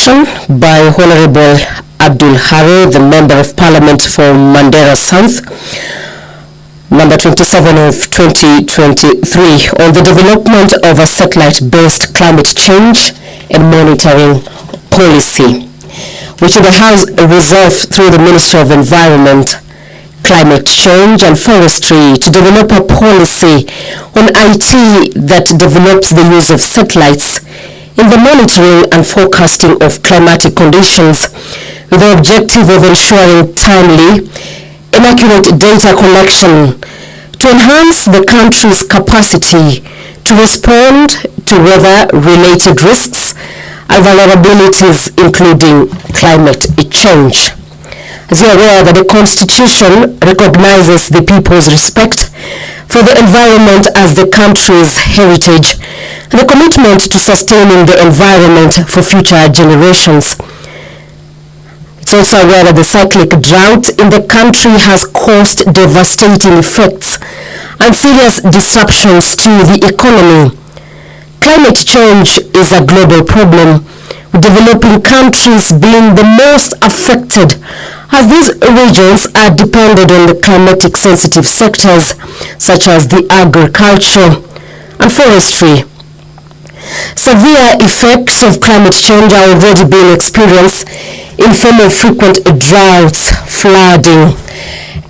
motion by Honorable Abdul Haro, the Member of Parliament for Mandera South, number 27 of 2023, on the development of a satellite-based climate change and monitoring policy, which the House resolved through the Ministry of Environment, Climate Change and Forestry to develop a policy on IT that develops the use of satellites in the monitoring and forecasting of climatic conditions with the objective of ensuring timely and accurate data collection to enhance the country's capacity to respond to weather-related risks and vulnerabilities, including climate change. As you are aware, that the Constitution recognizes the people's respect for the environment as the country's heritage and the commitment to sustaining the environment for future generations. It's also aware that the cyclic drought in the country has caused devastating effects and serious disruptions to the economy. Climate change is a global problem, with developing countries being the most affected, as these regions are dependent on the climatic sensitive sectors such as the agriculture and forestry. Severe effects of climate change are already being experienced in form of frequent droughts, flooding,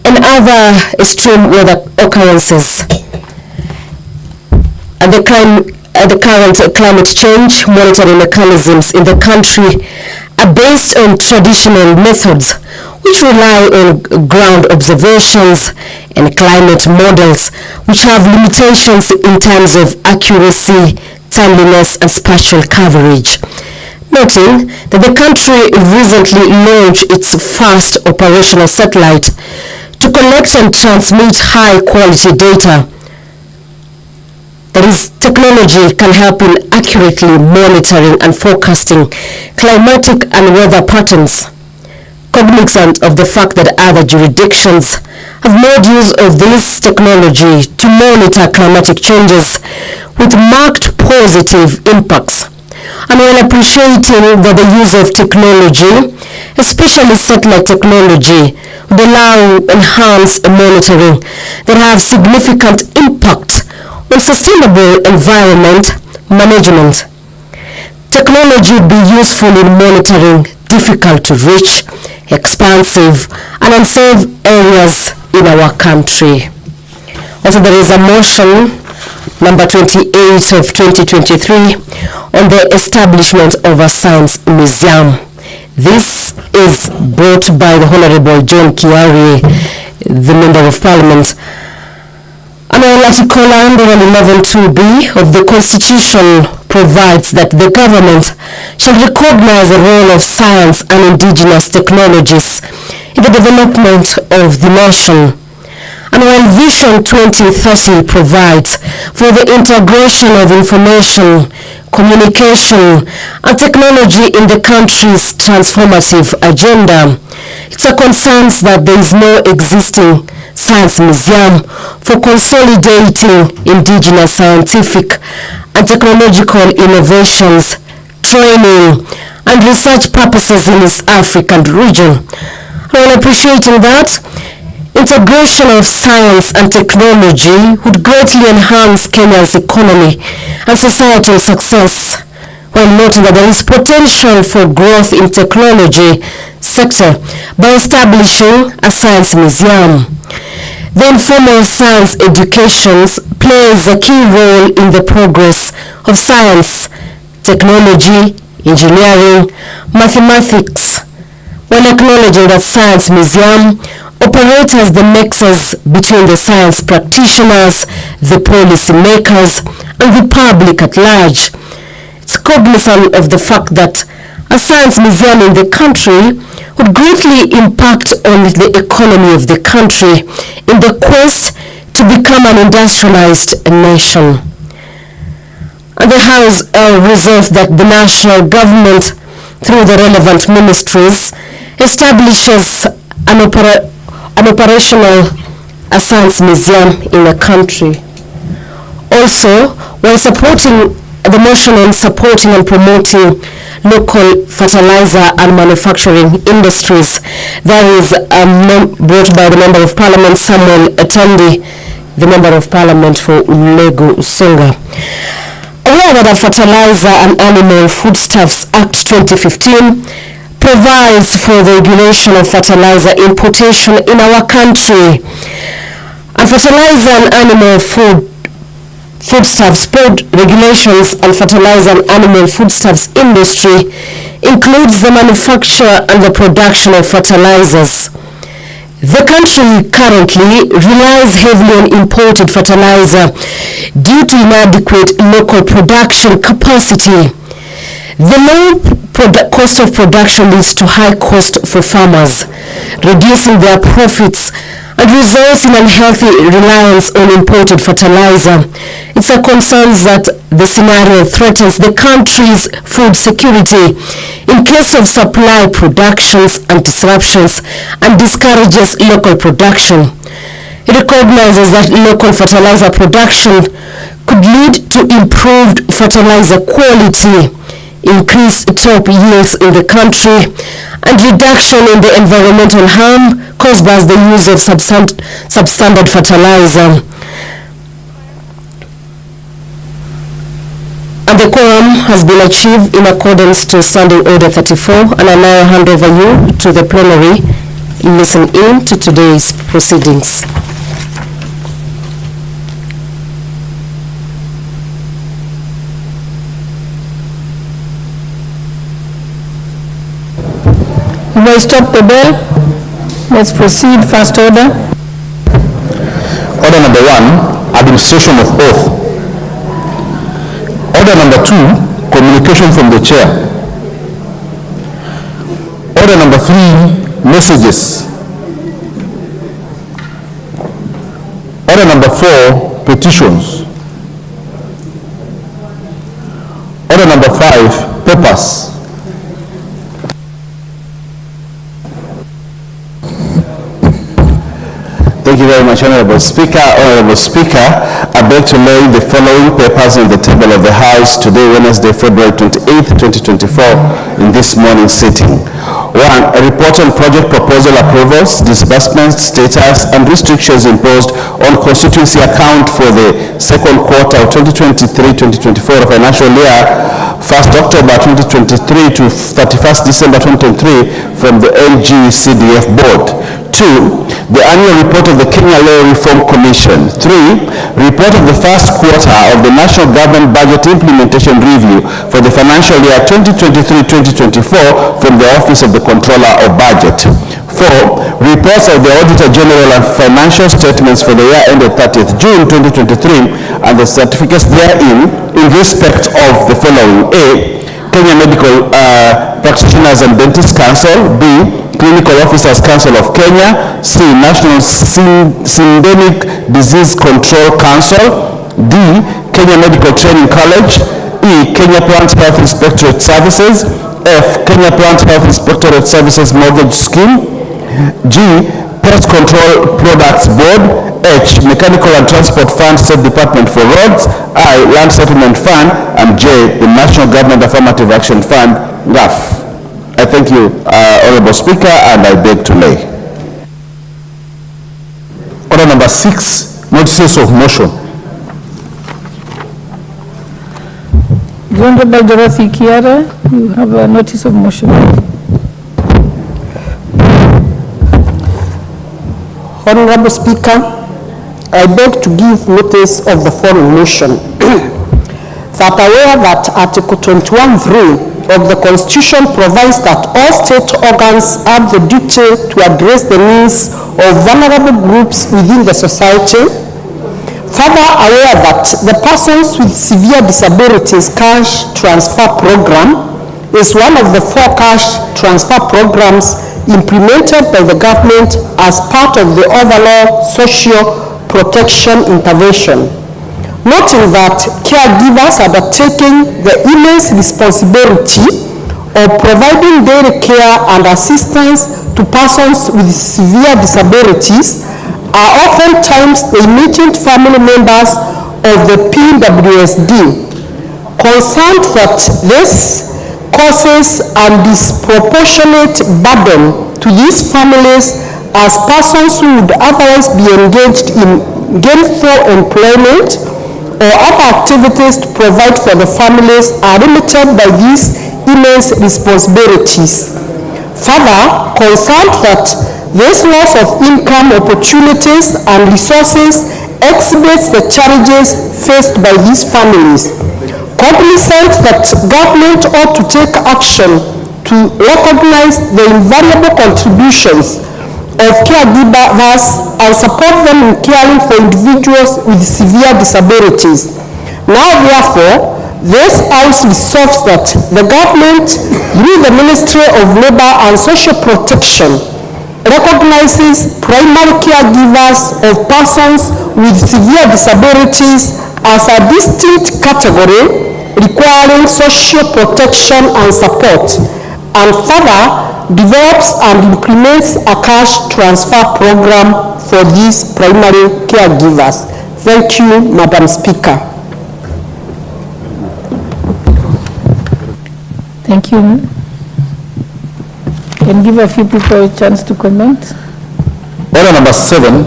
and other extreme weather occurrences. And the current climate change monitoring mechanisms in the country are based on traditional methods which rely on ground observations and climate models which have limitations in terms of accuracy, timeliness and spatial coverage. Noting that the country recently launched its first operational satellite to collect and transmit high-quality data. That is, technology can help in accurately monitoring and forecasting climatic and weather patterns. Cognizant of the fact that other jurisdictions have made use of this technology to monitor climatic changes with marked positive impacts, and while appreciating that the use of technology, especially satellite technology, would allow enhanced monitoring that have significant impact on sustainable environment management. Technology would be useful in monitoring difficult to reach, expansive and unserved areas in our country. Also, there is a motion number 28 of 2023 on the establishment of a science museum. This is brought by the Honorable John Kiari, the Member of Parliament. And Article 111(2)(b) of the Constitution provides that the government shall recognize the role of science and indigenous technologies in the development of the nation. And while Vision 2030 provides for the integration of information, communication, and technology in the country's transformative agenda, it's a concern that there is no existing science museum for consolidating indigenous scientific and technological innovations, training, and research purposes in this African region. While appreciating that, integration of science and technology would greatly enhance Kenya's economy and societal success, while noting that there is potential for growth in technology sector by establishing a science museum. The informal science education plays a key role in the progress of science, technology, engineering, mathematics, while acknowledging that science museum operates as the nexus between the science practitioners, the policy makers, and the public at large. It's cognizant of the fact that a science museum in the country would greatly impact on the economy of the country in the quest to become an industrialized nation. And the House resolved that the national government, through the relevant ministries, establishes an operational science museum in the country. Also, while supporting the motion on supporting and promoting local fertilizer and manufacturing industries. That is brought by the Member of Parliament Samuel Atandi, the Member of Parliament for Lego Songa. Aware that the Fertilizer and Animal Foodstuffs Act 2015 provides for the regulation of fertilizer importation in our country. And fertilizer and animal foodstuffs board regulations and fertilizer and animal foodstuffs industry includes the manufacture and the production of fertilizers. The country currently relies heavily on imported fertilizer due to inadequate local production capacity. The low cost of production leads to high cost for farmers, reducing their profits and results in unhealthy reliance on imported fertilizer. It's a concern that the scenario threatens the country's food security in case of supply productions and disruptions and discourages local production. It recognizes that local fertilizer production could lead to improved fertilizer quality, increased crop yields in the country, and reduction in the environmental harm caused by the use of substandard fertilizer. And the quorum has been achieved in accordance to Standing Order 34, and I now hand over you to the plenary. Listen in to today's proceedings. You may stop the bell. Let's proceed. First order. Order number 1, administration of oath. Order number 2, communication from the chair. Order number 3, messages. Order number 4, petitions. Order number 5, papers. Thank you very much, Honorable Speaker. Honorable Speaker, I beg to lay the following papers on the table of the House today, Wednesday, February 28, 2024, in this morning's sitting. 1. A report on project proposal approvals, disbursements, status, and restrictions imposed on constituency account for the second quarter of 2023-2024 financial year, 1st October 2023 to 31st December 2023 from the NGCDF Board. 2. The annual report of the Kenya Law Reform Commission. 3. Report of the first quarter of the National Government Budget Implementation Review for the financial year 2023-2024 from the Office of the Controller of Budget. 4. Reports of the Auditor General and financial statements for the year ended 30th June 2023 and the certificates therein in respect of the following. A. Kenya Medical Practitioners and Dentists Council. B. Clinical Officers Council of Kenya. C. National Syndemic Disease Control Council. D. Kenya Medical Training College. E. Kenya Plant Health Inspectorate Services. F. Kenya Plant Health Inspectorate Services Mortgage Scheme. G. Pest Control Products Board. H. Mechanical and Transport Fund, State Department for Roads. I. Land Settlement Fund. And J. The National Government Affirmative Action Fund, NGAF. I thank you, Honorable Speaker, and I beg to lay. Order number 6, notices of motion. The Honorable Dorothy Kiara, you have a notice of motion. Honorable Speaker, I beg to give notice of the following motion. That aware that Article 21(3) of the Constitution provides that all state organs have the duty to address the needs of vulnerable groups within the society. Further aware that the Persons with Severe Disabilities Cash Transfer Program is one of the 4 cash transfer programs implemented by the government as part of the overall social protection intervention. Noting that caregivers are undertaking the immense responsibility of providing daily care and assistance to persons with severe disabilities are oftentimes the immediate family members of the PWSD. Concerned that this causes a disproportionate burden to these families, as persons who would otherwise be engaged in gainful employment or other activities to provide for the families are limited by these immense responsibilities. Further, concerned that this loss of income opportunities and resources exhibits the challenges faced by these families. Cognizant that government ought to take action to recognize the invaluable contributions of caregivers and support them in caring for individuals with severe disabilities. Now, therefore, this House resolves that the government, through the Ministry of Labour and Social Protection, recognizes primary caregivers of persons with severe disabilities as a distinct category requiring social protection and support, and further develops and implements a cash transfer program for these primary caregivers. Thank you, Madam Speaker. Thank you. Can give a few people a chance to comment. Order number 7.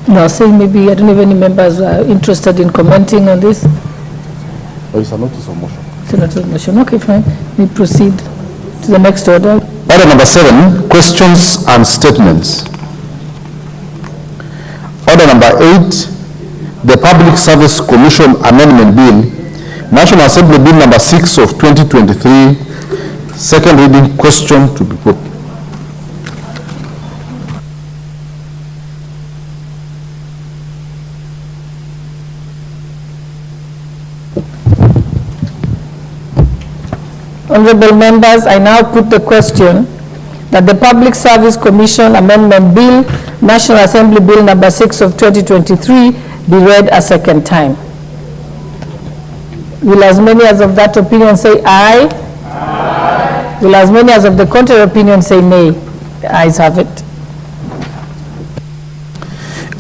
No, saying maybe I don't have any members who are interested in commenting on this. Oh, it's a notice of motion. It's a notice of motion. Okay, fine. We proceed to the next order. Order number 7, questions and statements. Order number 8, the Public Service Commission Amendment Bill, National Assembly Bill number 6 of 2023, second reading. Question to be put. Honorable members, I now put the question that the Public Service Commission Amendment Bill, National Assembly Bill number 6 of 2023, be read a second time. Will as many as of that opinion say aye? Aye. Will as many as of the contrary opinion say nay? The ayes have it.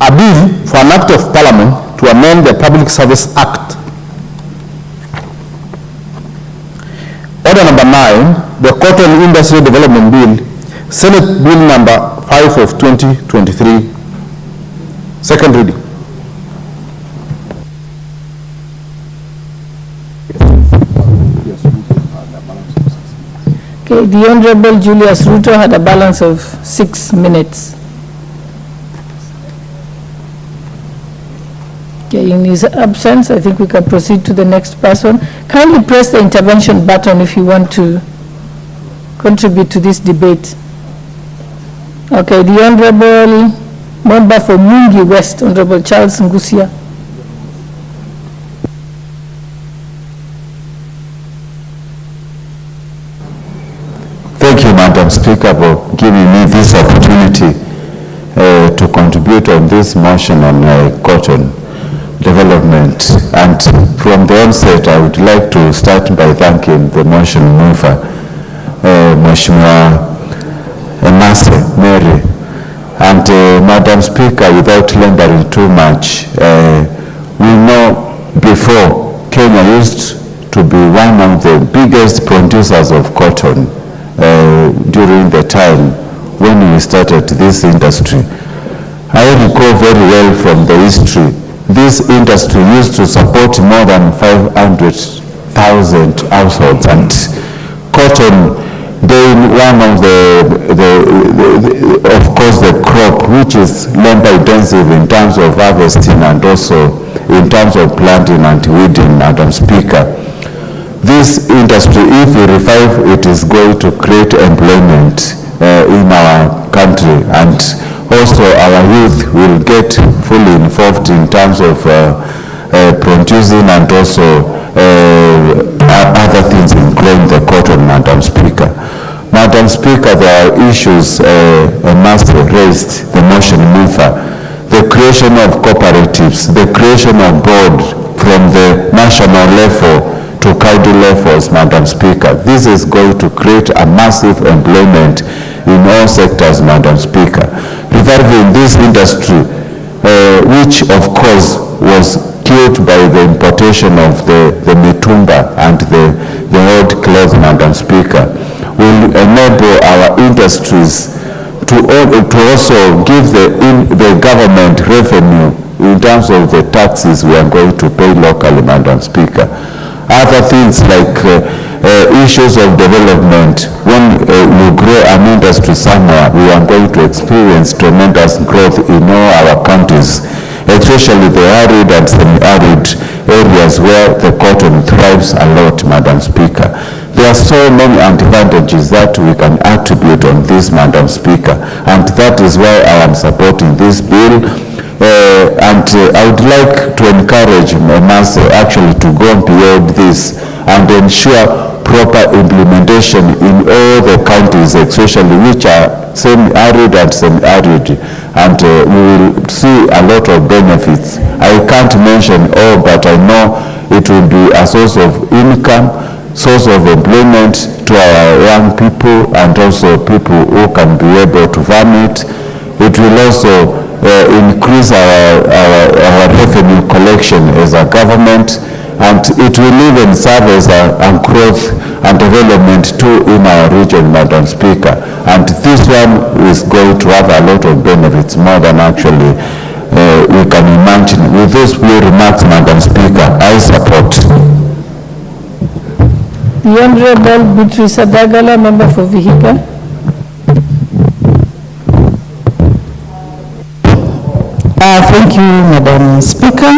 A bill for an act of parliament to amend the Public Service Act. Order number 9, the Cotton Industry Development Bill, Senate Bill number 5 of 2023, second reading. Okay, the Honorable Julius Ruto had a balance of 6 minutes. Okay, in his absence, I think we can proceed to the next person. Kindly press the intervention button if you want to contribute to this debate. Okay, the Honorable Member for Mungi West, Honorable Charles Ngusia. Thank you, Madam Speaker, for giving me this opportunity to contribute on this motion on cotton development. And from the onset, I would like to start by thanking the motion mover, Mheshimiwa Mary. And Madam Speaker, without lingering too much, we know before Kenya used to be one of the biggest producers of cotton during the time when we started this industry. I recall very well from the history, this industry used to support more than 500,000 households, and cotton being one of of course the crop which is labor intensive in terms of harvesting and also in terms of planting and weeding, Madam Speaker. This industry, if we revive it, is going to create employment in our country, and also our youth will get fully involved in terms of producing and also other things in growing the cotton, Madam Speaker. Madam Speaker, there are issues must raised, the motion mover, the creation of cooperatives, the creation of board from the national level to county levels, Madam Speaker. This is going to create a massive employment in all sectors, Madam Speaker. Reviving this industry, which of course was skewed by the importation of the mitumba and the old cloth, Madam Speaker, will enable our industries to also give the government revenue in terms of the taxes we are going to pay locally, Madam Speaker. Other things like issues of development. When we grow an industry somewhere, we are going to experience tremendous growth in all our counties, especially the arid and semi-arid areas where the cotton thrives a lot, Madam Speaker. There are so many advantages that we can attribute on this, Madam Speaker, and that is why I am supporting this bill. I would like to encourage Mase actually to go beyond this and ensure proper implementation in all the counties, especially which are semi-arid and semi-arid, and we will see a lot of benefits. I can't mention all, but I know it will be a source of income, source of employment to our young people, and also people who can be able to farm it. It will also increase our revenue collection as a government, and it will even serve as a growth and development too in our region, Madam Speaker. And this one is going to have a lot of benefits, more than actually we can imagine. With those few remarks, Madam Speaker, I support. The Honorable Beatrice Adagala, Member for Vihiga. Thank you, Madam Speaker.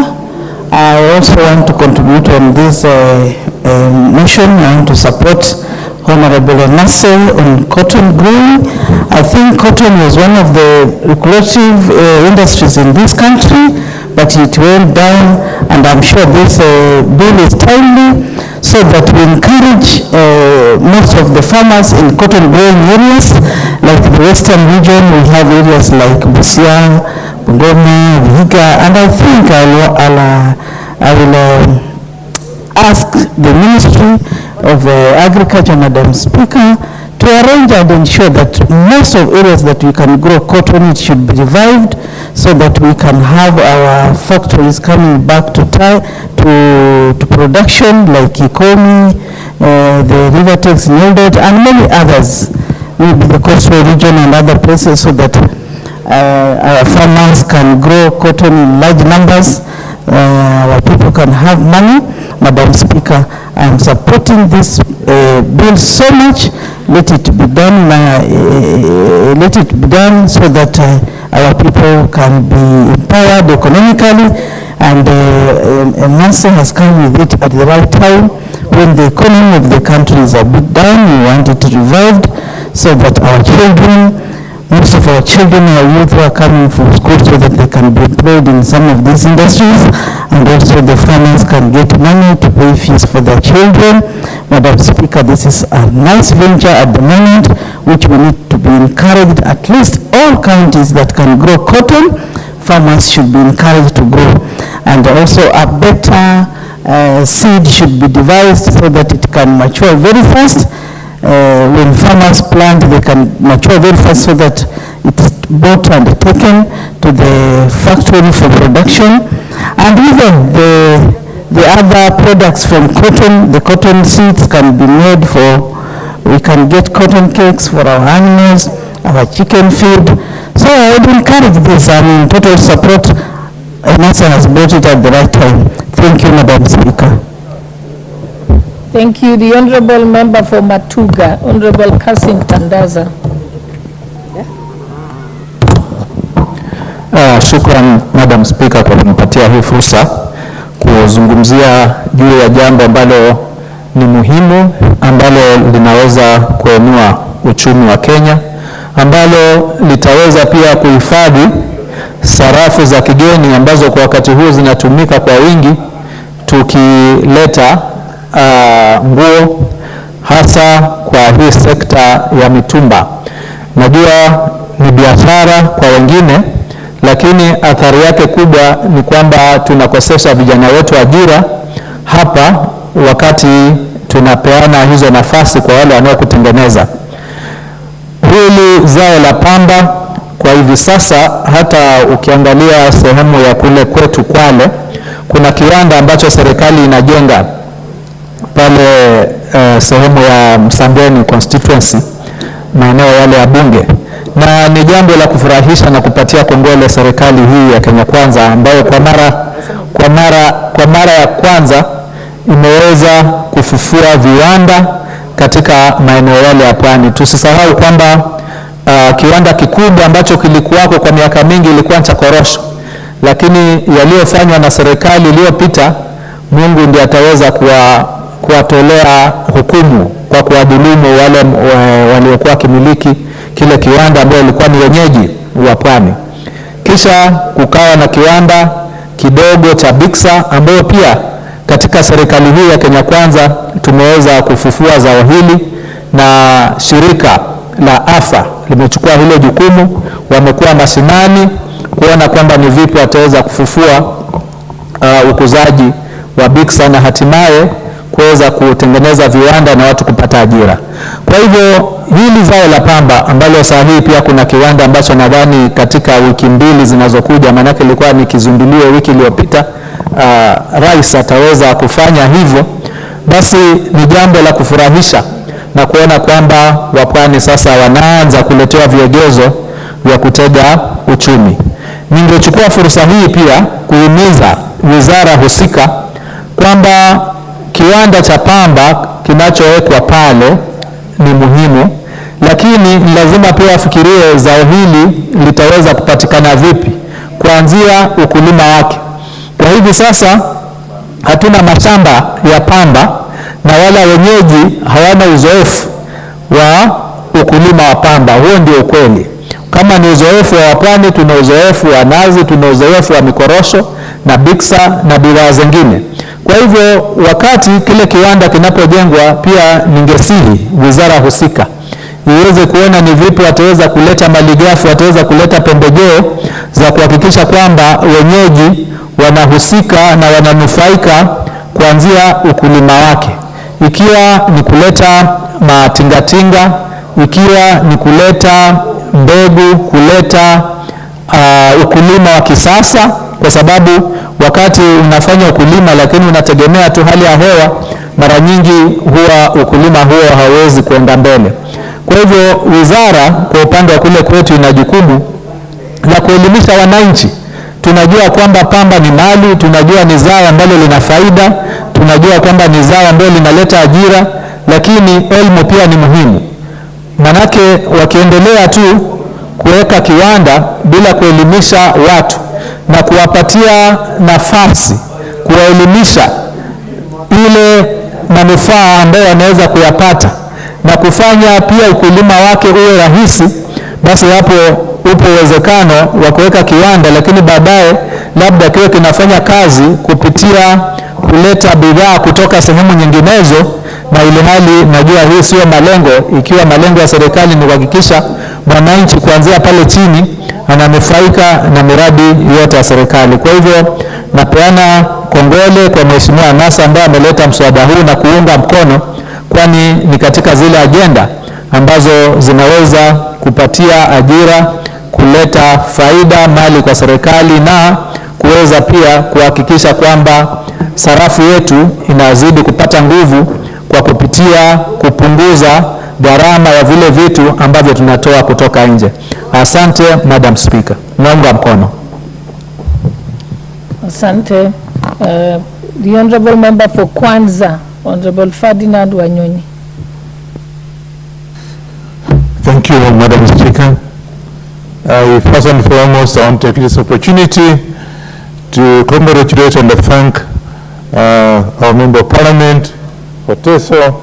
I also want to contribute on this motion. I want to support Honorable Mase on cotton growing. I think cotton was one of the lucrative industries in this country, but it went down, and I'm sure this bill is timely so that we encourage most of the farmers in cotton growing areas. Like the western region, we have areas like Busia, Bungoma, Vihiga, and I think I will ask the Ministry of Agriculture, Madam Speaker, to arrange and ensure that most of areas that we can grow cotton, it should be revived so that we can have our factories coming back to production, like Ikomi, the Rivertex, Nildot, and many others, maybe the coastal region and other places, so that our farmers can grow cotton in large numbers, our people can have money. Madam Speaker, I am supporting this bill so much. Let it be done. Let it be done so that our people can be empowered economically, and Mase has come with it at the right time when the economy of the country is a bit down. We want it revived so that our children, most of our children, our youth, are coming from school so that they can be employed in some of these industries, and also the farmers can get money to pay fees for their children. Madam Speaker, this is a nice venture at the moment, which we need to be encouraged. At least all counties that can grow cotton, farmers should be encouraged to grow. And also a better seed should be devised so that it can mature very fast. When farmers plant, they can mature very fast so that it's bought and taken to the factory for production. And even the other products from cotton, the cotton seeds can be made for, we can get cotton cakes for our animals, our chicken feed. So I would encourage this. I'm in total support. Mase has brought it at the right time. Thank you, Madam Speaker. Thank you. The Honorable Member for Matuga, Honorable Kasim Tandaza. Shukran, Madam Speaker, kwa kunipatia hii fursa kuzungumzia juu ya jambo ambalo ni muhimu, ambalo linaweza kuinua uchumi wa Kenya, ambalo litaweza pia kuhifadhi sarafu za kigeni ambazo kwa wakati huu zinatumika kwa wingi tukileta nguo, hasa kwa hii sekta ya mitumba. Najua ni biashara kwa wengine, lakini athari yake kubwa ni kwamba tunakosesha vijana wetu ajira hapa wakati tunapeana hizo nafasi kwa wale wanaokutengeneza. Hili zao la pamba kwa hivi sasa, hata ukiangalia sehemu ya kule kwetu Kwale, kuna kiwanda ambacho serikali inajenga pale sehemu ya Msambweni constituency, maeneo yale ya bunge, na ni jambo la kufurahisha na kupatia kongole serikali hii ya Kenya Kwanza ambayo kwa mara ya kwanza imeweza kufufua viwanda katika maeneo yale ya pwani. Tusisahau kwamba kiwanda kikubwa ambacho kilikuwako kwa miaka mingi ilikuwa cha korosho, lakini yaliyofanywa na serikali iliyopita, Mungu ndiye ataweza kuwatolea hukumu kwa kuwadhulumu wale waliokuwa kimiliki kile kiwanda ambao walikuwa ni wenyeji wa pwani. Kisha kukawa na kiwanda kidogo cha Biksa ambayo pia katika serikali hii ya Kenya Kwanza tumeweza kufufua zao hili, na shirika la AFA limechukua hilo jukumu, wamekuwa mashinani kuona kwamba ni vipi wataweza kufufua ukuzaji wa Biksa na hatimaye kuweza kutengeneza viwanda na watu kupata ajira. Kwa hivyo hili zao la pamba ambalo saa hii pia kuna kiwanda ambacho nadhani katika wiki mbili zinazokuja, manake ilikuwa ni kizunduliwe wiki iliyopita, rais ataweza kufanya hivyo, basi ni jambo la kufurahisha na kuona kwamba wapwani sasa wanaanza kuletewa viegezo vya kutega uchumi. Ningechukua fursa hii pia kuhimiza wizara husika kwamba kiwanda cha pamba kinachowekwa pale ni muhimu, lakini lazima pia wafikirie zao hili litaweza kupatikana vipi kuanzia ukulima wake. Kwa hivi sasa hatuna mashamba ya pamba na wala wenyeji hawana uzoefu wa ukulima wa pamba. Huo ndio ukweli. Kama ni uzoefu wa wapwani, tuna uzoefu wa nazi, tuna uzoefu wa mikorosho na Biksa na bidhaa zingine. Kwa hivyo wakati kile kiwanda kinapojengwa, pia ningesihi wizara husika iweze kuona ni vipi wataweza kuleta malighafi, wataweza kuleta pembejeo za kuhakikisha kwamba wenyeji wanahusika na wananufaika kuanzia ukulima wake, ikiwa ni kuleta matingatinga, ikiwa ni kuleta mbegu, kuleta ukulima wa kisasa, kwa sababu wakati unafanya ukulima lakini unategemea tu hali ya hewa, mara nyingi huwa ukulima huo hauwezi kuenda mbele. Kwa hivyo wizara kwa upande wa kule kwetu ina jukumu la kuelimisha wananchi. Tunajua kwamba pamba ni mali, tunajua ni zao ambalo lina faida, tunajua kwamba ni zao ambalo linaleta ajira, lakini elimu pia ni muhimu. Manake wakiendelea tu kuweka kiwanda bila kuelimisha watu na kuwapatia nafasi kuwaelimisha ile manufaa ambayo wanaweza kuyapata na kufanya pia ukulima wake uwe rahisi, basi hapo upo uwezekano wa kuweka kiwanda, lakini baadaye labda kiwe kinafanya kazi kupitia kuleta bidhaa kutoka sehemu nyinginezo, na ile hali najua hii sio malengo. Ikiwa malengo ya serikali ni kuhakikisha mwananchi kuanzia pale chini ananufaika na miradi yote ya serikali. Kwa hivyo napeana kongole kwa Mheshimiwa Nasa ambaye ameleta mswada huu na kuunga mkono, kwani ni katika zile ajenda ambazo zinaweza kupatia ajira, kuleta faida mali kwa serikali na kuweza pia kuhakikisha kwamba sarafu yetu inazidi kupata nguvu kwa kupitia kupunguza gharama ya vile vitu ambavyo tunatoa kutoka nje. Asante Madam Speaker. Naunga mkono. Asante. The Honorable Member for Kwanza, Honorable Ferdinand Wanyonyi. Thank you, Madam Speaker. First and foremost, I want to take this opportunity to congratulate and thank our Member of Parliament, Professor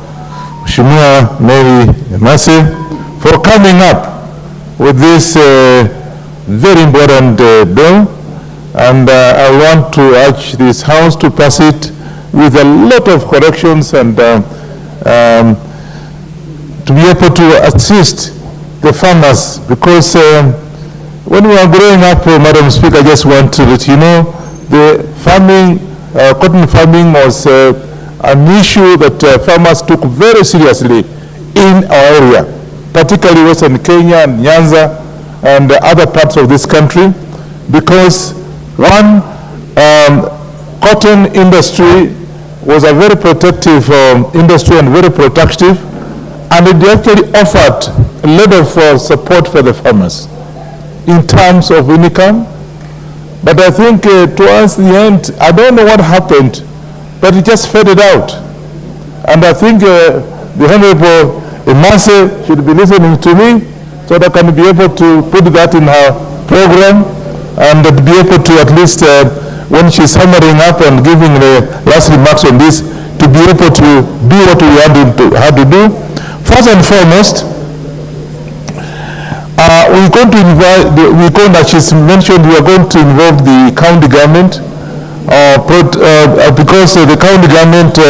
Mheshimiwa Mary Emase, for coming up with this very important bill, and I want to urge this House to pass it with a lot of corrections and to be able to assist the farmers, because when we are growing up, Madam Speaker, I just want to let you know, the farming, cotton farming was an issue that farmers took very seriously in our area, particularly Western Kenya and Nyanza and other parts of this country, because one, cotton industry was a very protective industry and very productive, and it actually offered a lot of support for the farmers in terms of income. But I think towards the end, I don't know what happened, but it just faded out. And I think the Honorable Imase should be listening to me so that I can be able to put that in her program and be able to at least, when she's summaring up and giving the last remarks on this, to be able to do what we had to do. First and foremost, we're going to invite, as she's mentioned, we are going to involve the county government because the county government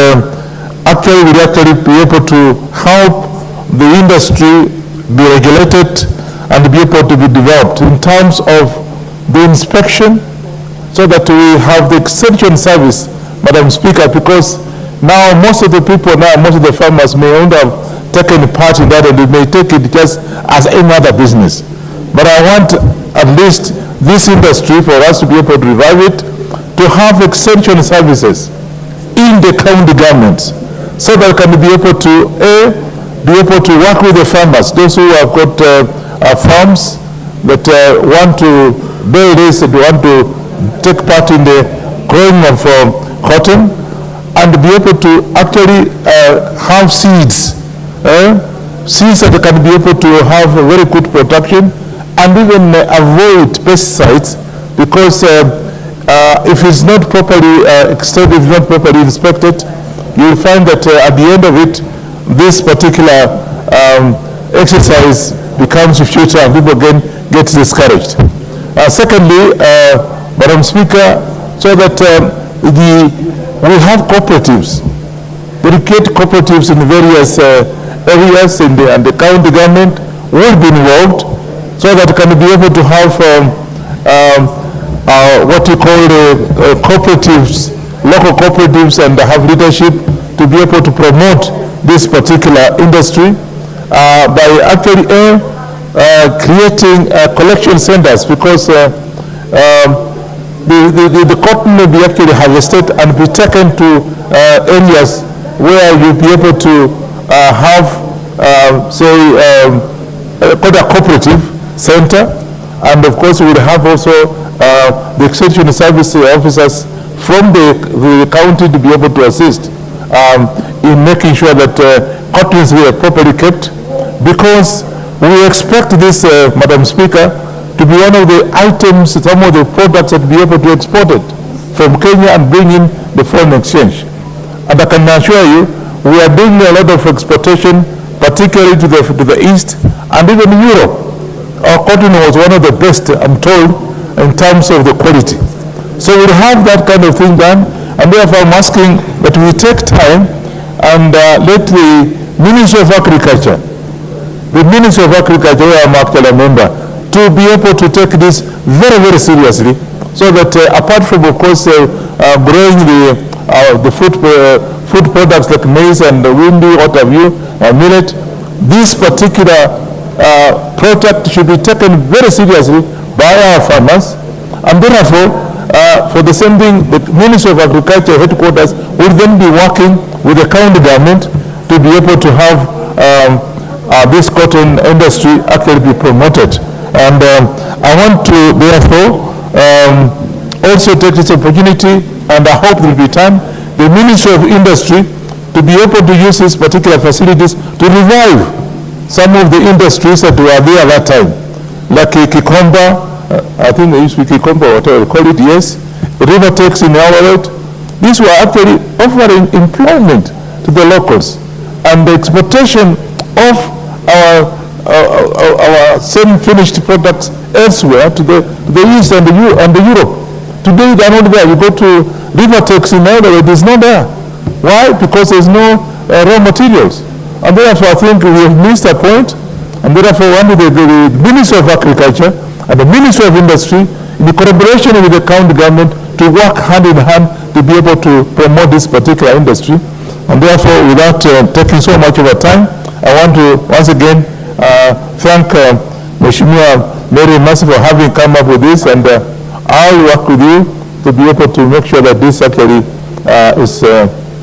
actually will actually be able to help the industry be regulated and be able to be developed in terms of the inspection, so that we have the extension service, Madam Speaker, because now most of the people most of the farmers may not have taken part in that, and they may take it just as any other business. But I want at least this industry, for us to be able to revive it, to have extension services in the county governments, so that can be able to work with the farmers, those who have got farms that want to build this, that want to take part in the growing of cotton, and be able to actually have seeds that can be able to have a very good production, and even avoid pesticides, because if it's not properly extended, if not properly inspected, you will find that at the end of it, this particular exercise becomes futile and people get discouraged. Secondly, Madam Speaker, so that we have cooperatives, dedicated cooperatives in various areas, and the county government will be involved, so that can be able to have what we call cooperatives, local cooperatives, and have leadership to be able to promote this particular industry by actually creating collection centers, because the cotton may be actually harvested and be taken to areas where you'll be able to have, called a cooperative center, and of course we will have also the extension service officers from the county to be able to assist in making sure that cottons were properly kept, because we expect this, Madam Speaker, to be one of the items, some of the products that be able to export it from Kenya and bring in the foreign exchange. And I can assure you, we are doing a lot of exportation, particularly to the east and even Europe. Our cotton was one of the best, I'm told, in terms of the quality. So we'll have that kind of thing done, and therefore I'm asking that we take time and let the Ministry of Agriculture, where I'm actually a member, to be able to take this very, very seriously, so that apart from, of course, growing the food products like maize and windy, what have you, millet, this particular product should be taken very seriously by our farmers, and therefore, for the same thing, the Ministry of Agriculture headquarters will then be working with the county government to be able to have this cotton industry actually be promoted. And I want to therefore also take this opportunity, and I hope there will be time, the Ministry of Industry to be able to use these particular facilities to revive some of the industries that were there at that time, like Kikomba, I think they used to be Kikomba, whatever they call it, yes, river takes in our road. These were actually offering employment to the locals, and the exportation of our semi-finished products elsewhere to the east and the Europe. Today they are not there. You go to river takes in our road, it is not there. Why? Because there is no raw materials. And therefore I think we have missed a point, and therefore I want the Ministry of Agriculture and the Ministry of Industry, in collaboration with the county government, to work hand in hand to be able to promote this particular industry. And therefore, without taking so much of our time, I want to once again thank Mheshimiwa Mary Masi for having come up with this, and I'll work with you to be able to make sure that this actually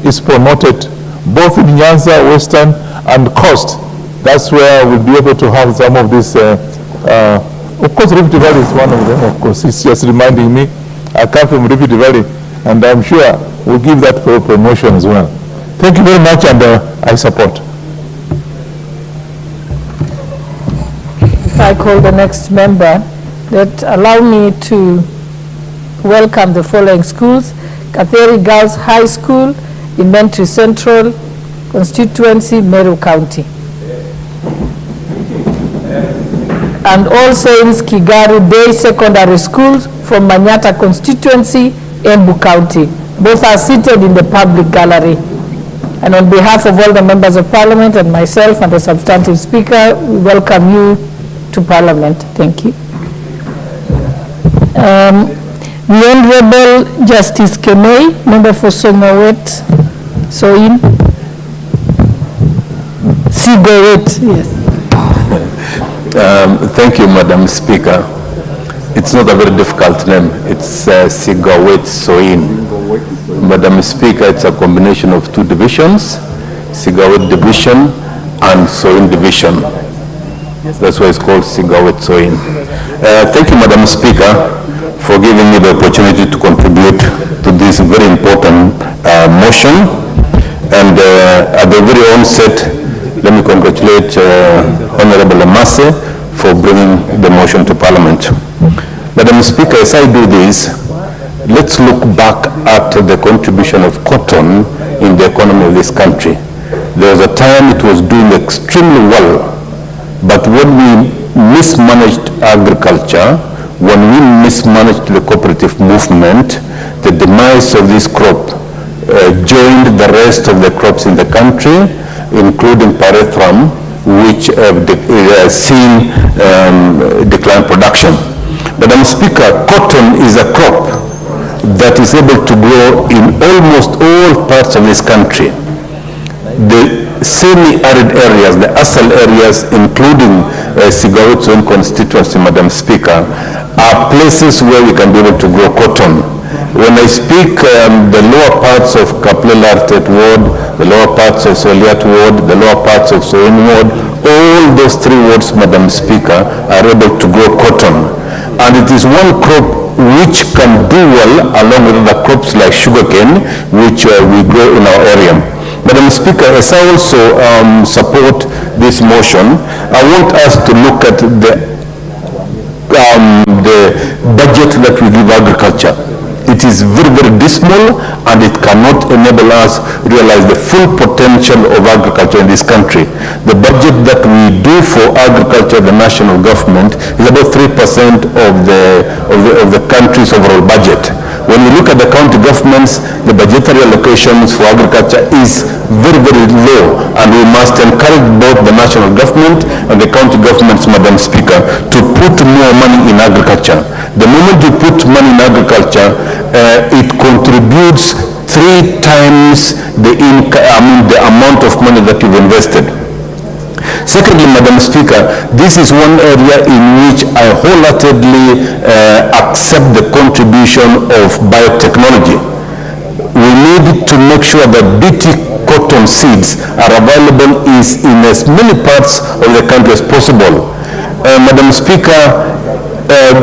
is promoted both in Nyanza, Western, and Coast. That's where we'll be able to have some of this. Of course, Rift Valley is one of them. Of course, it's just reminding me. I come from Rift Valley, and I'm sure we'll give that promotion as well. Thank you very much, and I support. If I call the next member, that allow me to welcome the following schools: Katheri Girls High School, Elementary Central Constituency, Meru County. And All Saints Kigaru Day Secondary Schools from Manyata Constituency, Embu County. Both are seated in the public gallery. And on behalf of all the members of Parliament and myself and the substantive speaker, we welcome you to Parliament. Thank you. The Honorable Justice Kemei, member for Songawet, Soin. Sigowet, yes. Thank you, Madam Speaker. It's not a very difficult name. It's Sigawet Soin. Madam Speaker, it's a combination of two divisions, Sigawet Division and Soin Division. That's why it's called Sigawet Soin. Thank you, Madam Speaker, for giving me the opportunity to contribute to this very important motion. And at the very onset, let me congratulate Honorable Amase for bringing the motion to Parliament. Madam Speaker, as I do this, let's look back at the contribution of cotton in the economy of this country. There was a time it was doing extremely well, but when we mismanaged agriculture, when we mismanaged the cooperative movement, the demise of this crop joined the rest of the crops in the country, including pyrethrum, which have seen declined production. Madam Speaker, cotton is a crop that is able to grow in almost all parts of this country. The semi-arid areas, the ASAL areas, including Sigawet's own constituency, Madam Speaker, are places where we can be able to grow cotton. When I speak the lower parts of Kaplelartet Ward, the lower parts of Soliat Ward, the lower parts of Soin Ward, all those three wards, Madam Speaker, are able to grow cotton. And it is one crop which can do well along with other crops like sugarcane, which we grow in our area. Madam Speaker, as I also support this motion, I want us to look at the budget that we give agriculture. It is very, very dismal, and it cannot enable us realize the full potential of agriculture in this country. The budget that we do for agriculture, the national government, is about 3% of the country's overall budget. When we look at the county governments, the budgetary allocations for agriculture is very, very low, and we must encourage both the national government and the county governments, Madam Speaker, to put more money in agriculture. The moment you put money in agriculture, it contributes 3 times the amount of money that you've invested. Secondly, Madam Speaker, this is one area in which I wholeheartedly accept the contribution of biotechnology. We need to make sure that BT cotton seeds are available in as many parts of the country as possible. Madam Speaker,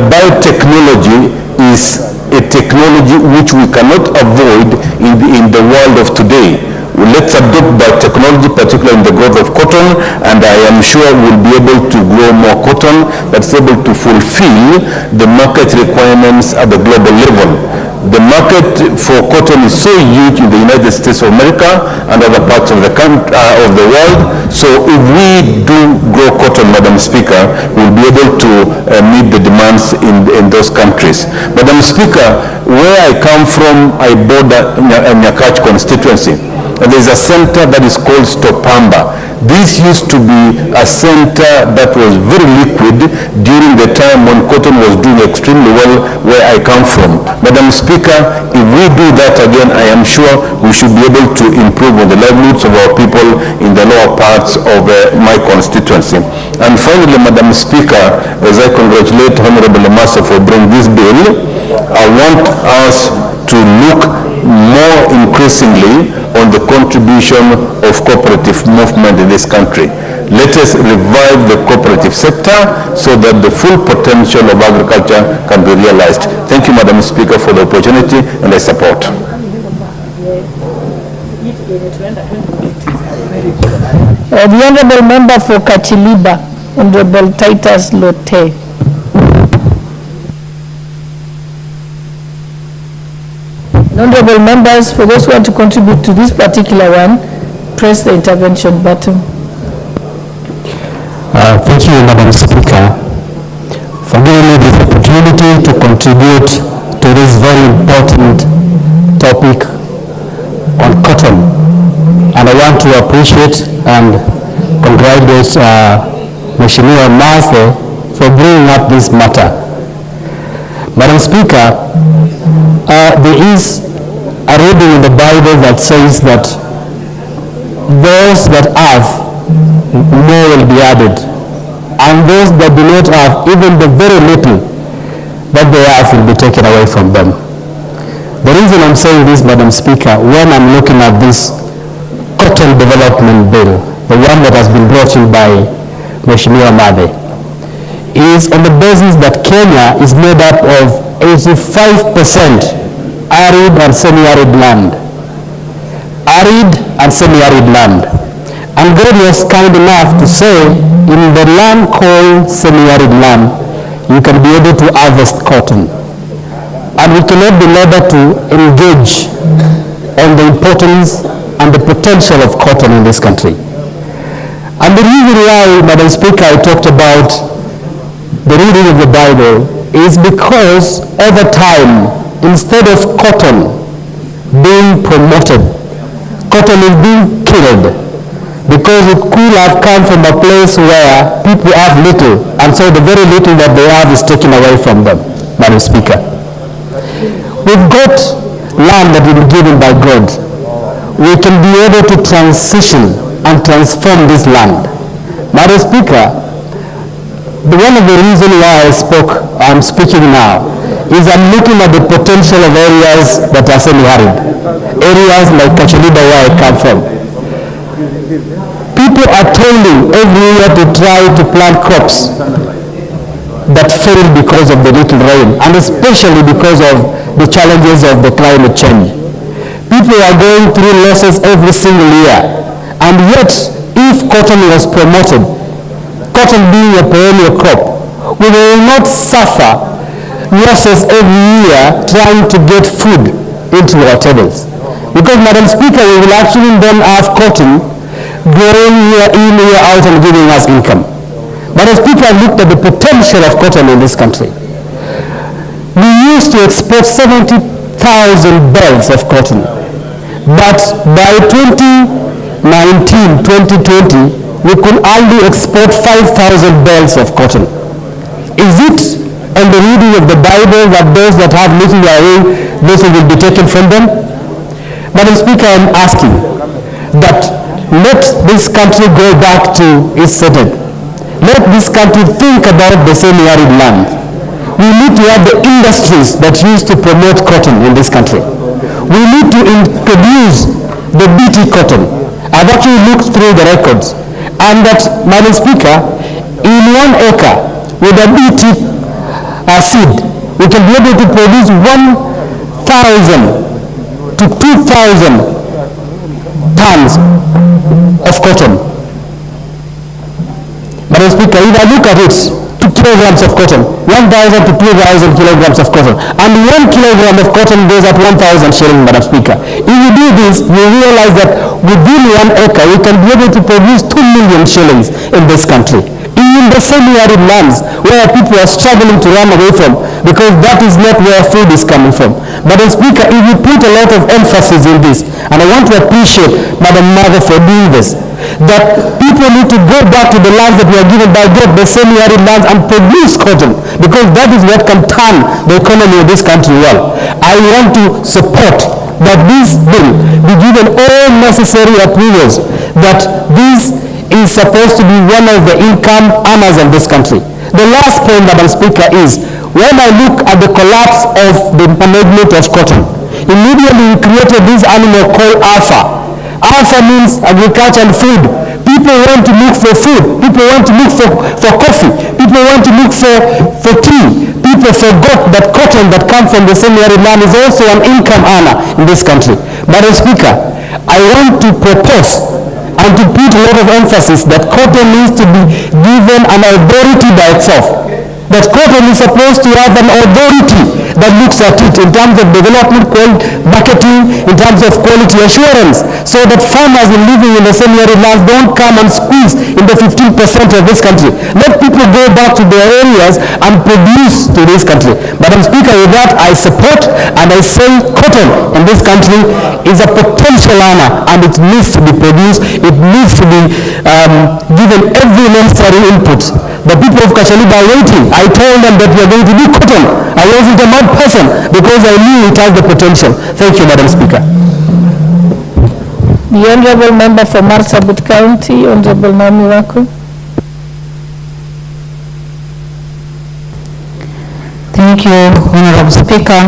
biotechnology is a technology which we cannot avoid in the world of today. Let's adopt biotechnology, particularly in the growth of cotton, and I am sure we'll be able to grow more cotton that's able to fulfill the market requirements at the global level. The market for cotton is so huge in the United States of America and other parts of the world. So if we do grow cotton, Madam Speaker, we'll be able to meet the demands in those countries. Madam Speaker, where I come from, I border Nyakach constituency. And there's a center that is called Stopamba. This used to be a center that was very liquid during the time when cotton was doing extremely well where I come from. Madam Speaker, if we do that again, I am sure we should be able to improve on the livelihoods of our people in the lower parts of my constituency. And finally, Madam Speaker, as I congratulate Honorable Amasa for bringing this bill, I want us to look more increasingly on the contribution of cooperative movement in this country. Let us revive the cooperative sector so that the full potential of agriculture can be realized. Thank you, Madam Speaker, for the opportunity, and I support. The Honourable Member for Kachiliba, Honourable Titus Lote. Honourable members, for those who want to contribute to this particular one, press the intervention button. Thank you, Madam Speaker, for giving me this opportunity to contribute to this very important topic on cotton. And I want to appreciate and congratulate Mheshimiwa Mase for bringing up this matter. Madam Speaker, there is a reading in the Bible that says that those that have, more will be added, and those that do not have, even the very little that they have will be taken away from them. The reason I'm saying this, Madam Speaker, when I'm looking at this cotton development bill, the one that has been brought in by Mheshimiwa Made, is on the basis that Kenya is made up of 85% arid and semi-arid land. Arid and semi-arid land. And God was kind enough to say, in the land called semi-arid land, you can be able to harvest cotton. And we cannot be able to engage on the importance and the potential of cotton in this country. And the reason why, Madam Speaker, I talked about the reading of the Bible is because over time, instead of cotton being promoted, cotton is being killed, because it could have come from a place where people have little, and so the very little that they have is taken away from them, Madam Speaker. We've got land that will be given by God. We can be able to transition and transform this land. Madam Speaker, one of the reasons why I'm speaking now, is I'm looking at the potential of areas that are semi-arid. Areas like Kachiliba, where I come from. People are toiling every year to try to plant crops that fail because of the little rain, and especially because of the challenges of the climate change. People are going through losses every single year, and yet if cotton was promoted, cotton being a perennial crop, we will not suffer losses every year trying to get food into our tables. Because, Madam Speaker, we will actually then have cotton growing year in, year out and giving us income. Madam Speaker, I looked at the potential of cotton in this country. We used to export 70,000 bales of cotton, but by 2019, 2020, we could only export 5,000 bales of cotton. Is it on the reading of the Bible that those that have little will be taken from them? Madam Speaker, I'm asking that let this country go back to its setting. Let this country think about the semi-arid land. We need to have the industries that used to promote cotton in this country. We need to introduce the BT cotton. I've actually looked through the records, and that, Madam Speaker, in 1 acre with a BT seed, we can be able to produce 1,000 to 2,000 tons of cotton. Madam Speaker, if I look at it, 2 kilograms of cotton, 1,000 to 2,000 kilograms of cotton, and 1 kilogram of cotton goes at 1,000 shillings, Madam Speaker. If we do this, we realize that within 1 acre, we can be able to produce 2 million shillings in this country. In the semi-arid lands where people are struggling to run away from, because that is not where food is coming from. Madam Speaker, if you put a lot of emphasis in this, and I want to appreciate Madam Mother for doing this, that people need to go back to the lands that were given by God, the semi-arid lands, and produce cotton, because that is what can turn the economy of this country well. I want to support that this bill be given all necessary approvals, that this is supposed to be one of the income earners of this country. The last point, Madam Speaker, is when I look at the collapse of the management of cotton, immediately we created this animal called alpha. Alpha means agriculture and food. People want to look for food. People want to look for coffee. People want to look for tea. People forgot that cotton that comes from the semi-arid land is also an income earner in this country. Madam Speaker, I want to propose and to put a lot of emphasis that cotton needs to be given an authority by itself. That cotton is supposed to have an authority that looks at it in terms of development, marketing, in terms of quality assurance, so that farmers living in the semi-arid lands don't come and squeeze in the 15% of this country. Let people go back to their areas and produce to this country. Madam Speaker, with that I support and I say cotton in this country is a potential earner and it needs to be produced. It needs to be given every necessary input. The people of Kachaliba are waiting. I told them that we are going to do cotton. I wasn't a mad person because I knew it has the potential. Thank you, Madam Speaker. The Honorable Member for Marsabit County, Honorable Naomi Wako. Thank you, Honorable Speaker,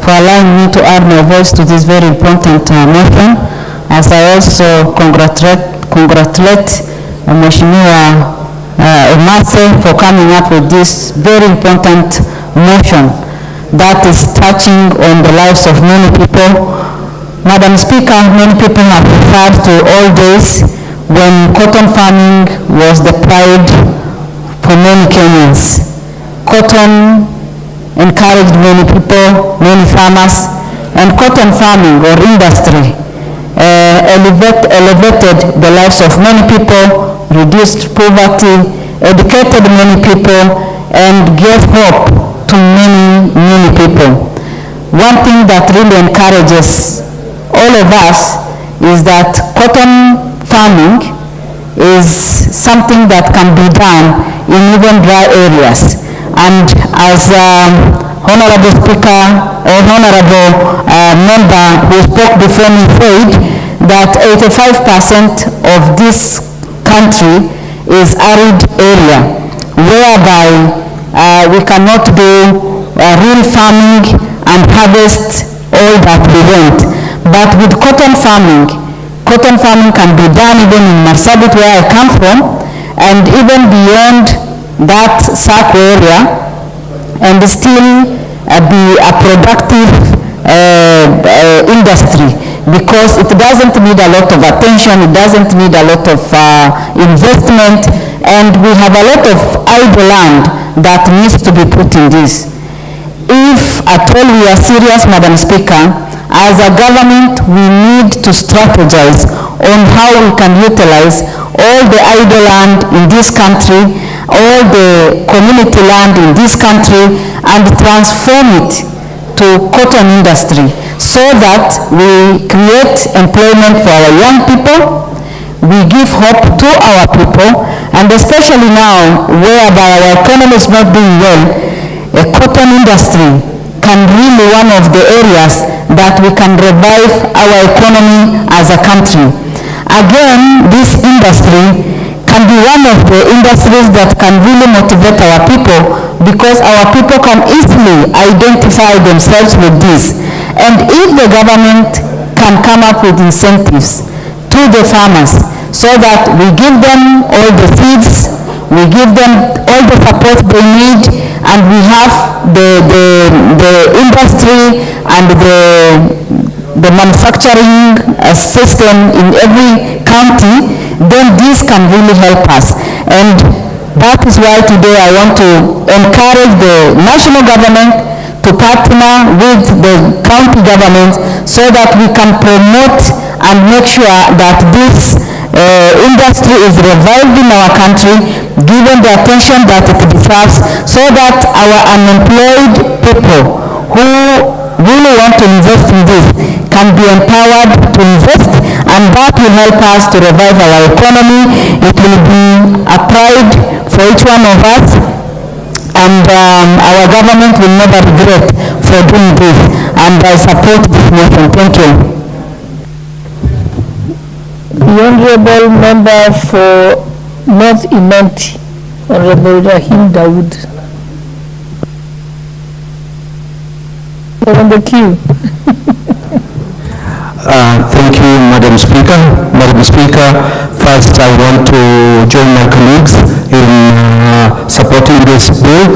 for allowing me to add my voice to this very important motion, as I also congratulate Mheshimiwa for coming up with this very important motion that is touching on the lives of many people. Madam Speaker, many people have referred to all days when cotton farming was the pride for many Kenyans. Cotton encouraged many people, many farmers, and cotton farming or industry elevated the lives of many people, reduced poverty, educated many people, and gave hope to many people. One thing that really encourages all of us is that cotton farming is something that can be done in even dry areas. And as Honorable Speaker or Honorable Member who spoke before me said, that 85% of this country is arid area, whereby we cannot do real farming and harvest all that we want. But with cotton farming can be done even in Marsabit, where I come from, and even beyond that circle area, and still be a productive industry, because it doesn't need a lot of attention, it doesn't need a lot of investment, and we have a lot of idle land that needs to be put in this. If at all we are serious, Madam Speaker, as a government we need to strategize on how we can utilize all the idle land in this country, all the community land in this country, and transform it to cotton industry, so that we create employment for our young people, we give hope to our people, and especially now whereby our economy is not doing well, a cotton industry can really one of the areas that we can revive our economy as a country. Again, this industry can be one of the industries that can really motivate our people, because our people can easily identify themselves with this. And if the government can come up with incentives to the farmers, so that we give them all the seeds, we give them all the support they need, and we have the industry and the manufacturing system in every county, then this can really help us. And that is why today I want to encourage the national government to partner with the county government, so that we can promote and make sure that this industry is revived in our country, given the attention that it deserves, so that our unemployed people who really want to invest in this can be empowered to invest, and that will help us to revive our economy. It will be a pride for each one of us, and our government will never regret for doing this, and I support this motion. Thank you. The Honorable Member for North Imenti, Honorable Rahim Dawood. You're on the queue. Thank you, Madam Speaker. Madam Speaker, first I want to join my colleagues in supporting this bill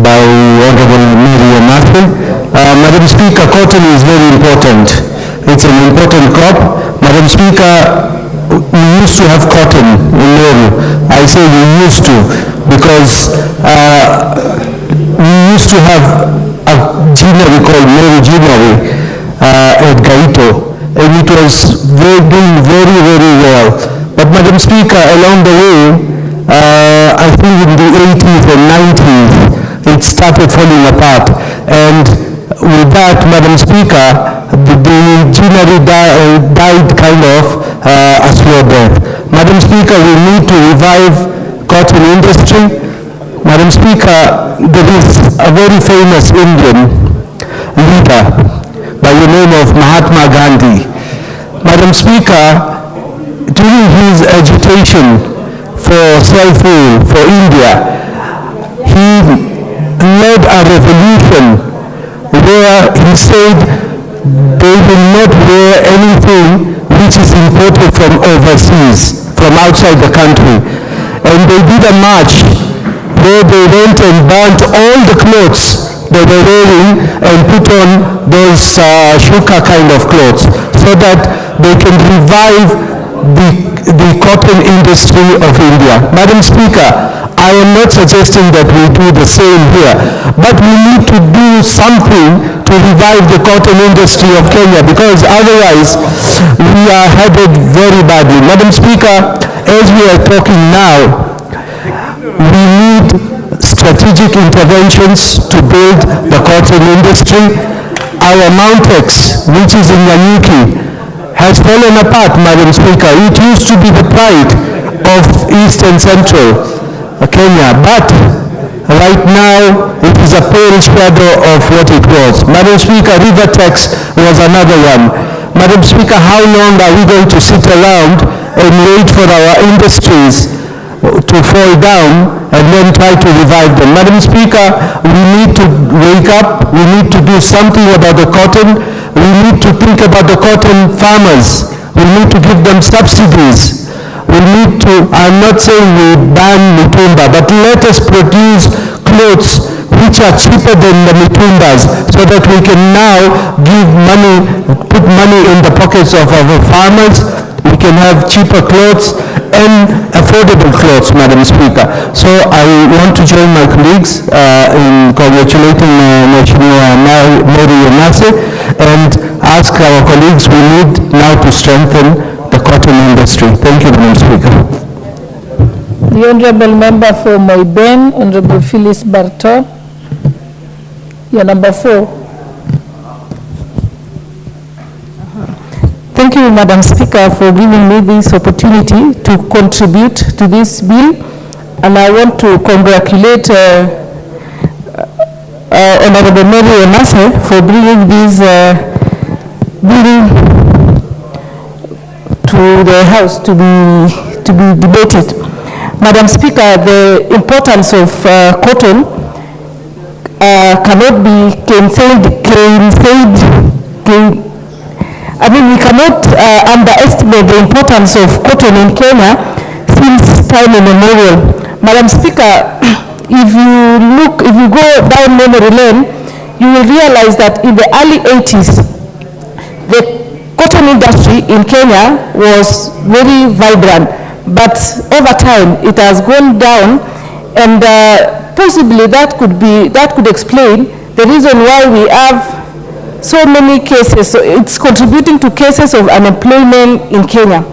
by Honorable Mary Mutembei. Madam Speaker, cotton is very important. It's an important crop. Madam Speaker, we used to have cotton in Meru. I say we used to because we used to have a ginnery called Meru Ginnery at Gaito, and it was doing very, very well. But Madam Speaker, along the way, I think in the 80s and 90s, it started falling apart. And with that, Madam Speaker, the ginnery died kind of a slow death. Madam Speaker, we need to revive cotton industry. Madam Speaker, there is a very famous Indian leader by the name of Mahatma Gandhi. Madam Speaker, during his agitation for self-rule for India, he led a revolution where he said they will not wear anything which is imported from overseas, from outside the country. And they did a march where they went and burnt all the clothes they were wearing and put on those shuka kind of clothes so that they can revive the cotton industry of India. Madam Speaker, I am not suggesting that we do the same here, but we need to do something to revive the cotton industry of Kenya, because otherwise we are headed very badly. Madam Speaker, as we are talking now, we need strategic interventions to build the cotton industry. Our Mountex, which is in Nanyuki, has fallen apart, Madam Speaker. It used to be the pride of East and Central Kenya, but right now it is a pale shadow of what it was. Madam Speaker, Rivertex was another one. Madam Speaker, how long are we going to sit around and wait for our industries to fall down and then try to revive them? Madam Speaker, we need to wake up. We need to do something about the cotton. We need to think about the cotton farmers. We need to give them subsidies. We need to, I'm not saying we ban mitumba, but let us produce clothes which are cheaper than the mitumbas so that we can now give money, put money in the pockets of our farmers. We can have cheaper clothes and affordable clothes, Madam Speaker. So I want to join my colleagues in congratulating Mheshimiwa Mary and ask our colleagues, we need now to strengthen the cotton industry. Thank you, Madam Speaker. The Honourable Member for Moiben, Honourable Phyllis Barto. You're number 4. Thank you, Madam Speaker, for giving me this opportunity to contribute to this bill. And I want to congratulate Honorable Mary for bringing this bill to the House to be debated. Madam Speaker, the importance of cotton cannot be we cannot underestimate the importance of cotton in Kenya since time immemorial. Madam Speaker, if you go down memory lane, you will realize that in the early 80s, the cotton industry in Kenya was very vibrant, but over time it has gone down, and possibly that could explain the reason why we have so many cases. So it's contributing to cases of unemployment in Kenya.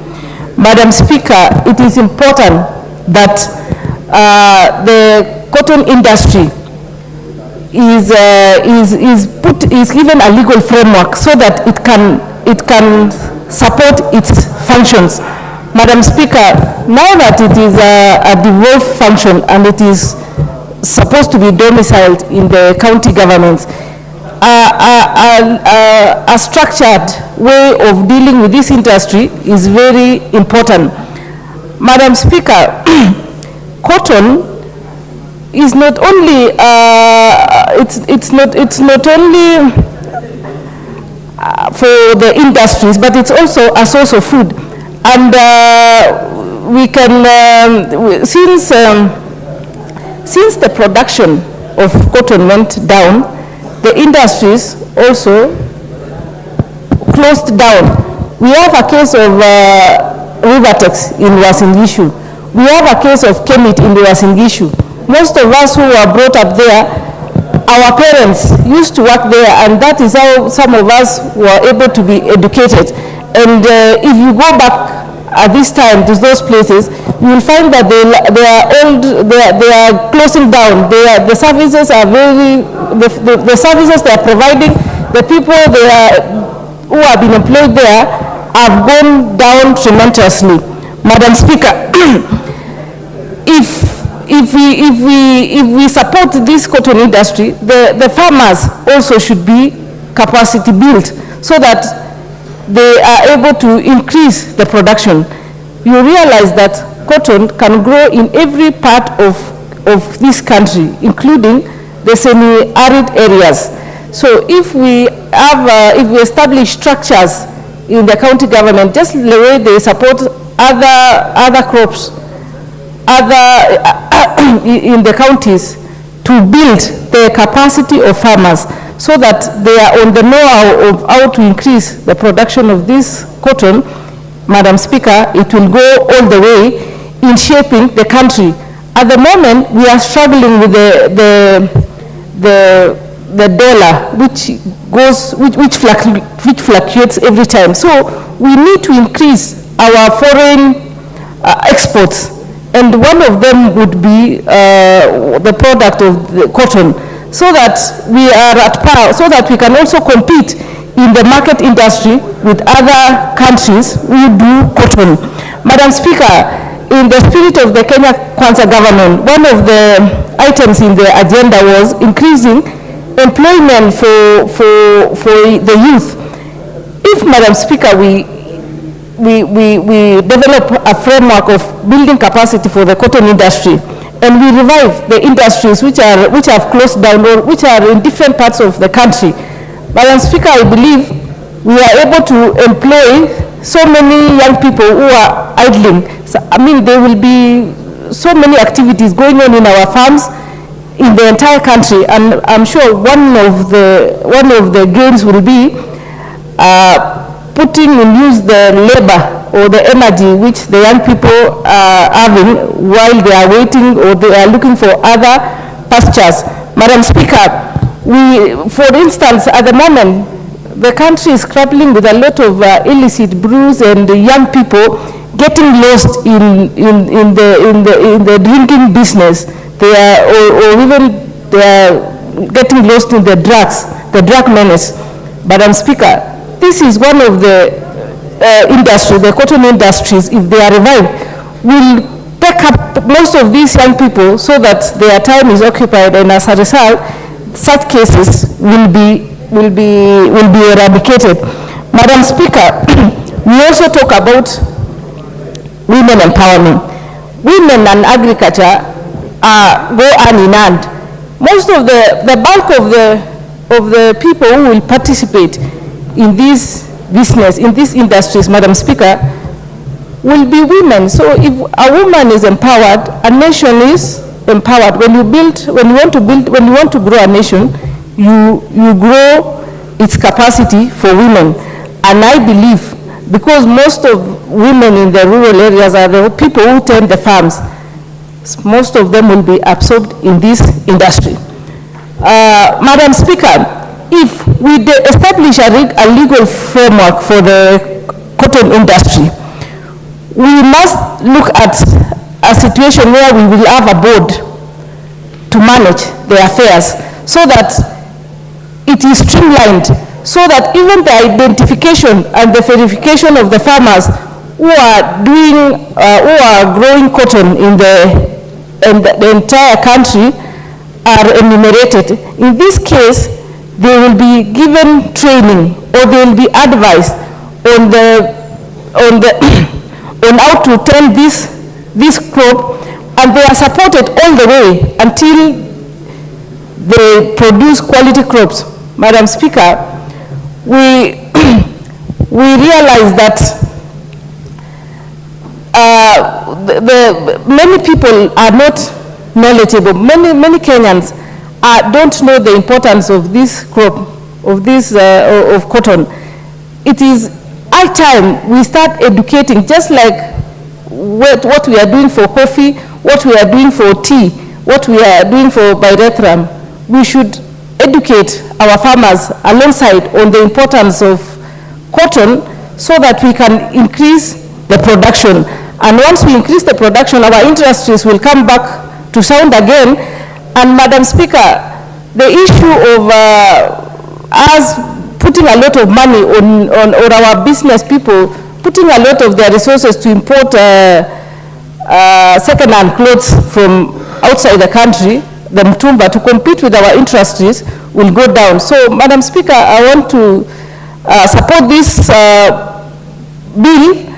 Madam Speaker, it is important that the cotton industry is given a legal framework so that it can support its functions. Madam Speaker, now that it is a devolved function and it is supposed to be domiciled in the county governments, a structured way of dealing with this industry is very important. Madam Speaker, cotton is not only it's not only for the industries, but it's also a source of food. And we can since the production of cotton went down, the industries also closed down. We have a case of Rivertex in Uasin Gishu. We have a case of Kemit in Uasin Gishu. Most of us who were brought up there, our parents used to work there, and that is how some of us were able to be educated. And if you go back at this time to those places, you will find that they are closing down. The services are the services they are providing, the people who have been employed there have gone down tremendously. Madam Speaker, if we support this cotton industry, the farmers also should be capacity built so that they are able to increase the production. You realize that cotton can grow in every part of this country, including the semi-arid areas. So if we establish structures in the county government, just the way they support other crops, in the counties, to build the capacity of farmers so that they are on the know-how of how to increase the production of this cotton. Madam Speaker, it will go all the way in shaping the country. At the moment, we are struggling with the dollar, which fluctuates every time. So we need to increase our foreign exports, and one of them would be the product of the cotton, so that we are at par, so that we can also compete in the market industry with other countries who do cotton. Madam Speaker, in the spirit of the KWANZA government, one of the items in the agenda was increasing employment for the youth. If, Madam Speaker, we develop a framework of building capacity for the cotton industry, and we revive the industries which have closed down or which are in different parts of the country, Madam Speaker, I believe we are able to employ so many young people who are idling. So, I mean, there will be so many activities going on in our farms in the entire country, and I'm sure one of the gains will be putting in use the labor or the energy which the young people are having while they are waiting or they are looking for other pastures. Madam Speaker, for instance, at the moment, the country is grappling with a lot of illicit brews and young people getting lost in the drinking business. They are, or even they are getting lost in the drug menace. Madam Speaker, this is one of the industry, the cotton industries, if they are revived, will pick up most of these young people so that their time is occupied, and as a result, such cases will be eradicated. Madam Speaker, we also talk about women empowerment. Women and agriculture go hand in hand. Most of the bulk of the people who will participate in this business, in these industries, Madam Speaker, will be women. So if a woman is empowered, a nation is empowered. When you want to grow a nation, you grow its capacity for women. And I believe, because most of women in the rural areas are the people who tend the farms, most of them will be absorbed in this industry. Madam Speaker, if we establish a legal framework for the cotton industry, we must look at a situation where we will have a board to manage the affairs so that it is streamlined, so that even the identification and the verification of the farmers who are growing cotton in the entire country are enumerated. In this case, they will be given training, or they will be advised on how to tend this crop, and they are supported all the way until they produce quality crops. Madam Speaker, we realize that many people are not knowledgeable. Many Kenyans don't know the importance of this crop, of cotton. It is high time we start educating, just like what we are doing for coffee, what we are doing for tea, what we are doing for pyrethrum. We should educate our farmers alongside on the importance of cotton so that we can increase the production. And once we increase the production, our industries will come back to sound again. And Madam Speaker, the issue of us putting a lot of money on our business people, putting a lot of their resources to import second-hand clothes from outside the country, the mtumba, to compete with our industries will go down. So, Madam Speaker, I want to support this bill,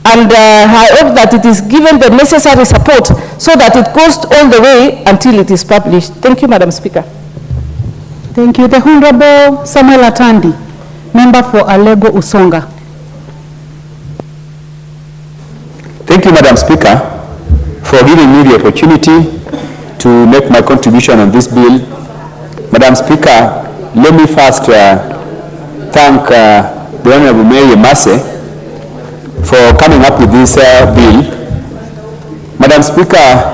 and I hope that it is given the necessary support so that it goes all the way until it is published. Thank you, Madam Speaker. Thank you. The Honorable Samuel Atandi, member for Alego Usonga. Thank you, Madam Speaker, for giving me the opportunity to make my contribution on this bill. Madam Speaker, let me first thank the Honorable Mary Mase for coming up with this bill. Madam Speaker,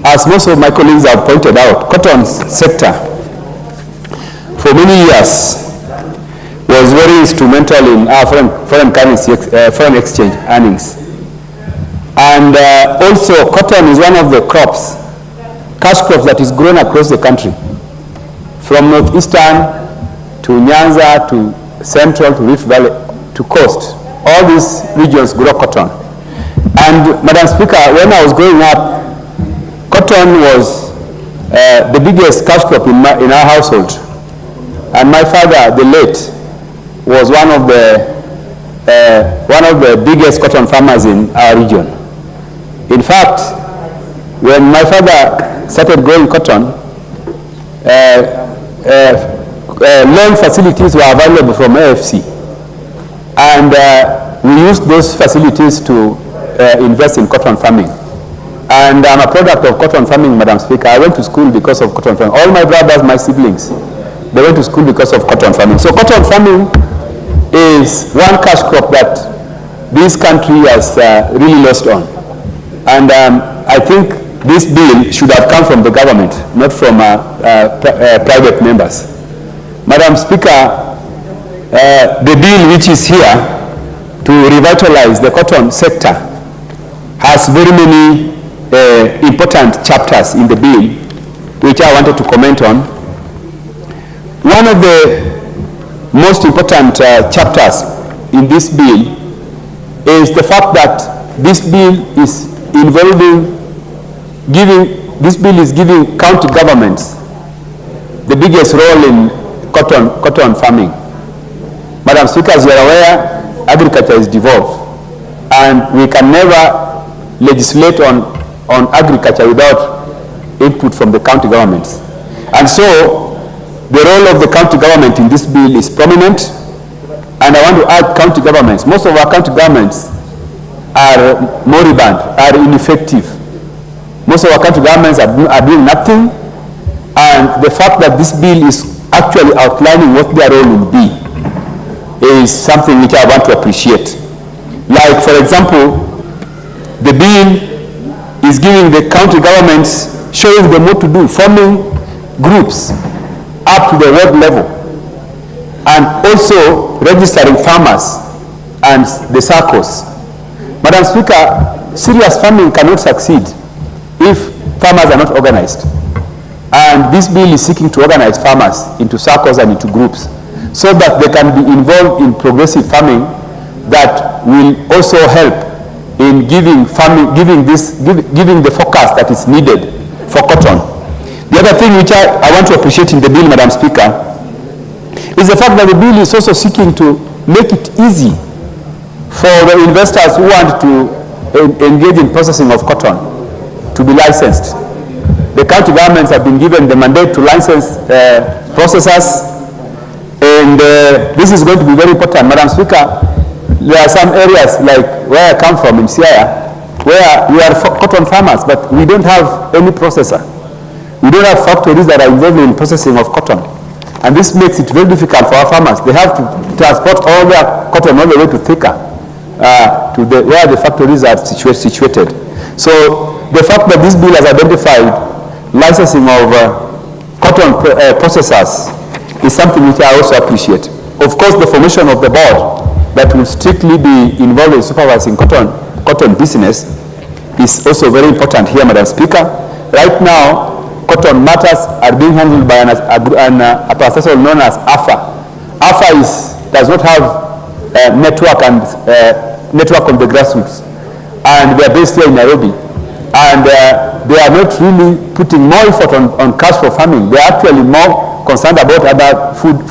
as most of my colleagues have pointed out, cotton sector for many years was very instrumental in our foreign currency, foreign exchange earnings. And also cotton is one of the crops, cash crops, that is grown across the country, from northeastern to Nyanza to central to Rift Valley to coast. All these regions grow cotton. And Madam Speaker, when I was growing up, cotton was the biggest cash crop in our household. And my father, the late, was one of the biggest cotton farmers in our region. In fact, when my father started growing cotton, loan facilities were available from AFC. And we used those facilities to invest in cotton farming. And I'm a product of cotton farming, Madam Speaker. I went to school because of cotton farming. All my brothers, my siblings, they went to school because of cotton farming. So cotton farming is one cash crop that this country has really lost on. And I think this bill should have come from the government, not from private members. Madam Speaker, the bill which is here to revitalize the cotton sector has very many important chapters in the bill, which I wanted to comment on. One of the most important chapters in this bill is the fact that this bill is giving county governments the biggest role in cotton farming. Madam Speaker, as you are aware, agriculture is devolved, and we can never legislate on agriculture without input from the county governments. And so the role of the county government in this bill is prominent, and I want to add county governments. Most of our county governments are moribund, are ineffective. Most of our county governments are doing nothing, and the fact that this bill is actually outlining what their role will be is something which I want to appreciate. Like, for example, the bill is giving the county governments, showing them what to do, forming groups up to the ward level, and also registering farmers and the SACCOs. Madam Speaker, serious farming cannot succeed if farmers are not organized. And this bill is seeking to organize farmers into SACCOs and into groups so that they can be involved in progressive farming that will also help in giving the focus that is needed for cotton. The other thing which I want to appreciate in the bill, Madam Speaker, is the fact that the bill is also seeking to make it easy for the investors who want to engage in processing of cotton to be licensed. The county governments have been given the mandate to license processors, and this is going to be very important. Madam Speaker, there are some areas like where I come from in Siaya, where we are cotton farmers, but we don't have any processor. We don't have factories that are involved in processing of cotton. And this makes it very difficult for our farmers. They have to transport all their cotton all the way to Thika, where the factories are situated. So the fact that this bill has identified licensing of cotton processors is something which I also appreciate. Of course, the formation of the board that will strictly be involved in supervising cotton business is also very important here, Madam Speaker. Right now, cotton matters are being handled by a processor known as AFA. AFA does not have network on the grassroots, and they are based here in Nairobi. And they are not really putting more effort on cash for farming. They are actually more concerned about other food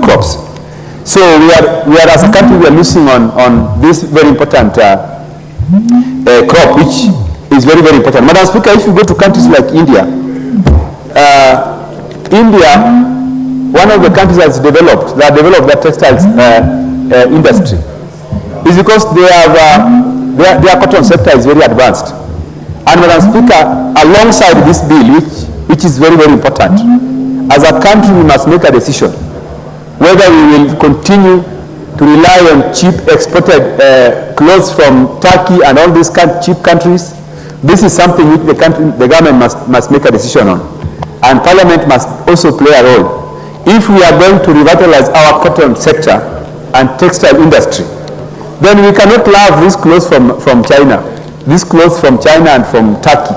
crops. So we are as a country, we are losing on this very important crop, which is very, very important. Madam Speaker, if you go to countries like India, one of the countries that developed the textiles industry is because their cotton sector is very advanced. And Madam Speaker, alongside this bill, which is very, very important, as a country we must make a decision whether we will continue to rely on cheap exported clothes from Turkey and all these cheap countries. This is something which the government must make a decision on. And Parliament must also play a role. If we are going to revitalize our cotton sector and textile industry, then we cannot love these clothes from China, these clothes from China and from Turkey.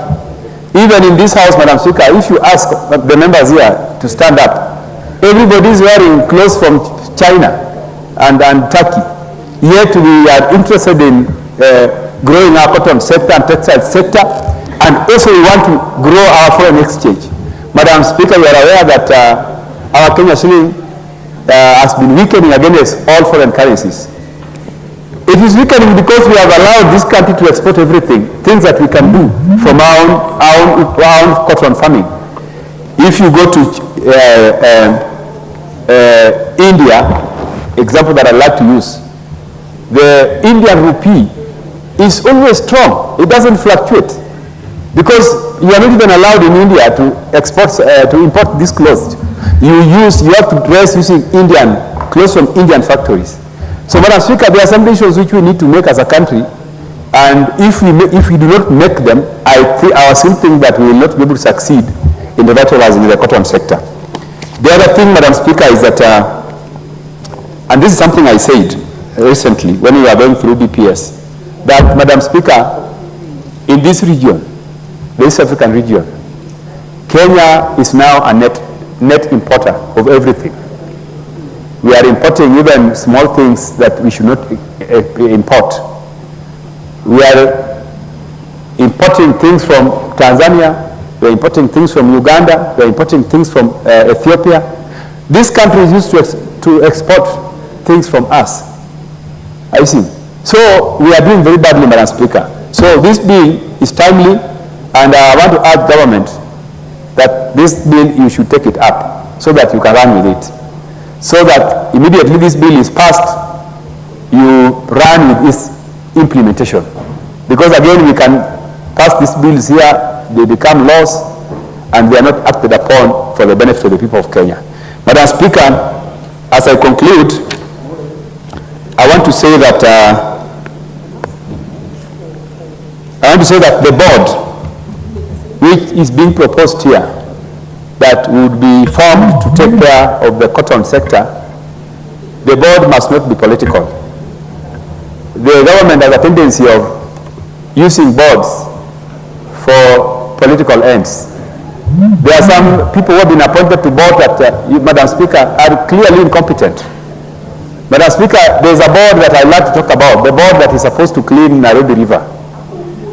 Even in this house, Madam Speaker, if you ask the members here to stand up, everybody is wearing clothes from China and Turkey. Yet we are interested in growing our cotton sector and textile sector, and also we want to grow our foreign exchange. Madam Speaker, you are aware that our Kenya shilling has been weakening against all foreign currencies. It is weakening because we have allowed this country to export everything, things that we can do from our own cotton farming. If you go to India, example that I like to use, the Indian rupee is always strong. It doesn't fluctuate because you are not even allowed in India to import these clothes. You have to dress using Indian clothes from Indian factories. So, Madam Speaker, there are some issues which we need to make as a country, and if we do not make them, I still think that we will not be able to succeed in revitalizing the cotton sector. The other thing, Madam Speaker, is that, and this is something I said recently when we were going through BPS, that, Madam Speaker, in this region, the East African region, Kenya is now a net importer of everything. We are importing even small things that we should not import. We are importing things from Tanzania, we are importing things from Uganda, we are importing things from Ethiopia. These countries used to export things from us. I see. So we are doing very badly, Madam Speaker. So this bill is timely, and I want to urge government that this bill, you should take it up so that you can run with it. So that immediately this bill is passed, you run with its implementation. Because again, we can pass these bills here, they become laws, and they are not acted upon for the benefit of the people of Kenya. Madam Speaker, as I conclude, I want to say that the board which is being proposed here, that would be formed to take care of the cotton sector, the board must not be political. The government has a tendency of using boards for political ends. There are some people who have been appointed to board that, Madam Speaker, are clearly incompetent. Madam Speaker, there is a board that I'd like to talk about, the board that is supposed to clean Nairobi River.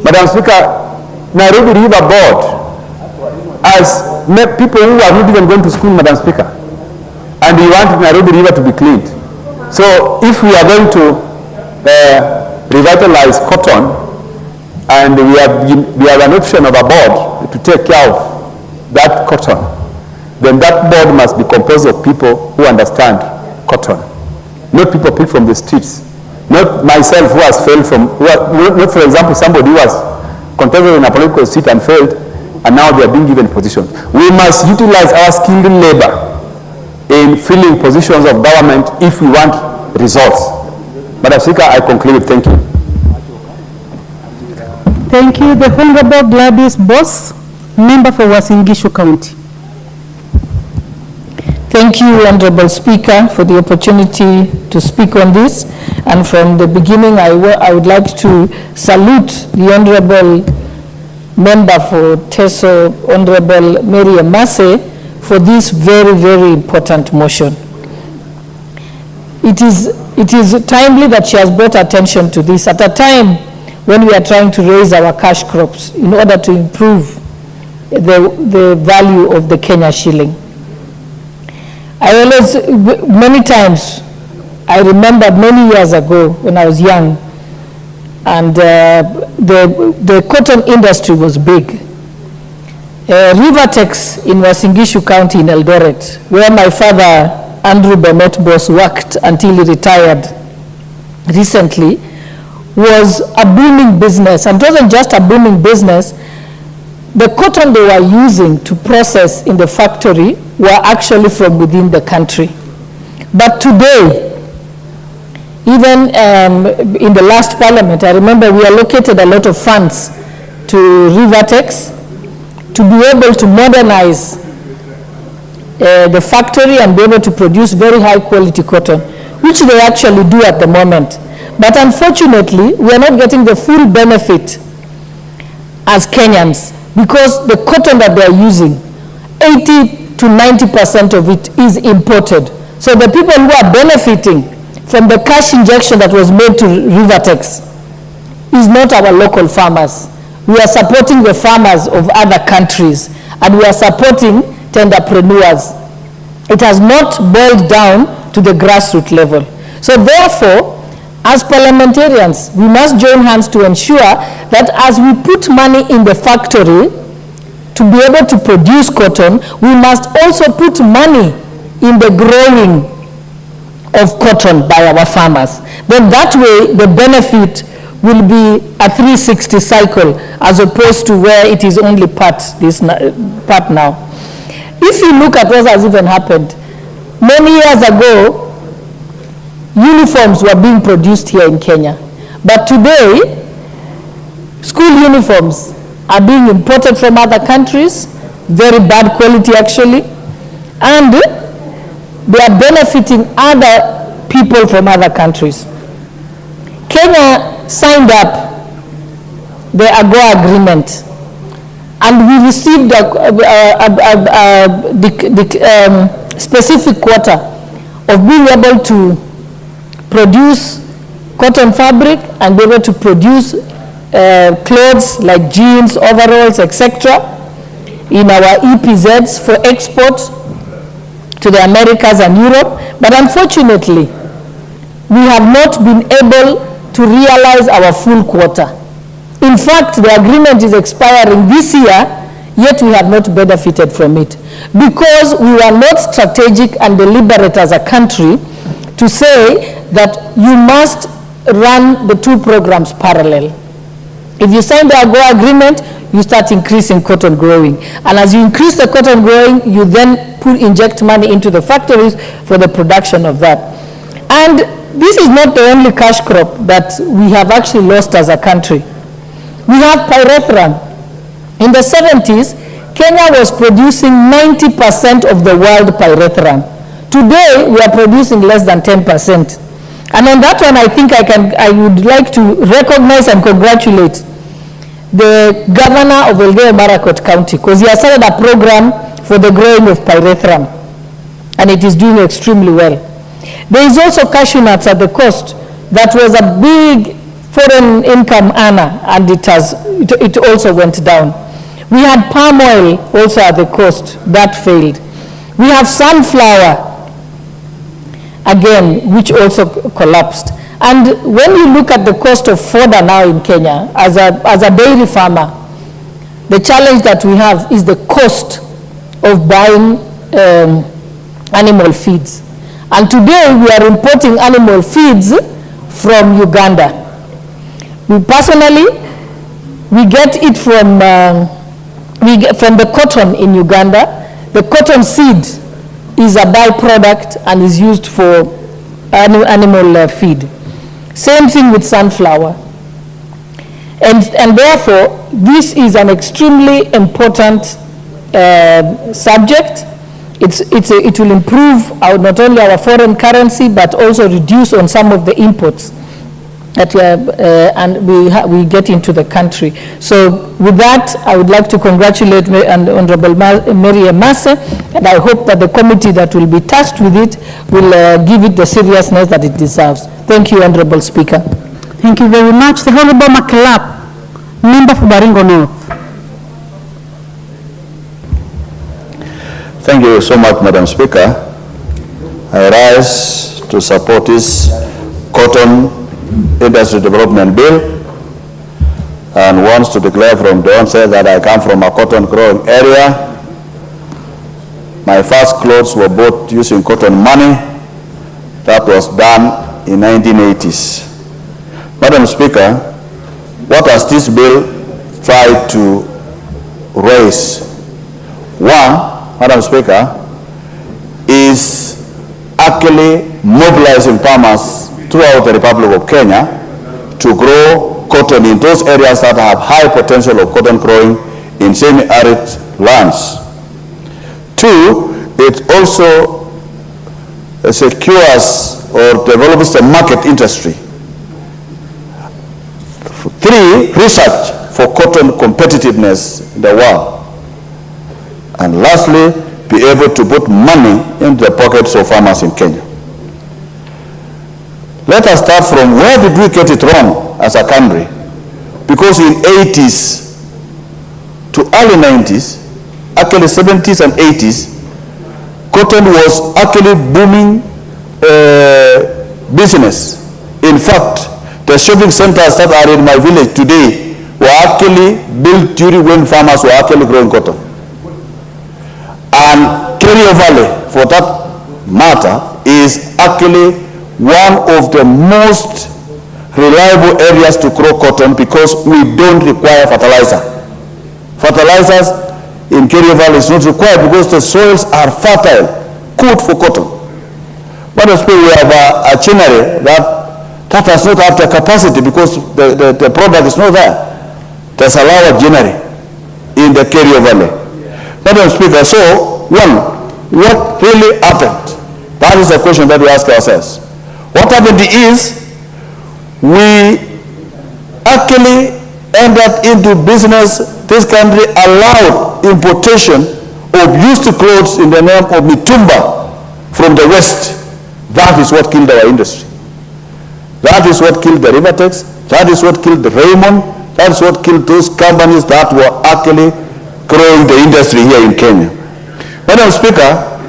Madam Speaker, Nairobi River Board has people who have not even gone to school, Madam Speaker, and we want Nairobi River to be cleaned. So if we are going to revitalize cotton, and we have an option of a board to take care of that cotton, then that board must be composed of people who understand cotton, not people picked from the streets, not myself who has failed from, not for example somebody who has contested in a political seat and failed, and now they are being given positions. We must utilize our skilled labor in filling positions of government if we want results. Madam Speaker, I conclude. Thank you. Thank you. The Honorable Gladys Boss, member for Uasin Gishu County. Thank you, Honorable Speaker, for the opportunity to speak on this. And from the beginning, I would like to salute the Honorable Member for Teso, Honorable Mary Amase, for this very, very important motion. It is timely that she has brought attention to this at a time when we are trying to raise our cash crops in order to improve the value of the Kenya shilling. I always, many times, I remember many years ago when I was young, and the cotton industry was big. Rivertex in Uasin Gishu County in Eldoret, where my father, Andrew Bennett Boss, worked until he retired recently, was a booming business. And it wasn't just a booming business. The cotton they were using to process in the factory were actually from within the country. But today, even in the last parliament, I remember we allocated a lot of funds to Rivertex to be able to modernize the factory and be able to produce very high quality cotton, which they actually do at the moment. But unfortunately, we are not getting the full benefit as Kenyans, because the cotton that they are using, 80 to 90% of it is imported. So the people who are benefiting from the cash injection that was made to Rivertex is not our local farmers. We are supporting the farmers of other countries, and we are supporting tenderpreneurs. It has not boiled down to the grassroots level. So therefore, as parliamentarians, we must join hands to ensure that as we put money in the factory to be able to produce cotton, we must also put money in the growing of cotton by our farmers. Then that way, the benefit will be a 360 cycle as opposed to where it is only part now. If you look at what has even happened, many years ago, uniforms were being produced here in Kenya. But today, school uniforms are being imported from other countries, very bad quality actually, and they are benefiting other people from other countries. Kenya signed up the AGOA agreement, and we received a specific quota of being able to produce cotton fabric and be able to produce clothes like jeans, overalls, etc. in our EPZs for export to the Americas and Europe. But unfortunately, we have not been able to realize our full quota. In fact, the agreement is expiring this year, yet we have not benefited from it, because we were not strategic and deliberate as a country to say that you must run the two programs parallel. If you sign the AGOA agreement, you start increasing cotton growing. And as you increase the cotton growing, you then inject money into the factories for the production of that. And this is not the only cash crop that we have actually lost as a country. We have pyrethrum. In the 70s, Kenya was producing 90% of the world pyrethrum. Today, we are producing less than 10%. And on that one, I think I would like to recognize and congratulate the governor of Elgeyo-Marakwet County, because he has started a program for the growing of pyrethrum, and it is doing extremely well. There is also cashew nuts at the coast. That was a big foreign income earner, and it also went down. We had palm oil also at the coast. That failed. We have sunflower, again, which also collapsed. And when you look at the cost of fodder now in Kenya, as a dairy farmer, the challenge that we have is the cost of buying animal feeds. And today we are importing animal feeds from Uganda. We personally, we get it from the cotton in Uganda. The cotton seed is a byproduct and is used for animal feed. Same thing with sunflower. And therefore, this is an extremely important subject. It will improve not only our foreign currency, but also reduce on some of the imports that we get into the country. So with that, I would like to congratulate Honorable Mary Emase, and I hope that the committee that will be tasked with it will give it the seriousness that it deserves. Thank you, Honorable Speaker. Thank you very much. The Honorable Makalap, member for Baringo North. Thank you so much, Madam Speaker. I rise to support this cotton industry development bill and wants to declare from the onset that I come from a cotton growing area. My first clothes were bought using cotton money. That was done in 1980s. Madam Speaker, what has this bill tried to raise? One, Madam Speaker, is actually mobilizing farmers throughout the Republic of Kenya to grow cotton in those areas that have high potential of cotton growing in semi-arid lands. Two, it also secures or develops the market industry. Three, research for cotton competitiveness in the world. And lastly, be able to put money in the pockets of farmers in Kenya. Let us start from where did we get it wrong as a country? Because in 80s to early 90s, actually 70s and 80s, cotton was actually booming business. In fact, the shopping centers that are in my village today were actually built during when farmers were actually growing cotton. And Kerio Valley, for that matter, is actually one of the most reliable areas to grow cotton because we don't require fertilizer. Fertilizers in Kerio Valley is not required because the soils are fertile, good for cotton. But we have a chinery that does not have the capacity because the product is not there. There's a lower chinery in the Kerio Valley. Madam Speaker, so one, what really happened? That is the question that we ask ourselves. What happened is we actually entered into business. This country allowed importation of used clothes in the name of mitumba from the West. That is what killed our industry. That is what killed the Rivertex. That is what killed the Raymond. That is what killed those companies that were actually growing the industry here in Kenya. Madam Speaker,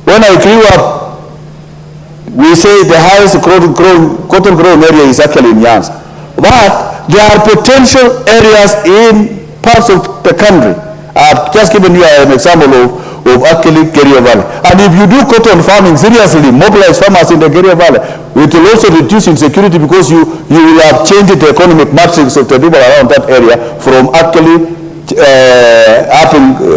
when I grew up, we say the highest cotton growing area is actually in Nyanza. But there are potential areas in parts of the country. I've just given you an example of actually Kerio Valley. And if you do cotton farming seriously, mobilize farmers in the Kerio Valley, it will also reduce insecurity because you will have changed the economic matrix of the people around that area from actually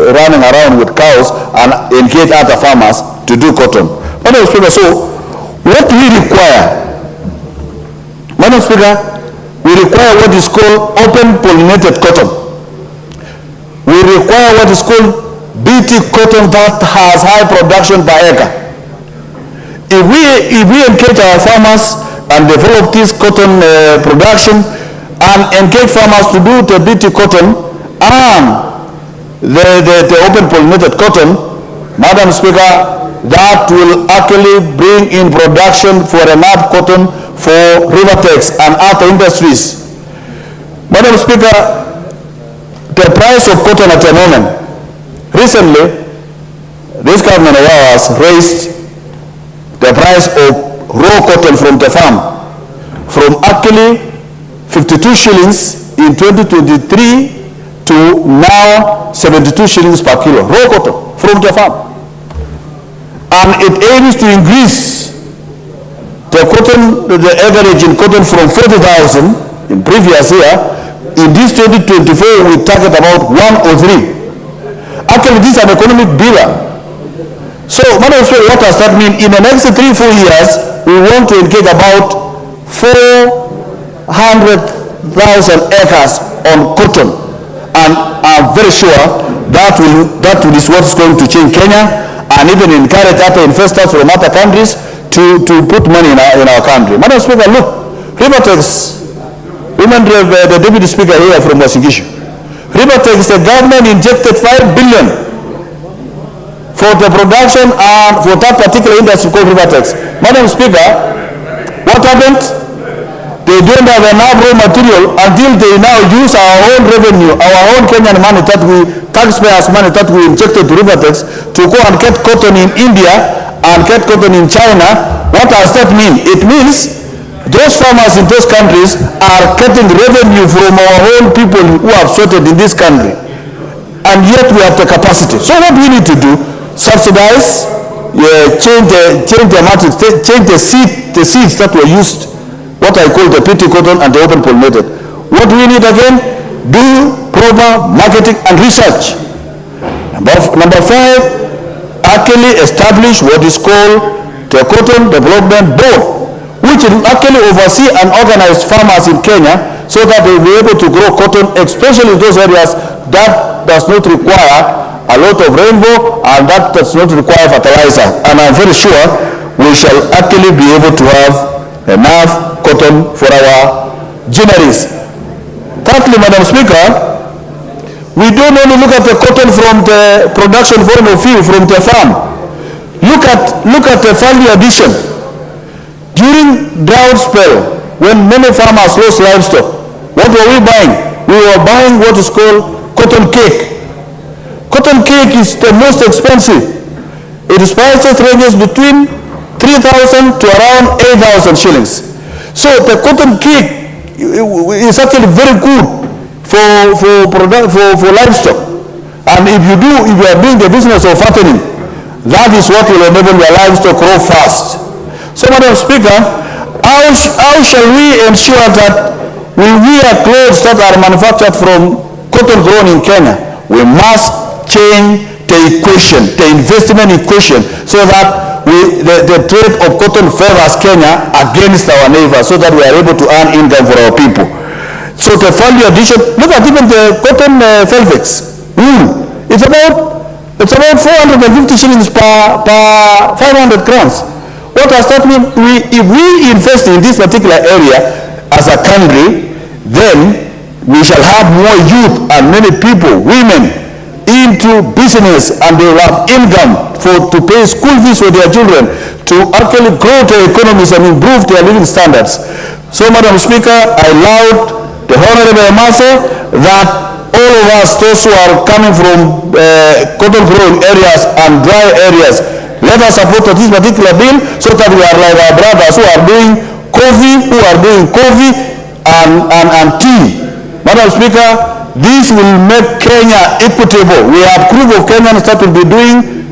running around with cows and engage other farmers to do cotton. Madam Speaker, so what we require, Madam Speaker, we require what is called open pollinated cotton. We require what is called BT cotton that has high production per acre. If we engage our farmers and develop this cotton production and engage farmers to do the BT cotton and the open pollinated cotton, Madam Speaker, that will actually bring in production for enough cotton for Rivertex and other industries. Madam Speaker, the price of cotton at the moment, recently, this government of ours raised the price of raw cotton from the farm actually 52 shillings in 2023 to now 72 shillings per kilo, raw cotton from the farm. And it aims to increase the cotton, the average in cotton from 40,000 in previous year. In this 2024, we target about 103. Actually, this is an economic pillar. So, Madam Speaker, what does that mean? In the next 3-4 years, we want to engage about 400,000 acres on cotton. And I'm very sure that is what's going to change Kenya and even encourage other investors from other countries to put money in our country. Madam Speaker, look, Rivertex, the Deputy Speaker here from Wasingishu. Rivertex, the government injected 5 billion for the production and for that particular industry called Rivertex. Madam Speaker, what happened? They don't have enough raw material until they now use our own revenue, our own Kenyan money that we, taxpayers' money that we injected to Rivertex to go and get cotton in India and get cotton in China. What does that mean? It means those farmers in those countries are getting revenue from our own people who have sweated in this country. And yet we have the capacity. So what we need to do, subsidize, change the matrix, change the seeds that were used, what I call the PT cotton and the open pollinated. What we need again? Do proper marketing and research. Number 5, actually establish what is called the Cotton Development Board, which will actually oversee and organize farmers in Kenya so that they will be able to grow cotton, especially in those areas that does not require a lot of rainfall and that does not require fertilizer. And I'm very sure we shall actually be able to have enough cotton for our ginaries. Thirdly, Madam Speaker, we don't only look at the cotton from the production point of view from the farm. Look at the value addition. During drought spell, when many farmers lost livestock, what were we buying? We were buying what is called cotton cake. Cotton cake is the most expensive. Its prices ranges between 3,000 to around 8,000 shillings. So the cotton cake is actually very good for livestock. And if you are doing the business of fattening, that is what will enable your livestock grow fast. So, Madam Speaker, how shall we ensure that we wear clothes that are manufactured from cotton grown in Kenya? We must change the equation, the investment equation, so that the trade of cotton favors Kenya against our neighbors, so that we are able to earn income for our people. So the value addition, look at even the cotton velvets. It's about 450 shillings per 500 grams. What does that mean? If we invest in this particular area as a country, then we shall have more youth and many people, women, into business, and they will have income to pay school fees for their children, to actually grow their economies and improve their living standards. So, Madam Speaker, I laud the Honorable Massa that all of us, those who are coming from cotton growing areas and dry areas, let us support this particular bill so that we are like our brothers who are doing coffee and tea. Madam Speaker, this will make Kenya equitable. We have group of Kenyans that will be doing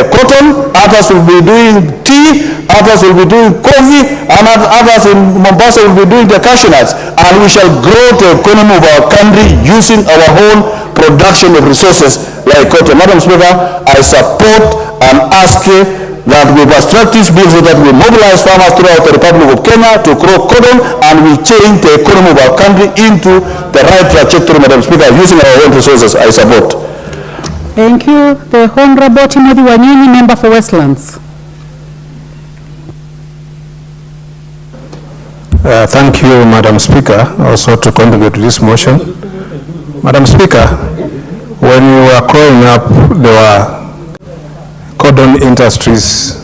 cotton, others will be doing tea, others will be doing coffee, and others in Mombasa will be doing the cashew nuts. And we shall grow the economy of our country using our own production of resources like cotton. Madam Speaker, I support and ask that we construct this bill so that we mobilize farmers throughout the Republic of Kenya to grow cotton, and we change the economy of our country into the right trajectory, Madam Speaker, using our own resources. I support. Thank you. The Honorable Timothy Wanyonyi, member for Westlands. Thank you, Madam Speaker, also to contribute to this motion. Madam Speaker, when we were growing up, there were cotton industries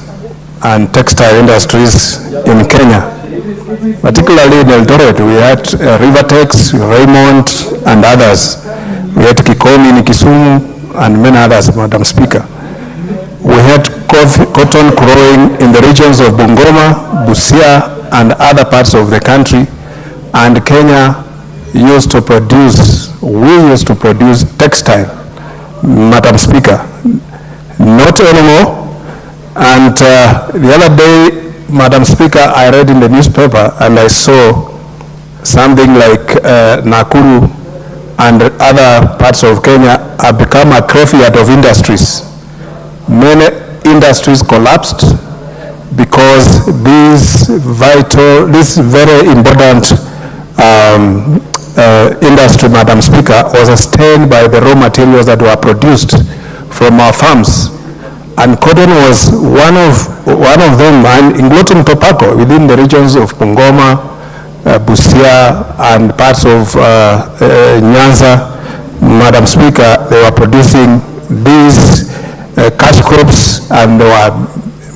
and textile industries in Kenya. Particularly in Eldoret, we had Rivertex, Raymond, and others. We had Kikomi in Kisumu, and many others, Madam Speaker. We had cotton growing in the regions of Bungoma, Busia, and other parts of the country, and Kenya used to produce, we used to produce textile, Madam Speaker. Not anymore. And the other day, Madam Speaker, I read in the newspaper and I saw something like Nakuru and other parts of Kenya have become a graveyard of industries. Many industries collapsed because this very important industry, Madam Speaker, was sustained by the raw materials that were produced from our farms. And cotton was one of them, and including tobacco within the regions of Bungoma, Busia, and parts of Nyanza. Madam Speaker, they were producing these cash crops, and they were,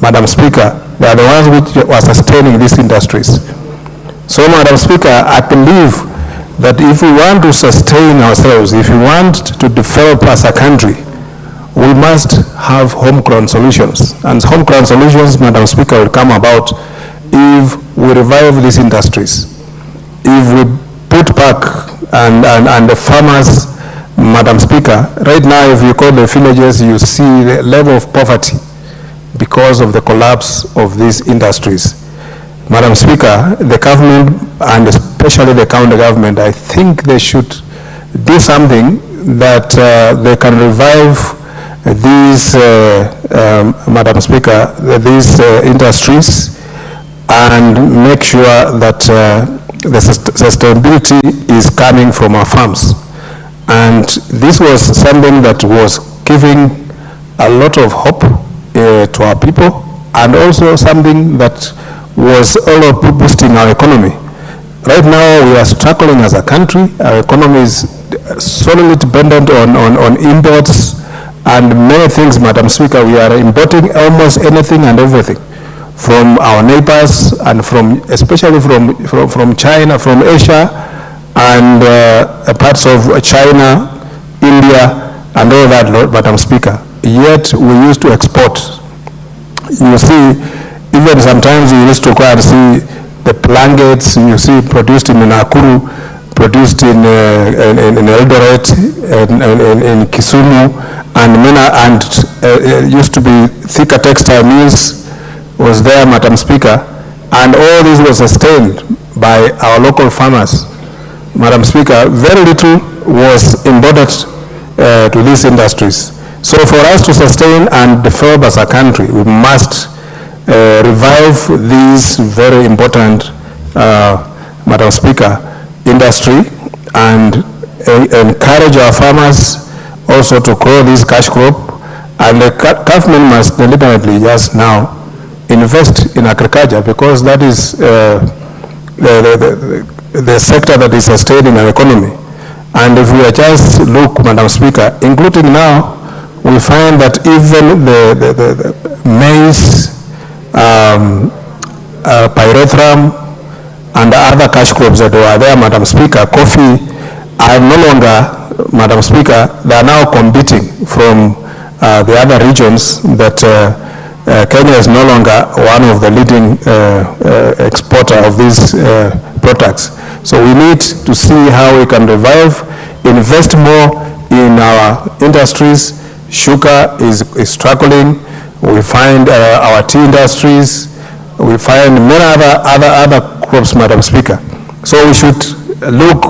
Madam Speaker, they are the ones which were sustaining these industries. So, Madam Speaker, I believe that if we want to sustain ourselves, if we want to develop as a country, we must have homegrown solutions. And homegrown solutions, Madam Speaker, will come about if we revive these industries. If we put back and the farmers, Madam Speaker, right now if you call the villages, you see the level of poverty because of the collapse of these industries. Madam Speaker, the government and especially the county government, I think they should do something that they can revive these, Madam Speaker, these industries and make sure that the sustainability is coming from our farms. And this was something that was giving a lot of hope to our people, and also something that was all boosting our economy. Right now we are struggling as a country. Our economy is solely dependent on imports and many things, Madam Speaker. We are importing almost anything and everything from our neighbors and especially from China, from Asia, and parts of China, India, and all that, Madam Speaker. Yet we used to export. You see, even sometimes you used to go and see the blankets you see produced in Nakuru, produced in Eldoret, in Kisumu, and used to be thicker textile mills was there, Madam Speaker, and all this was sustained by our local farmers. Madam Speaker, very little was imported to these industries. So for us to sustain and develop as a country, we must revive these very important, Madam Speaker, industry, and encourage our farmers also to grow this cash crop. And the government must deliberately just now invest in agriculture, because that is the sector that is sustaining our economy. And if we just look, Madam Speaker, including now, we find that even the maize, pyrethrum, and other cash crops that were there, Madam Speaker, coffee, are no longer, Madam Speaker, they are now competing from the other regions that Kenya is no longer one of the leading exporter of these products. So we need to see how we can revive, invest more in our industries. Sugar is struggling. We find our tea industries. We find many other crops, Madam Speaker. So we should look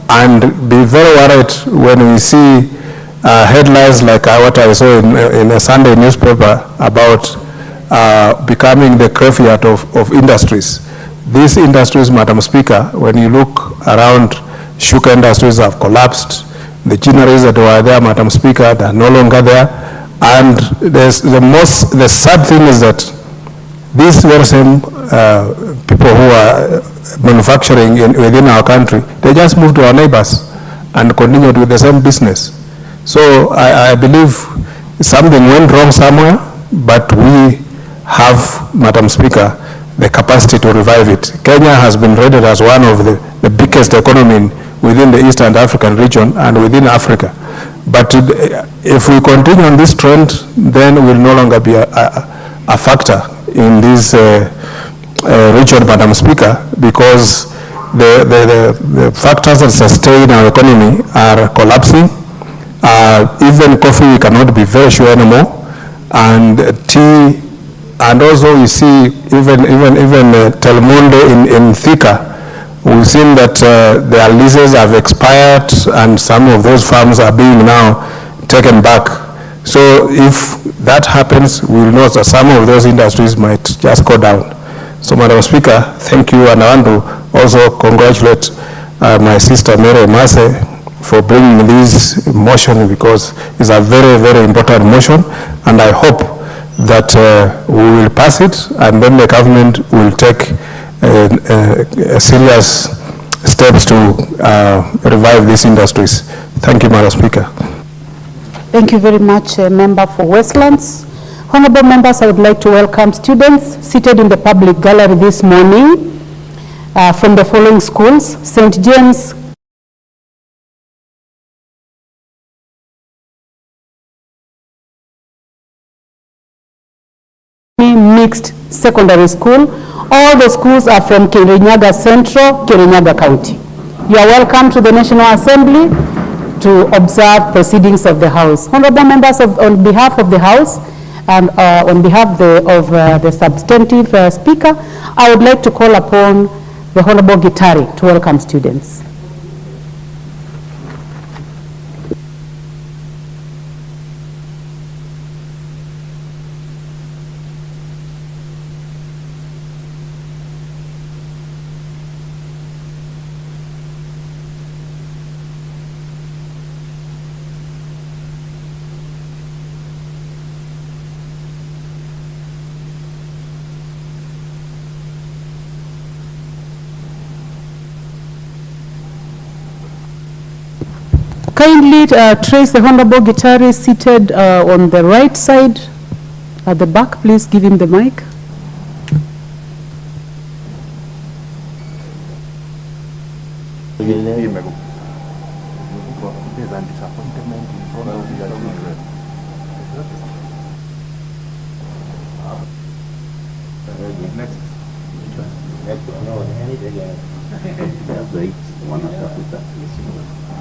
and be very worried when we see headlines like what I saw in a Sunday newspaper about becoming the graveyard of industries. These industries, Madam Speaker, when you look around, sugar industries have collapsed. The gineries that were there, Madam Speaker, they are no longer there. And the sad thing is that these very same people who are manufacturing within our country, they just moved to our neighbors and continued with the same business. So I believe something went wrong somewhere, but we have, Madam Speaker, the capacity to revive it. Kenya has been rated as one of the biggest economy within the Eastern African region and within Africa. But if we continue on this trend, then we'll no longer be a factor in this Richard, Madam Speaker, because the factors that sustain our economy are collapsing. Even coffee we cannot be very sure anymore, and tea, and also you see even Telmondo in Thika. We've seen that their leases have expired and some of those farms are being now taken back. So if that happens, we'll know that some of those industries might just go down. So Madam Speaker, thank you, and I want to also congratulate my sister Mary Mase for bringing this motion, because it's a very, very important motion, and I hope that we will pass it, and then the government will take serious steps to revive these industries. Thank you, Madam Speaker. Thank you very much, Member for Westlands. Honorable members, I would like to welcome students seated in the public gallery this morning from the following schools: St. James Mixed Secondary School. All the schools are from Kirinyaga Central, Kirinyaga County. You are welcome to the National Assembly to observe proceedings of the House. Honorable members, on behalf of the House and on behalf of the substantive Speaker, I would like to call upon the Honorable Gitari to welcome students. Kindly trace the Honorable Gitari seated on the right side at the back. Please give him the mic.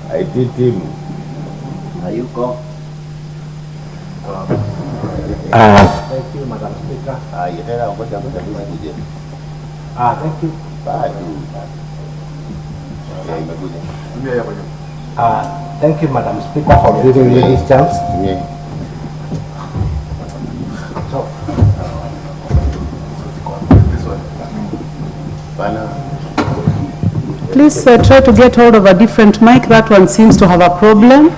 I did him. Hayuko. Thank you, Madam Speaker. Thank you. Thank you, Madam Speaker, for giving me this chance. Please try to get hold of a different mic. That one seems to have a problem.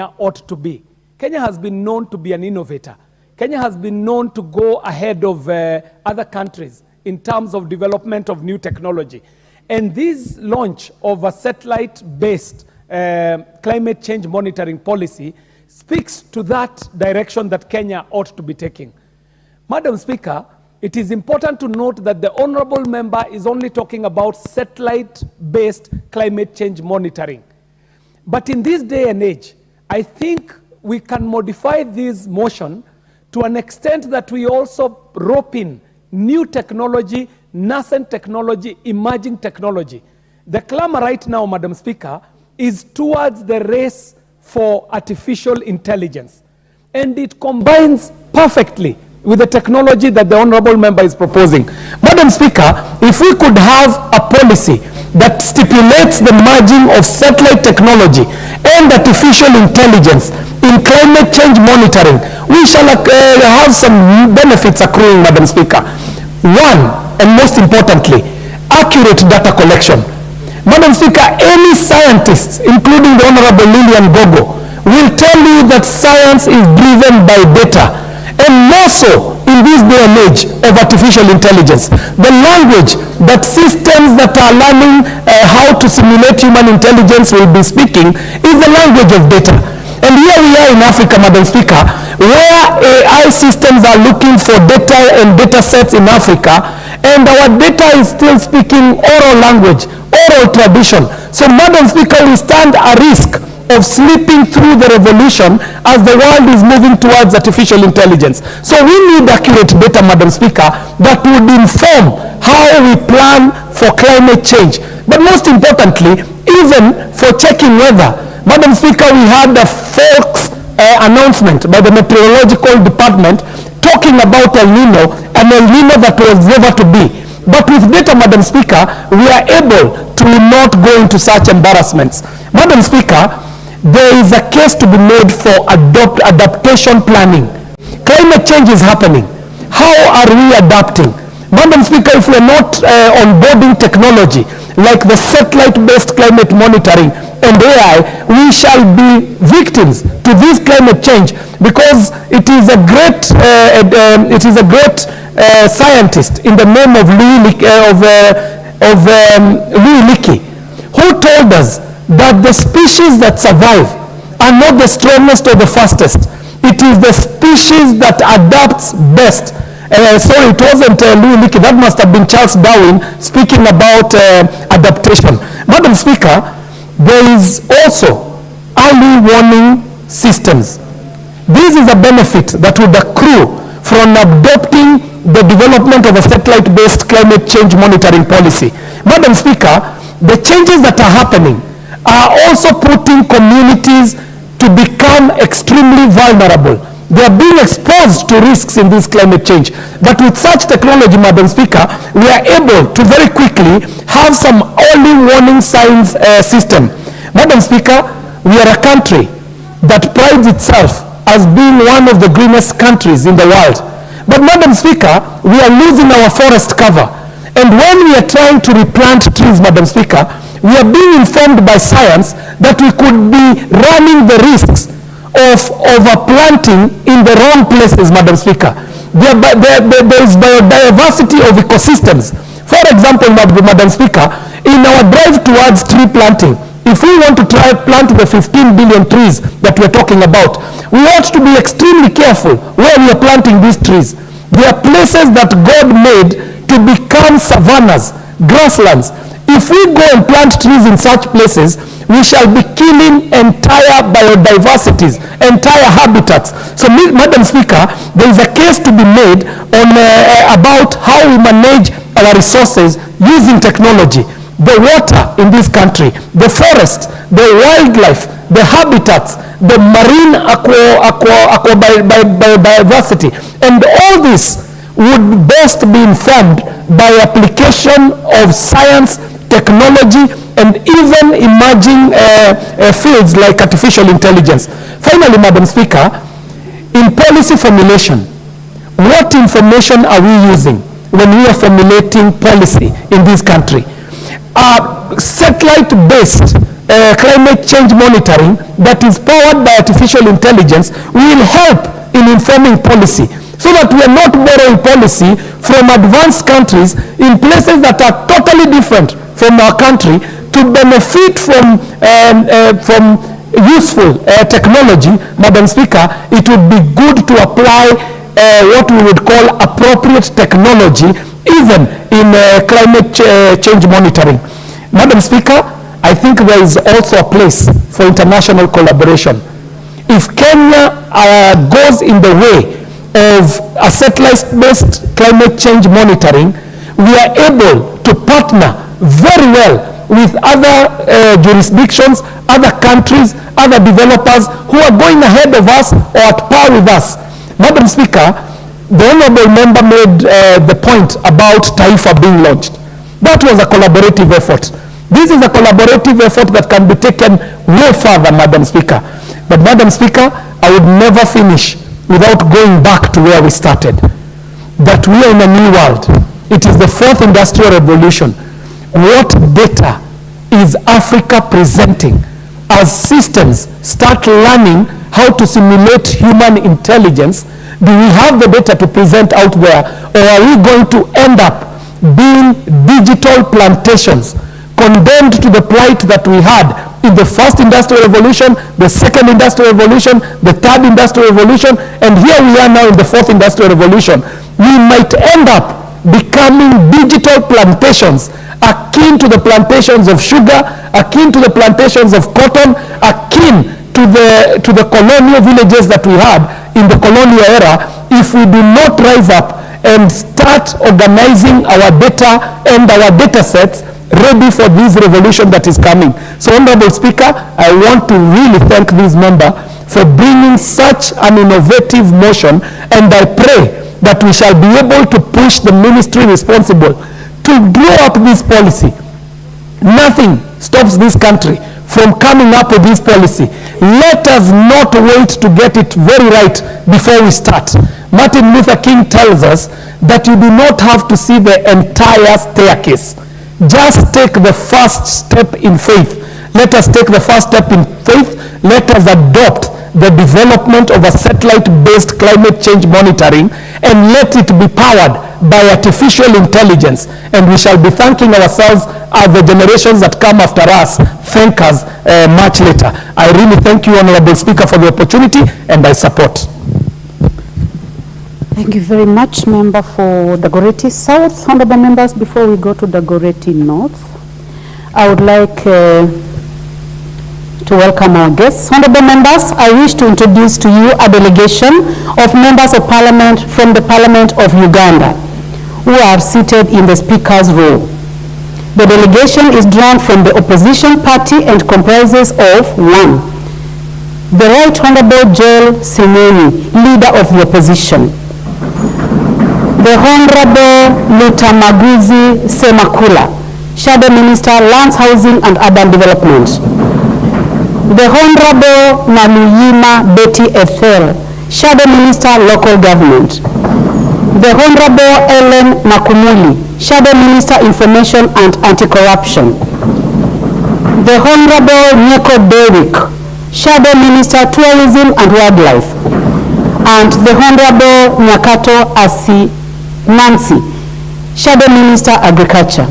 ought to be. Kenya has been known to be an innovator. Kenya has been known to go ahead of other countries in terms of development of new technology. And this launch of a satellite-based climate change monitoring policy speaks to that direction that Kenya ought to be taking. Madam Speaker, it is important to note that the honorable member is only talking about satellite-based climate change monitoring. But in this day and age, I think we can modify this motion to an extent that we also rope in new technology, nascent technology, emerging technology. The clamor right now, Madam Speaker, is towards the race for artificial intelligence. And it combines perfectly with the technology that the honorable member is proposing. Madam Speaker, if we could have a policy that stipulates the merging of satellite technology and artificial intelligence in climate change monitoring, we shall have some benefits accruing, Madam Speaker. One, and most importantly, accurate data collection. Madam Speaker, any scientists, including the Honorable Lilian Gogo, will tell you that science is driven by data. And more so in this day and age of artificial intelligence. The language that systems that are learning how to simulate human intelligence will be speaking is the language of data. And here we are in Africa, Madam Speaker, where AI systems are looking for data and data sets in Africa, and our data is still speaking oral language, oral tradition. So, Madam Speaker, we stand a risk of slipping through the revolution as the world is moving towards artificial intelligence. So we need accurate data, Madam Speaker, that would inform how we plan for climate change. But most importantly, even for checking weather. Madam Speaker, we had a false announcement by the Meteorological Department talking about El Nino, an El Nino that was never to be. But with data, Madam Speaker, we are able to not go into such embarrassments. Madam Speaker, there is a case to be made for adaptation planning. Climate change is happening. How are we adapting? Madam Speaker, if we are not onboarding technology like the satellite-based climate monitoring and AI, we shall be victims to this climate change, because it is a great scientist in the name of Louis Leakey who told us that the species that survive are not the strongest or the fastest. It is the species that adapts best. Sorry, it wasn't Louis Leakey. That must have been Charles Darwin speaking about adaptation. Madam Speaker, there is also early warning systems. This is a benefit that would accrue from adopting the development of a satellite-based climate change monitoring policy. Madam Speaker, the changes that are happening are also putting communities to become extremely vulnerable. They are being exposed to risks in this climate change. But with such technology, Madam Speaker, we are able to very quickly have some early warning signs system. Madam Speaker, we are a country that prides itself as being one of the greenest countries in the world. But Madam Speaker, we are losing our forest cover. And when we are trying to replant trees, Madam Speaker, we are being informed by science that we could be running the risks of overplanting in the wrong places, Madam Speaker. There is biodiversity of ecosystems. For example, Madam Speaker, in our drive towards tree planting, if we want to try plant the 15 billion trees that we're talking about, we ought to be extremely careful where we are planting these trees. There are places that God made to become savannas, grasslands. If we go and plant trees in such places, we shall be killing entire biodiversities, entire habitats. So, Madam Speaker, there is a case to be made on about how we manage our resources using technology. The water in this country, the forest, the wildlife, the habitats, the marine biodiversity, and all this would best be informed by application of science, technology, and even emerging fields like artificial intelligence. Finally, Madam Speaker, in policy formulation, what information are we using when we are formulating policy in this country? Satellite-based climate change monitoring that is powered by artificial intelligence will help in informing policy, so that we are not borrowing policy from advanced countries in places that are totally different from our country to benefit from useful technology. Madam Speaker, it would be good to apply what we would call appropriate technology even in climate change monitoring. Madam Speaker, I think there is also a place for international collaboration. If Kenya goes in the way of a satellite-based climate change monitoring, we are able to partner very well with other jurisdictions, other countries, other developers who are going ahead of us or at par with us. Madam Speaker, the honorable member made the point about Taifa being launched. That was a collaborative effort. This is a collaborative effort that can be taken way further, Madam Speaker. But Madam Speaker, I would never finish without going back to where we started. That we are in a new world. It is the fourth industrial revolution. What data is Africa presenting as systems start learning how to simulate human intelligence? Do we have the data to present out there, or are we going to end up being digital plantations, condemned to the plight that we had in the first industrial revolution, the second industrial revolution, the third industrial revolution, and here we are now in the fourth industrial revolution? We might end up becoming digital plantations, akin to the plantations of sugar, akin to the plantations of cotton, akin to the colonial villages that we had in the colonial era, if we do not rise up and start organizing our data and our data sets ready for this revolution that is coming. So, Honorable Speaker, I want to really thank this member for bringing such an innovative motion, and I pray that we shall be able to push the ministry responsible to grow up this policy. Nothing stops this country from coming up with this policy. Let us not wait to get it very right before we start. Martin Luther King tells us that you do not have to see the entire staircase. Just take the first step in faith. Let us take the first step in faith. Let us adopt the development of a satellite-based climate change monitoring, and let it be powered by artificial intelligence. And we shall be thanking ourselves as the generations that come after us thank us much later. I really thank you, Honorable Speaker, for the opportunity, and I support. Thank you very much, Member for Dagoretti South. Honorable members, before we go to Dagoretti North, I would like to welcome our guests. Honorable members, I wish to introduce to you a delegation of members of Parliament from the Parliament of Uganda who are seated in the Speaker's row. The delegation is drawn from the opposition party and comprises of 1. The Right Honorable Joel Simoni, Leader of the Opposition. The Honorable Mutamaguzi Semakula, Shadow Minister, Lands, Housing and Urban Development. The Honorable Namuyima Betty Ethel, Shadow Minister, Local Government. The Honorable Ellen Makumuli, Shadow Minister, Information and Anti-Corruption. The Honorable Nico Derrick, Shadow Minister, Tourism and Wildlife. And the Honorable Nyakato Asi Nancy, Shadow Minister, Agriculture.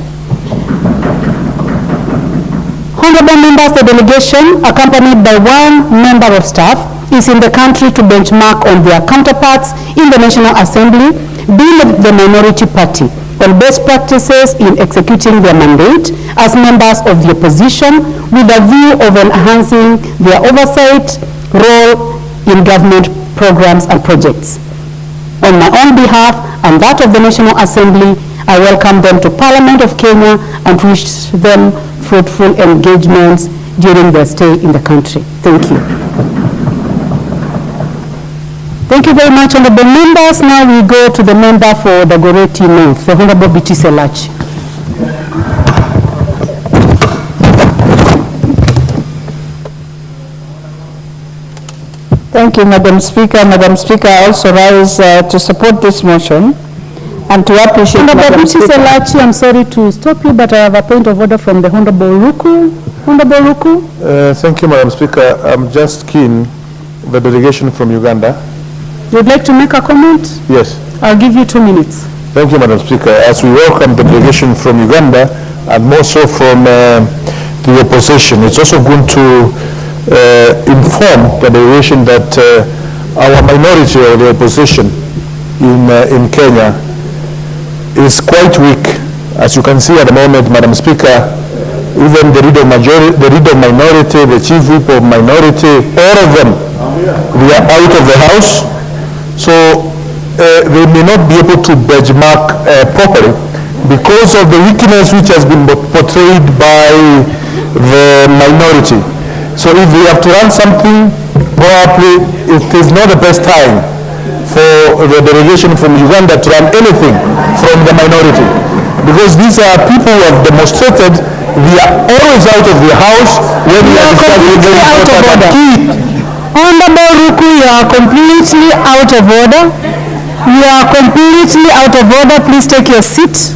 Honorable members, the delegation, accompanied by 1 member of staff, is in the country to benchmark on their counterparts in the National Assembly, being the minority party, on best practices in executing their mandate as members of the opposition, with a view of enhancing their oversight role in government programs and projects. On my own behalf and that of the National Assembly, I welcome them to Parliament of Kenya and wish them fruitful engagements during their stay in the country. Thank you. Thank you very much, honorable members. Now we go to the member for Dagoretti North, the Honorable B.T. Selachi. Thank you, Madam Speaker. Madam Speaker, I also rise to support this motion. and to appreciate Madam Speaker. I'm sorry to stop you, but I have a point of order from the Honorable Ruku. Honorable Ruku. Thank you, Madam Speaker. I'm just keen, the delegation from Uganda. You'd like to make a comment? Yes. I'll give you 2 minutes. Thank you, Madam Speaker. As we welcome the delegation from Uganda and more so from the opposition, it's also going to inform the delegation that our minority or the opposition in Kenya is quite weak. As you can see at the moment, Madam Speaker, even the leader minority, the chief whip of minority, all of them, they are out of the house. So they may not be able to benchmark properly because of the weakness which has been portrayed by the minority. So if we have to run something, probably it is not the best time for the delegation from Uganda to run anything from the minority. Because these are people who have demonstrated they are always out of the house when we are discussing very important key. Honorable Ruku, you are completely out of order. You are completely out of order. Please take your seat.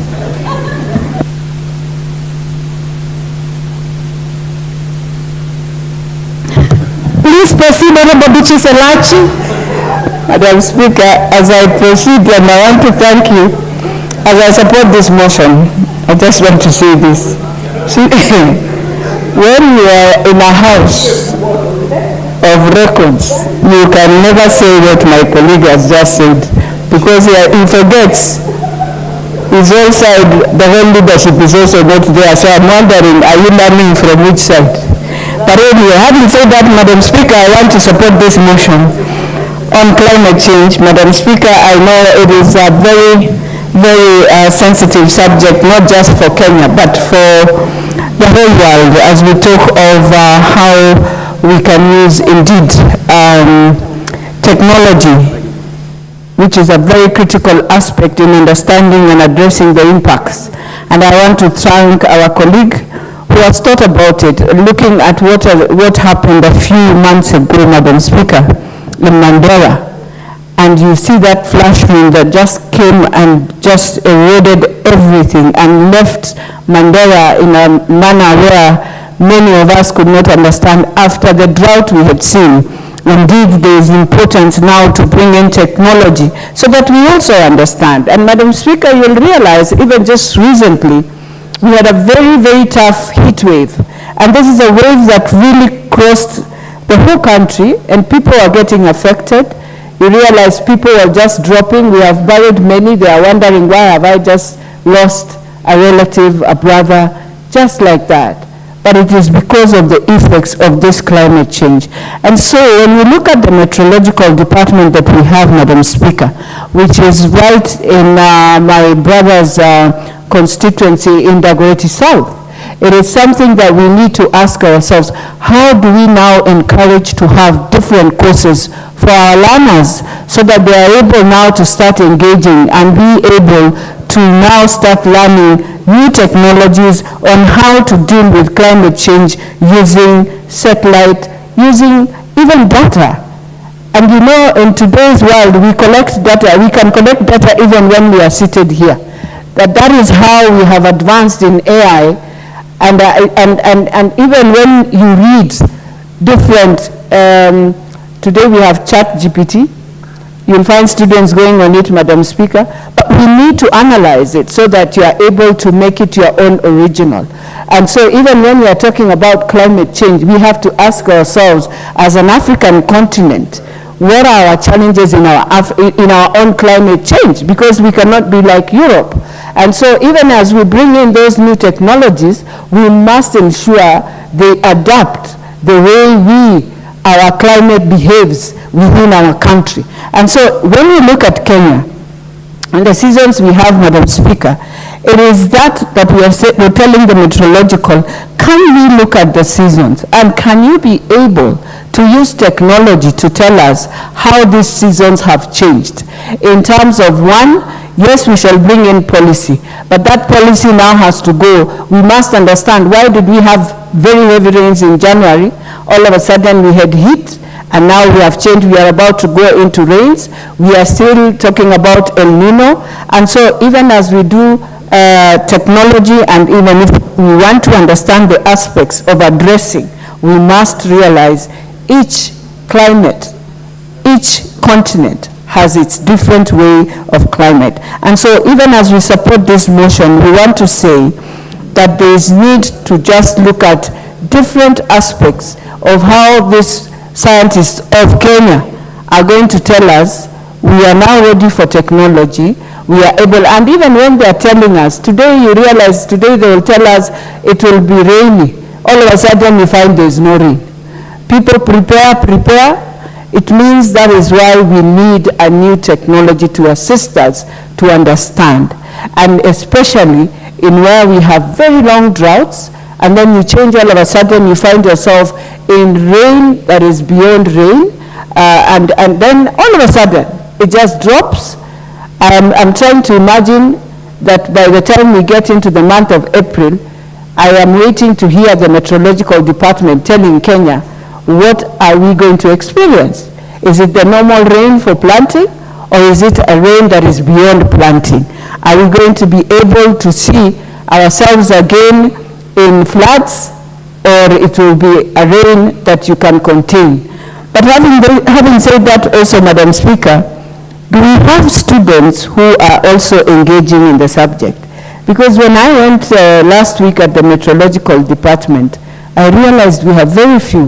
Please proceed, Honorable Bichi Selachi. Madam Speaker, as I proceed, and I want to thank you, as I support this motion, I just want to say this. See, when you are in a house of records, you can never say what my colleague has just said, because he forgets his own side, the whole leadership is also not there. So I'm wondering, are you learning from which side? But anyway, having said that, Madam Speaker, I want to support this motion on climate change. Madam Speaker, I know it is a very, very sensitive subject, not just for Kenya, but for the whole world, as we talk of how we can use, indeed, technology, which is a very critical aspect in understanding and addressing the impacts. And I want to thank our colleague who has thought about it, looking at what happened a few months ago, Madam Speaker, in Mandera. And you see that flash wind that just came and just eroded everything and left Mandera in a manner where many of us could not understand after the drought we had seen. Indeed, there is importance now to bring in technology so that we also understand. And Madam Speaker, you'll realize even just recently, we had a very, very tough heat wave. And this is a wave that really crossed the whole country, and people are getting affected. You realize people are just dropping. We have buried many. They are wondering, why have I just lost a relative, a brother, just like that. But it is because of the effects of this climate change. And so when we look at the meteorological department that we have, Madam Speaker, which is right in my brother's constituency in Dagoretti South, it is something that we need to ask ourselves, how do we now encourage to have different courses for our learners so that they are able now to start engaging and be able to now start learning new technologies on how to deal with climate change using satellite, using even data. And you know, in today's world, we collect data. We can collect data even when we are seated here. That is how we have advanced in AI. And even when you read different, today we have ChatGPT. You'll find students going on it, Madam Speaker, but we need to analyze it so that you are able to make it your own original. And so even when we are talking about climate change, we have to ask ourselves, as an African continent, what are our challenges in our own climate change? Because we cannot be like Europe. And so even as we bring in those new technologies, we must ensure they adapt the way our climate behaves within our country. And so when we look at Kenya and the seasons we have, Madam Speaker, it is that we're telling the meteorological, can we look at the seasons and can you be able to use technology to tell us how these seasons have changed in terms of, one, yes, we shall bring in policy, but that policy now has to go. We must understand, why did we have very heavy rains in January? All of a sudden we had heat, And now we have changed, we are about to go into rains. We are still talking about El Nino. And so even as we do technology, and even if we want to understand the aspects of addressing, we must realize each climate, each continent has its different way of climate. And so even as we support this motion, we want to say that there is need to just look at different aspects of how these scientists of Kenya are going to tell us we are now ready for technology, we are able, and even when they are telling us, today you realize, today they will tell us it will be rainy. All of a sudden you find there is no rain. People prepare. It means that is why we need a new technology to assist us to understand. And especially in where we have very long droughts, and then you change all of a sudden, you find yourself in rain that is beyond rain, and then all of a sudden, it just drops. I'm trying to imagine that by the time we get into the month of April, I am waiting to hear the meteorological department telling Kenya, what are we going to experience? Is it the normal rain for planting, or is it a rain that is beyond planting? Are we going to be able to see ourselves again in floods, or it will be a rain that you can contain? But having said that also, Madam Speaker, do we have students who are also engaging in the subject? Because when I went last week at the meteorological department, I realized we have very few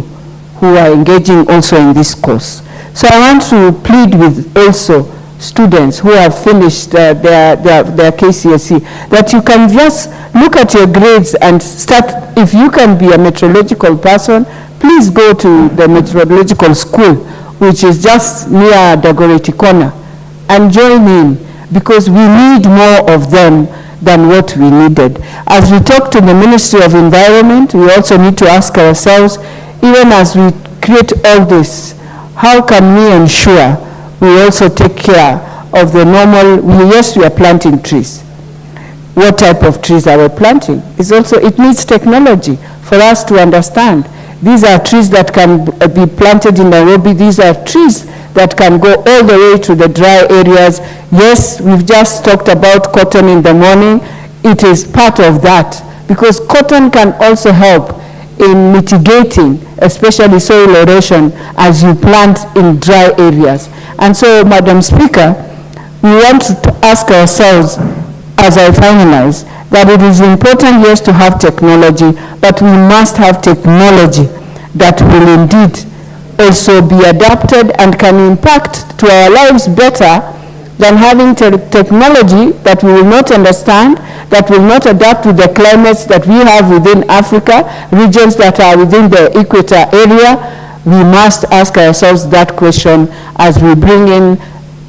who are engaging also in this course. So I want to plead with also students who have finished their KCSE, that you can just look at your grades and start, if you can be a meteorological person, please go to the meteorological school, which is just near Dagoretti Corner, and join in, because we need more of them than what we needed. As we talk to the Ministry of Environment, we also need to ask ourselves, even as we create all this, how can we ensure we also take care of the normal, yes, we are planting trees. What type of trees are we planting? It's also, it needs technology for us to understand. These are trees that can be planted in Nairobi. These are trees that can go all the way to the dry areas. Yes, we've just talked about cotton in the morning. It is part of that, because cotton can also help in mitigating, especially soil erosion, as you plant in dry areas. And so, Madam Speaker, we want to ask ourselves, as I finalize, that it is important, yes, to have technology, but we must have technology that will indeed also be adapted and can impact to our lives better than having technology that we will not understand, that will not adapt to the climates that we have within Africa, regions that are within the equator area. We must ask ourselves that question as we bring in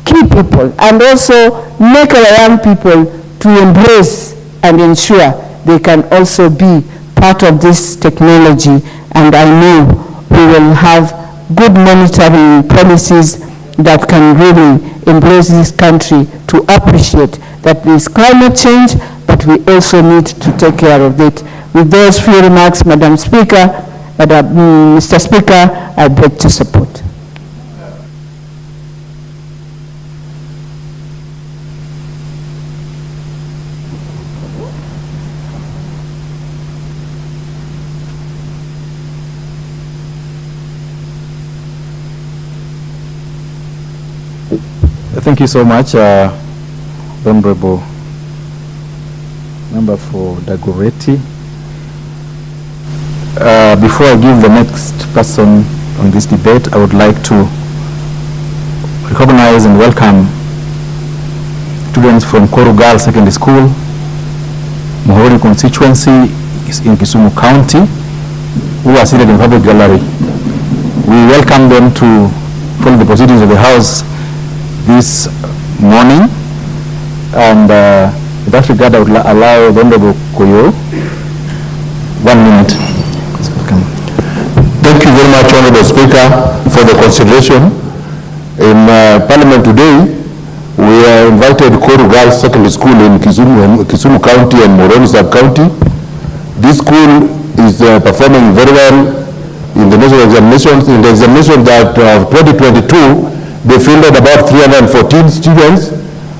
key people, and also make our young people to embrace and ensure they can also be part of this technology. And I know we will have good monitoring policies that can really embrace this country to appreciate that there is climate change, but we also need to take care of it. With those few remarks, Madam Speaker, Mr. Speaker, I beg to support. Thank you so much, Honorable Member for Dagoretti. Before I give the next person on this debate, I would like to recognize and welcome students from Koru Girls Secondary School, Uhuru constituency is in Kisumu County, who are seated in public gallery. We welcome them to follow the proceedings of the House this morning, and in that regard I would allow the Honorable Koyo 1 minute. Thank you very much, Honorable Speaker, for the consideration. In Parliament today, we invited Koru Girls Secondary School in Kisumu County and Moroni Sub-County. This school is performing very well in the national examinations. In the examination that of 2022, they fielded about 314 students,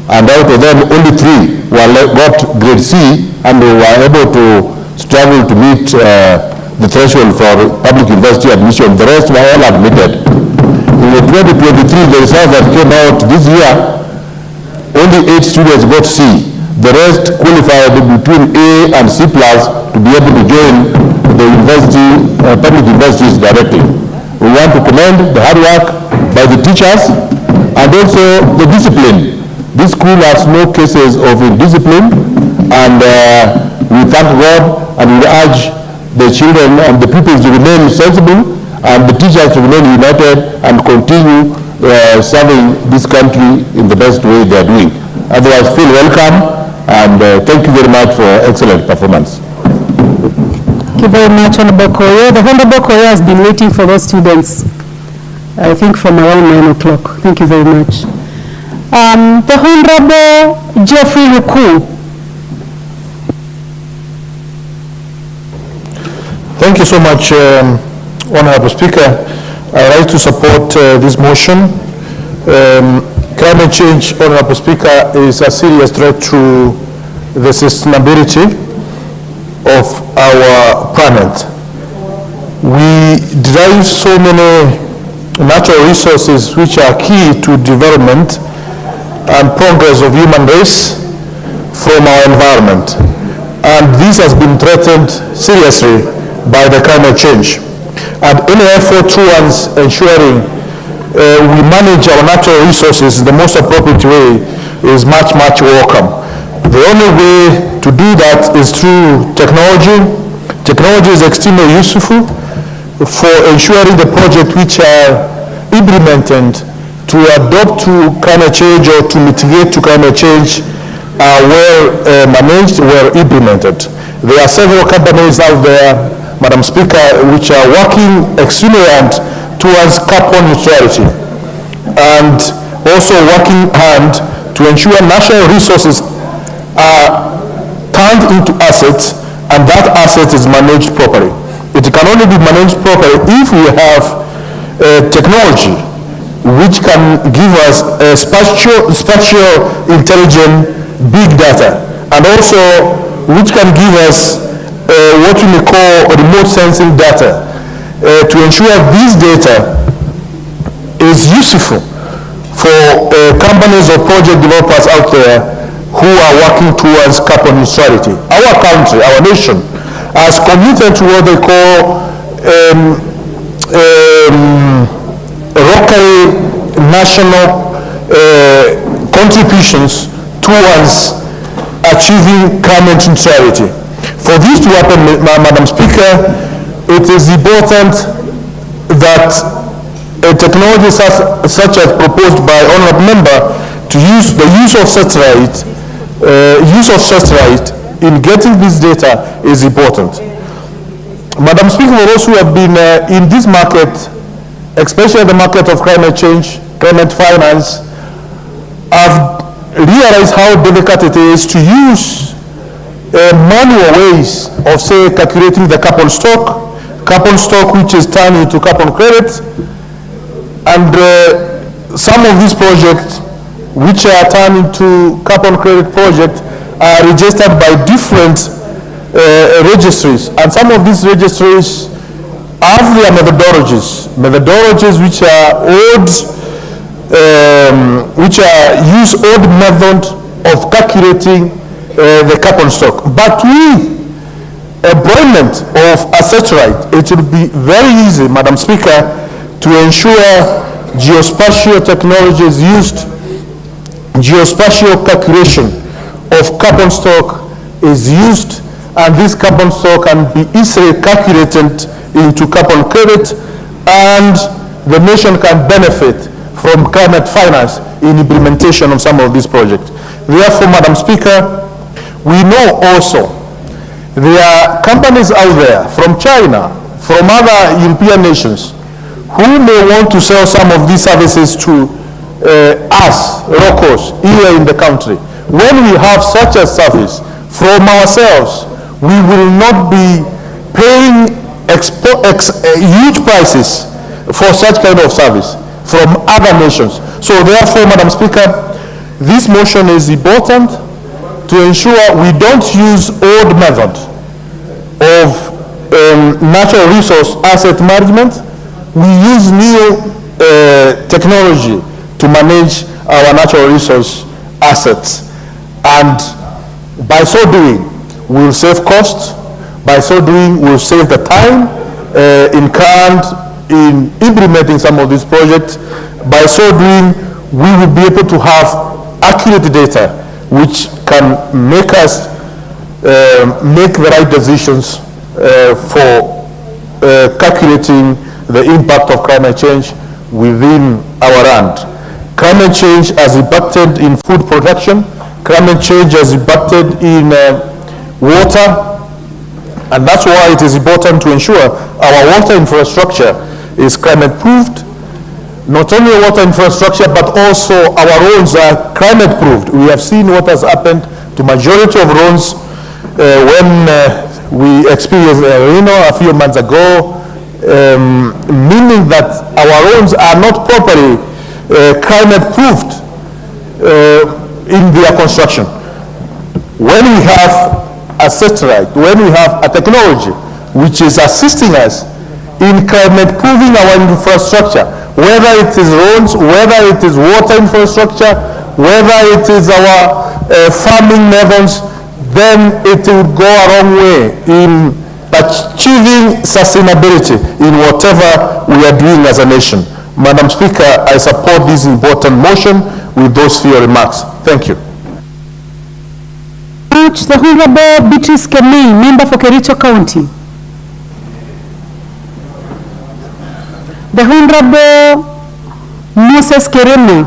and out of them only 3 got grade C, and they were able to struggle to meet the threshold for public university admission. The rest were all admitted. In the 2023, the results that came out this year, only 8 students got C. The rest qualified between A and C plus to be able to join the university, public universities directly. We want to commend the hard work by the teachers and also the discipline. This school has no cases of indiscipline, and we thank God and we urge the children and the pupils to remain sensible and the teachers to remain united and continue serving this country in the best way they are doing. Otherwise, feel welcome, and thank you very much for excellent performance. Thank you very much, Honorable Koyo. The Honorable Koyo has been waiting for those students, I think, from around 9 o'clock. Thank you very much. The Honorable Geoffrey Ruku. Thank you so much, Honorable Speaker. I like to support this motion. Climate change, Honorable Speaker, is a serious threat to the sustainability of our planet. We derive so many natural resources which are key to development and progress of human race from our environment. And this has been threatened seriously by the climate change. And any effort towards ensuring we manage our natural resources the most appropriate way is much, much welcome. The only way to do that is through technology. Technology is extremely useful for ensuring the projects which are implemented to adapt to climate change or to mitigate to climate change are well managed, well implemented. There are several companies out there, Madam Speaker, which are working extremely hard towards carbon neutrality and also working hard to ensure national resources are turned into assets, and that asset is managed properly. It can only be managed properly if we have technology which can give us spatial intelligent big data, and also which can give us what we may call remote sensing data to ensure this data is useful for companies or project developers out there who are working towards carbon neutrality. Our country, our nation, has committed to what they call local national contributions towards achieving climate neutrality. For this to happen, Madam Speaker, it is important that technology such as proposed by Honourable Member to use the use of satellite in getting this data is important. Madam Speaker, we also have been in this market, especially the market of climate change, climate finance, have realized how difficult it is to use manual ways of, say, calculating the carbon stock which is turned into carbon credits, and some of these projects which are turned into carbon credit projects are registered by different registries, and some of these registries have their methodologies which are old, use old method of calculating the carbon stock. But with employment of a satellite, it will be very easy, Madam Speaker, to ensure geospatial technology is used, geospatial calculation of carbon stock is used, and this carbon stock can be easily calculated into carbon credit, and the nation can benefit from climate finance in implementation of some of these projects. Therefore, Madam Speaker, we know also there are companies out there from China, from other European nations, who may want to sell some of these services to us, locals, here in the country. When we have such a service from ourselves, we will not be paying huge prices for such kind of service from other nations. So therefore, Madam Speaker, this motion is important to ensure we don't use old method of natural resource asset management. We use new technology to manage our natural resource assets, and by so doing we'll save costs. By so doing we'll save the time incurred in implementing some of these projects. By so doing we will be able to have accurate data which can make us make the right decisions for calculating the impact of climate change within our land. Climate change has impacted in food production. Climate change has impacted in water, and that's why it is important to ensure our water infrastructure is climate-proofed. Not only water infrastructure, but also our roads are climate-proofed. We have seen what has happened to majority of roads when we experienced Reno a few months ago, meaning that our roads are not properly climate-proofed in their construction. When we have a satellite, when we have a technology which is assisting us in climate-proofing our infrastructure, whether it is roads, whether it is water infrastructure, whether it is our farming methods, then it will go a long way in achieving sustainability in whatever we are doing as a nation. Madam Speaker, I support this important motion with those few remarks. Thank you. The Honorable Beatrice Kemei, member for Kericho County. The Honorable Moses Kerema,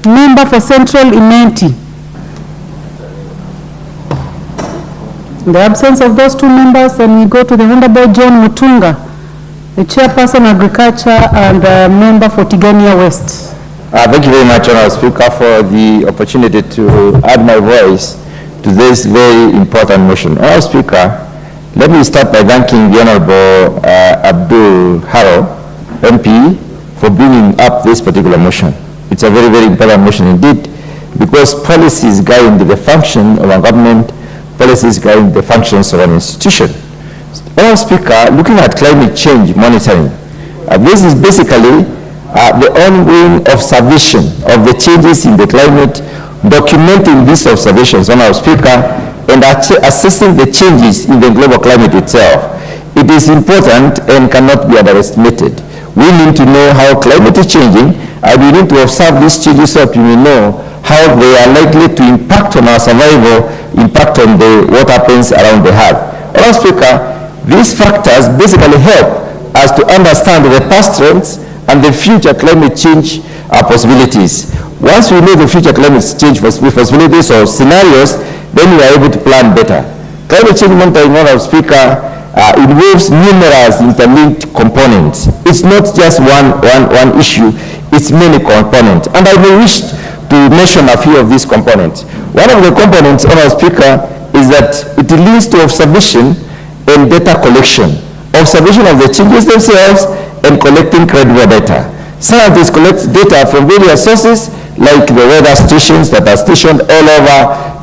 member for Central Imenti. In the absence of those two members, then we go to the Honorable John Mutunga, the chairperson agriculture and member for Tigania West. Thank you very much, Honorable Speaker, for the opportunity to add my voice to this very important motion. Honorable Speaker, let me start by thanking the Honorable Abdul Haro, MP, for bringing up this particular motion. It's a very, very important motion indeed, because policies guide the function of a government, policies guide the functions of an institution. Honorable Speaker, looking at climate change monitoring, this is basically the ongoing observation of the changes in the climate, documenting these observations, Honorable Speaker, and assessing the changes in the global climate itself. It is important and cannot be underestimated. We need to know how climate is changing, and we need to observe these changes so that we may know how they are likely to impact on our survival, impact on what happens around the earth. Honorable Speaker, these factors basically help us to understand the past trends and the future climate change possibilities. Once we know the future climate change possibilities or scenarios, then we are able to plan better. Climate change monitoring, Honorable Speaker, involves numerous interlinked components. It's not just one issue, it's many components. And I may wish to mention a few of these components. One of the components, Honorable Speaker, is that it leads to observation and data collection. Observation of the changes themselves and collecting credible data. Scientists collect data from various sources, like the weather stations that are stationed all over,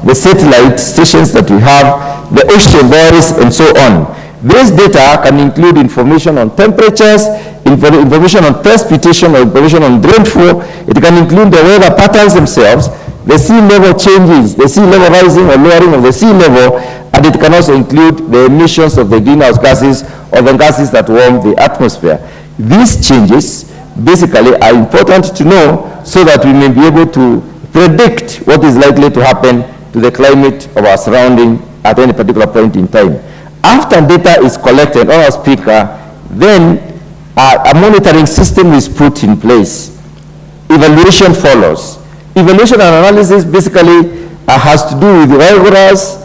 the satellite stations that we have, the ocean bodies, and so on. This data can include information on temperatures, information on precipitation, or information on rainfall. It can include the weather patterns themselves, the sea level changes, the sea level rising or lowering of the sea level, and it can also include the emissions of the greenhouse gases or the gases that warm the atmosphere. These changes basically are important to know so that we may be able to predict what is likely to happen to the climate of our surrounding at any particular point in time. After data is collected, Honorable Speaker, then a monitoring system is put in place. Evaluation follows. Evaluation and analysis basically has to do with rigorous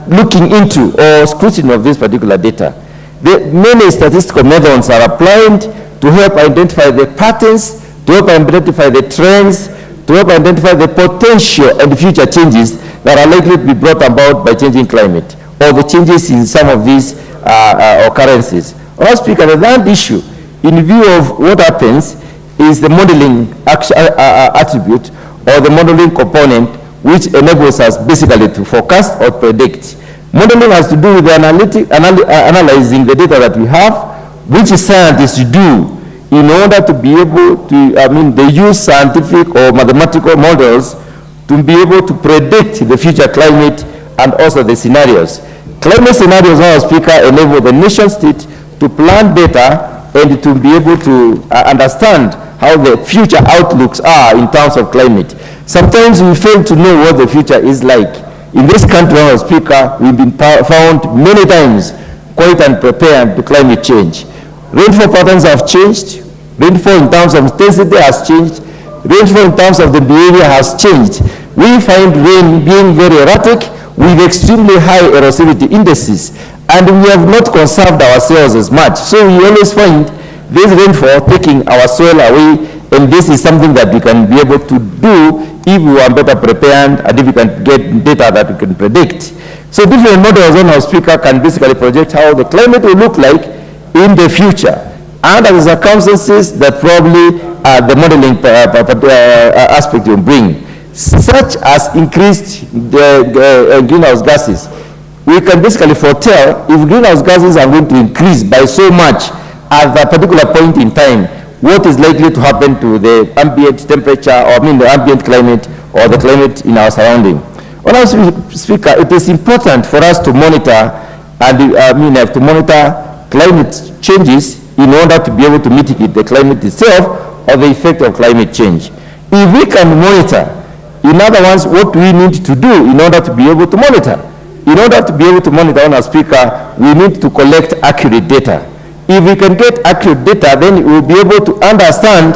looking into or scrutiny of this particular data. Many statistical methods are applied to help identify the patterns, to help identify the trends, to help identify the potential and future changes that are likely to be brought about by changing climate, or the changes in some of these occurrences. Honourable Speaker, the third issue, in view of what happens, is the modeling attribute or the modeling component, which enables us basically to forecast or predict. Modeling has to do with the analyzing the data that we have, which scientists do in order to be able to, they use scientific or mathematical models to be able to predict the future climate and also the scenarios. Climate scenarios, Honourable Speaker, enable the nation state to plan data and to be able to understand how the future outlooks are in terms of climate. Sometimes we fail to know what the future is like. In this country, Honourable Speaker, we've been found many times quite unprepared to climate change. Rainfall patterns have changed. Rainfall in terms of intensity has changed. Rainfall in terms of the behavior has changed. We find rain being very erratic with extremely high erosivity indices, and we have not conserved our soils as much. So we always find this rainfall taking our soil away, and this is something that we can be able to do if we are better prepared and if we can get data that we can predict. So different models, Honourable Speaker, can basically project how the climate will look like in the future, and the circumstances that probably the modeling aspect will bring, such as increased greenhouse gases. We can basically foretell if greenhouse gases are going to increase by so much at a particular point in time, what is likely to happen to the ambient temperature, or the ambient climate, or the climate in our surrounding. Honourable Speaker, it is important for us to monitor and to monitor climate changes in order to be able to mitigate the climate itself or the effect of climate change. If we can monitor, in other words, what we need to do in order to be able to monitor. In order to be able to monitor, Honourable Speaker, we need to collect accurate data. If we can get accurate data, then we will be able to understand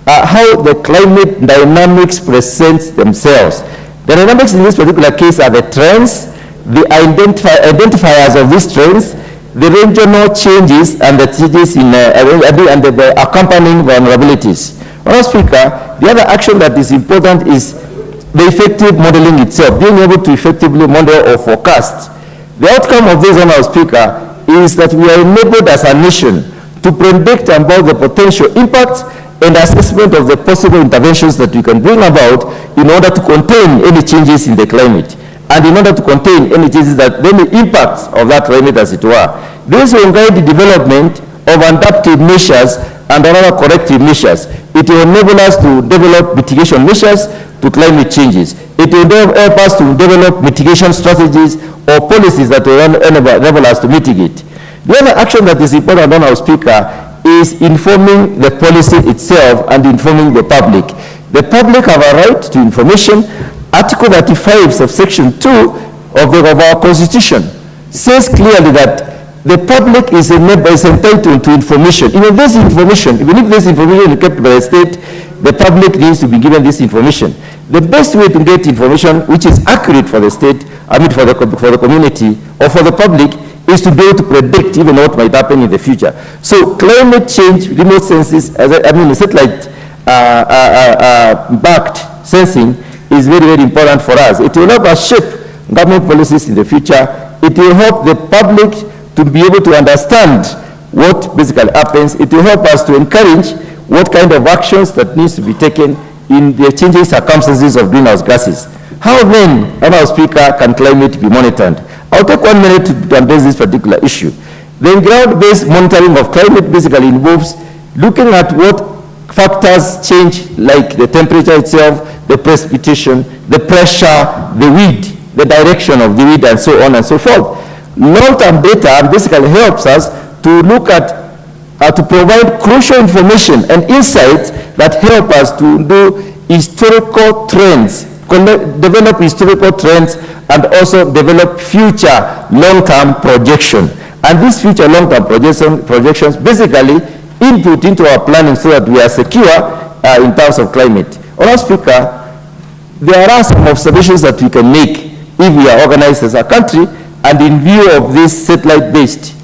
how the climate dynamics present themselves. The dynamics in this particular case are the trends, the identifiers of these trends, the regional changes, and the changes in and the accompanying vulnerabilities. Honourable Speaker, the other action that is important is the effective modeling itself, being able to effectively model or forecast. The outcome of this, Honourable Speaker, is that we are enabled as a nation to predict about the potential impacts and assessment of the possible interventions that we can bring about in order to contain any changes in the climate, and in order to contain any changes that then the impacts of that climate, as it were. This will guide the development of adaptive measures and other corrective measures. It will enable us to develop mitigation measures to climate changes. It will help us to develop mitigation strategies or policies that will enable us to mitigate. The other action that is important, Honourable Speaker, is informing the policy itself and informing the public. The public have a right to information. Article 35, subsection 2 of our Constitution says clearly that the public is entitled to information. Even if this information is kept by the state, the public needs to be given this information. The best way to get information which is accurate for the state, for the community or for the public, is to be able to predict even what might happen in the future. So climate change, remote sensing, satellite backed sensing is very, very important for us. It will help us shape government policies in the future. It will help the public to be able to understand what basically happens. It will help us to encourage what kind of actions that needs to be taken in the changing circumstances of greenhouse gases. How then, Honourable Speaker, can climate be monitored? I'll take 1 minute to address this particular issue. The ground-based monitoring of climate basically involves looking at what factors change, like the temperature itself, the precipitation, the pressure, the wind, the direction of the wind, and so on and so forth. Long-term data basically helps us to look at to provide crucial information and insights that help us to do historical trends, develop historical trends, and also develop future long-term projection. And these future long-term projections basically input into our planning so that we are secure in terms of climate. Honourable Speaker, there are some observations that we can make if we are organized as a country, and in view of this satellite-based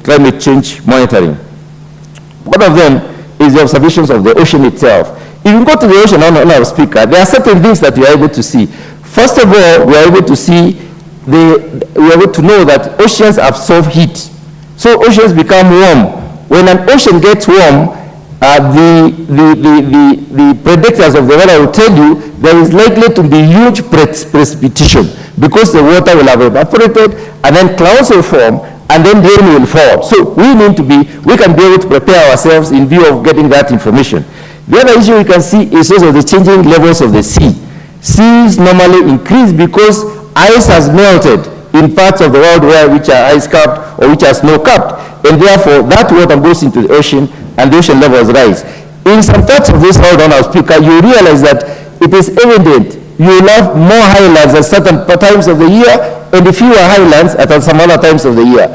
climate change monitoring. One of them is the observations of the ocean itself. If you go to the ocean, Honourable Speaker, there are certain things that you are able to see. First of all, we are able to see, we are able to know that oceans absorb heat. So oceans become warm. When an ocean gets warm, the predictors of the weather will tell you there is likely to be huge precipitation because the water will have evaporated and then clouds will form and then rain will fall. So we can be able to prepare ourselves in view of getting that information. The other issue we can see is also the changing levels of the sea. Seas normally increase because ice has melted in parts of the world which are ice-capped or which are snow-capped, and therefore that water goes into the ocean and the ocean levels rise. In some parts of this world, Honourable Speaker, you realize that it is evident you will have more highlands at certain times of the year and fewer highlands at some other times of the year.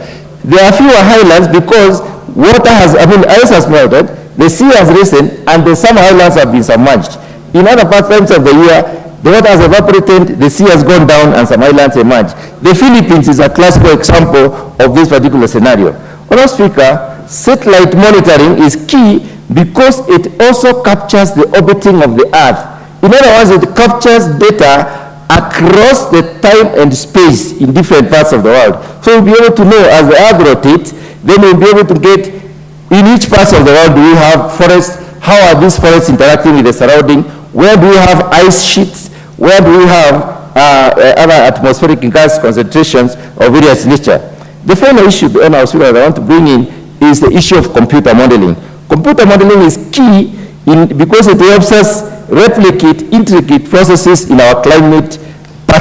There are fewer highlands because ice has melted, the sea has risen, and some highlands have been submerged. In other times of the year, the water has evaporated, the sea has gone down, and some islands emerge. The Philippines is a classical example of this particular scenario. Honourable Speaker, satellite monitoring is key because it also captures the orbiting of the Earth. In other words, it captures data across the time and space in different parts of the world. So we'll be able to know as the Earth rotates, then we'll be able to get in each part of the world do we have forests, how are these forests interacting with the surrounding, where do we have ice sheets, where do we have other atmospheric gas concentrations of various nature. The final issue that I want to bring in is the issue of computer modeling. Computer modeling is key because it helps us replicate intricate processes in our climate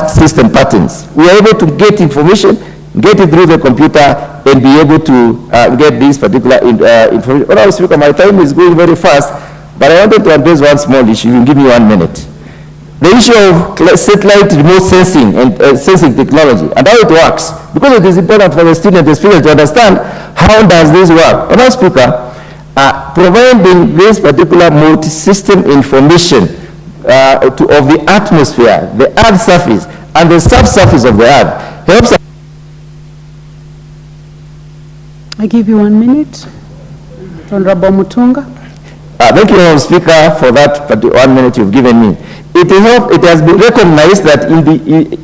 system patterns. We are able to get information, get it through the computer, and be able to get this particular information. When I was speaking, my time is going very fast, but I wanted to address one small issue. You can give me 1 minute. The issue of satellite remote sensing and sensing technology and how it works, because it is important for the student to understand how does this work. Honourable Speaker, providing this particular multi-system information of the atmosphere, the Earth surface, and the subsurface of the Earth helps us. I give you 1 minute. Honorable Mutunga. Thank you, Honourable Speaker, for that 1 minute you've given me. It has been recognized that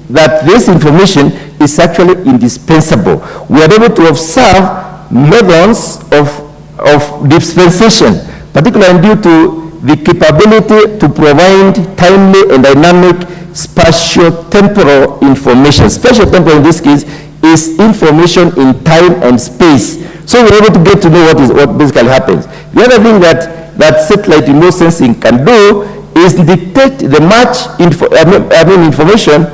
that this information is actually indispensable. We are able to observe methods of dispensation, particularly due to the capability to provide timely and dynamic spatio-temporal information. Spatio-temporal in this case is information in time and space. So we're able to get to know what basically happens. The other thing that satellite remote sensing can do is detect the information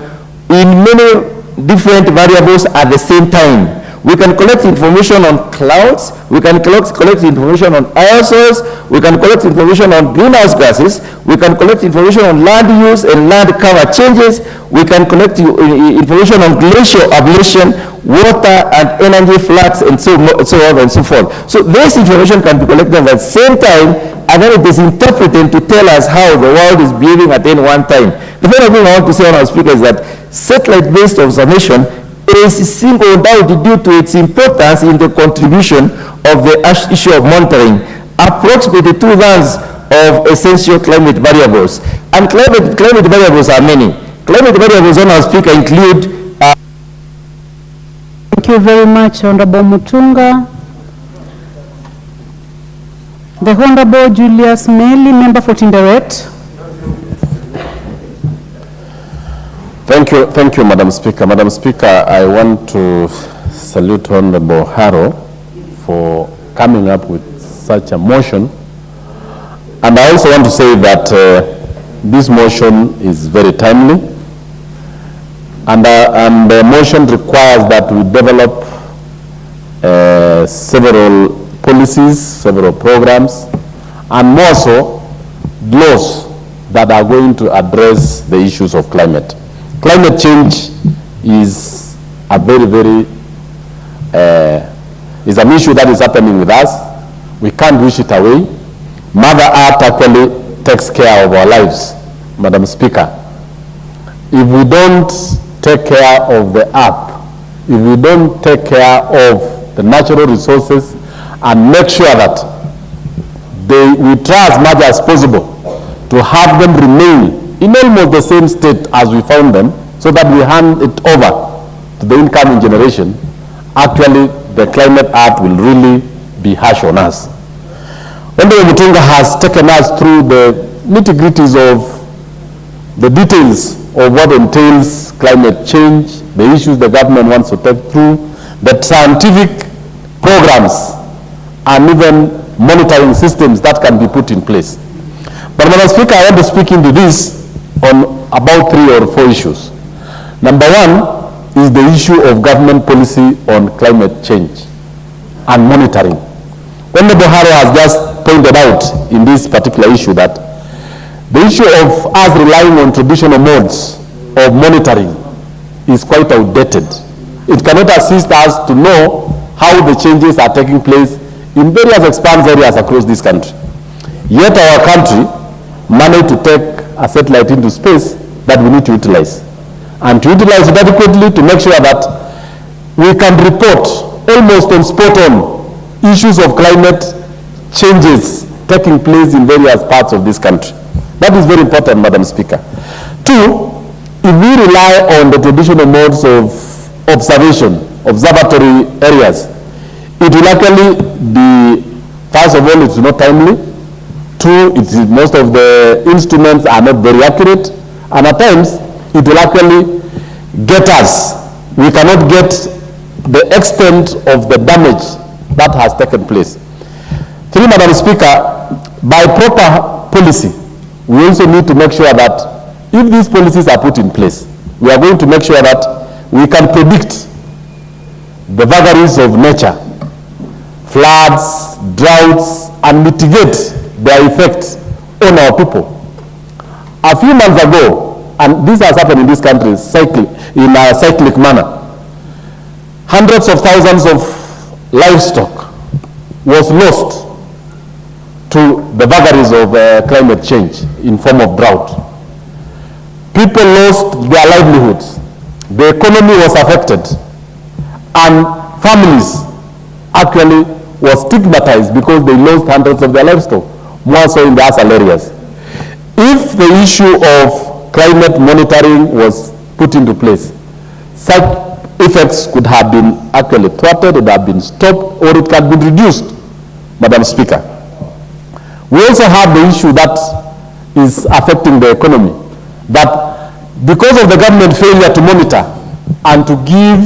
in many different variables at the same time. We can collect information on clouds, we can collect information on aerosols, we can collect information on greenhouse gases, we can collect information on land use and land cover changes, we can collect information on glacial ablation, water and energy flux, and so on and so forth. So this information can be collected at the same time, and then it is interpreted to tell us how the world is behaving at any one time. The final thing I want to say on our speaker is that satellite-based observation is singled out due to its importance in the contribution of the issue of monitoring approximately 2/3 of essential climate variables. And climate variables are many. Climate variables on our speaker include Thank you very much, Honorable Mutunga. The Honorable Julius Meli, member for Tinderet. Thank you, Madam Speaker. Madam Speaker, I want to salute Honorable Haro for coming up with such a motion. And I also want to say that this motion is very timely. And the motion requires that we develop several policies, several programs, and more so, laws that are going to address the issues of climate. Climate change is a is an issue that is happening with us. We can't wish it away. Mother Earth actually takes care of our lives, Madam Speaker. If we don't take care of the earth, if we don't take care of the natural resources and make sure that we try as much as possible to have them remain in almost the same state as we found them, so that we hand it over to the incoming generation, actually the climate art will really be harsh on us. Honorable Mutunga has taken us through the nitty-gritties of the details of what entails climate change, the issues the government wants to take through, the scientific programs, and even monitoring systems that can be put in place. But Madam Speaker, I want to speak into this on about 3 or 4 issues. Number 1 is the issue of government policy on climate change and monitoring. Honorable Haro has just pointed out in this particular issue that the issue of us relying on traditional modes of monitoring is quite outdated. It cannot assist us to know how the changes are taking place in various expanse areas across this country. Yet our country managed to take a satellite into space that we need to utilize. And to utilize it adequately to make sure that we can report almost on spot on issues of climate changes taking place in various parts of this country. That is very important, Madam Speaker. 2, if we rely on the traditional modes of observation, observatory areas, it will actually be, first of all, it's not timely. 2, most of the instruments are not very accurate. And at times, it will actually get us. We cannot get the extent of the damage that has taken place. 3, Madam Speaker, by proper policy, we also need to make sure that if these policies are put in place, we are going to make sure that we can predict the vagaries of nature, floods, droughts, and mitigate their effects on our people. A few months ago, and this has happened in this country in a cyclic manner, hundreds of thousands of livestock was lost to the vagaries of climate change in form of drought. People lost their livelihoods. The economy was affected, and families actually were stigmatized because they lost hundreds of their livestock, more so in the asal areas. If the issue of climate monitoring was put into place, such effects could have been actually thwarted, it have been stopped, or it can be reduced, Madam Speaker. We also have the issue that is affecting the economy, that because of the government failure to monitor and to give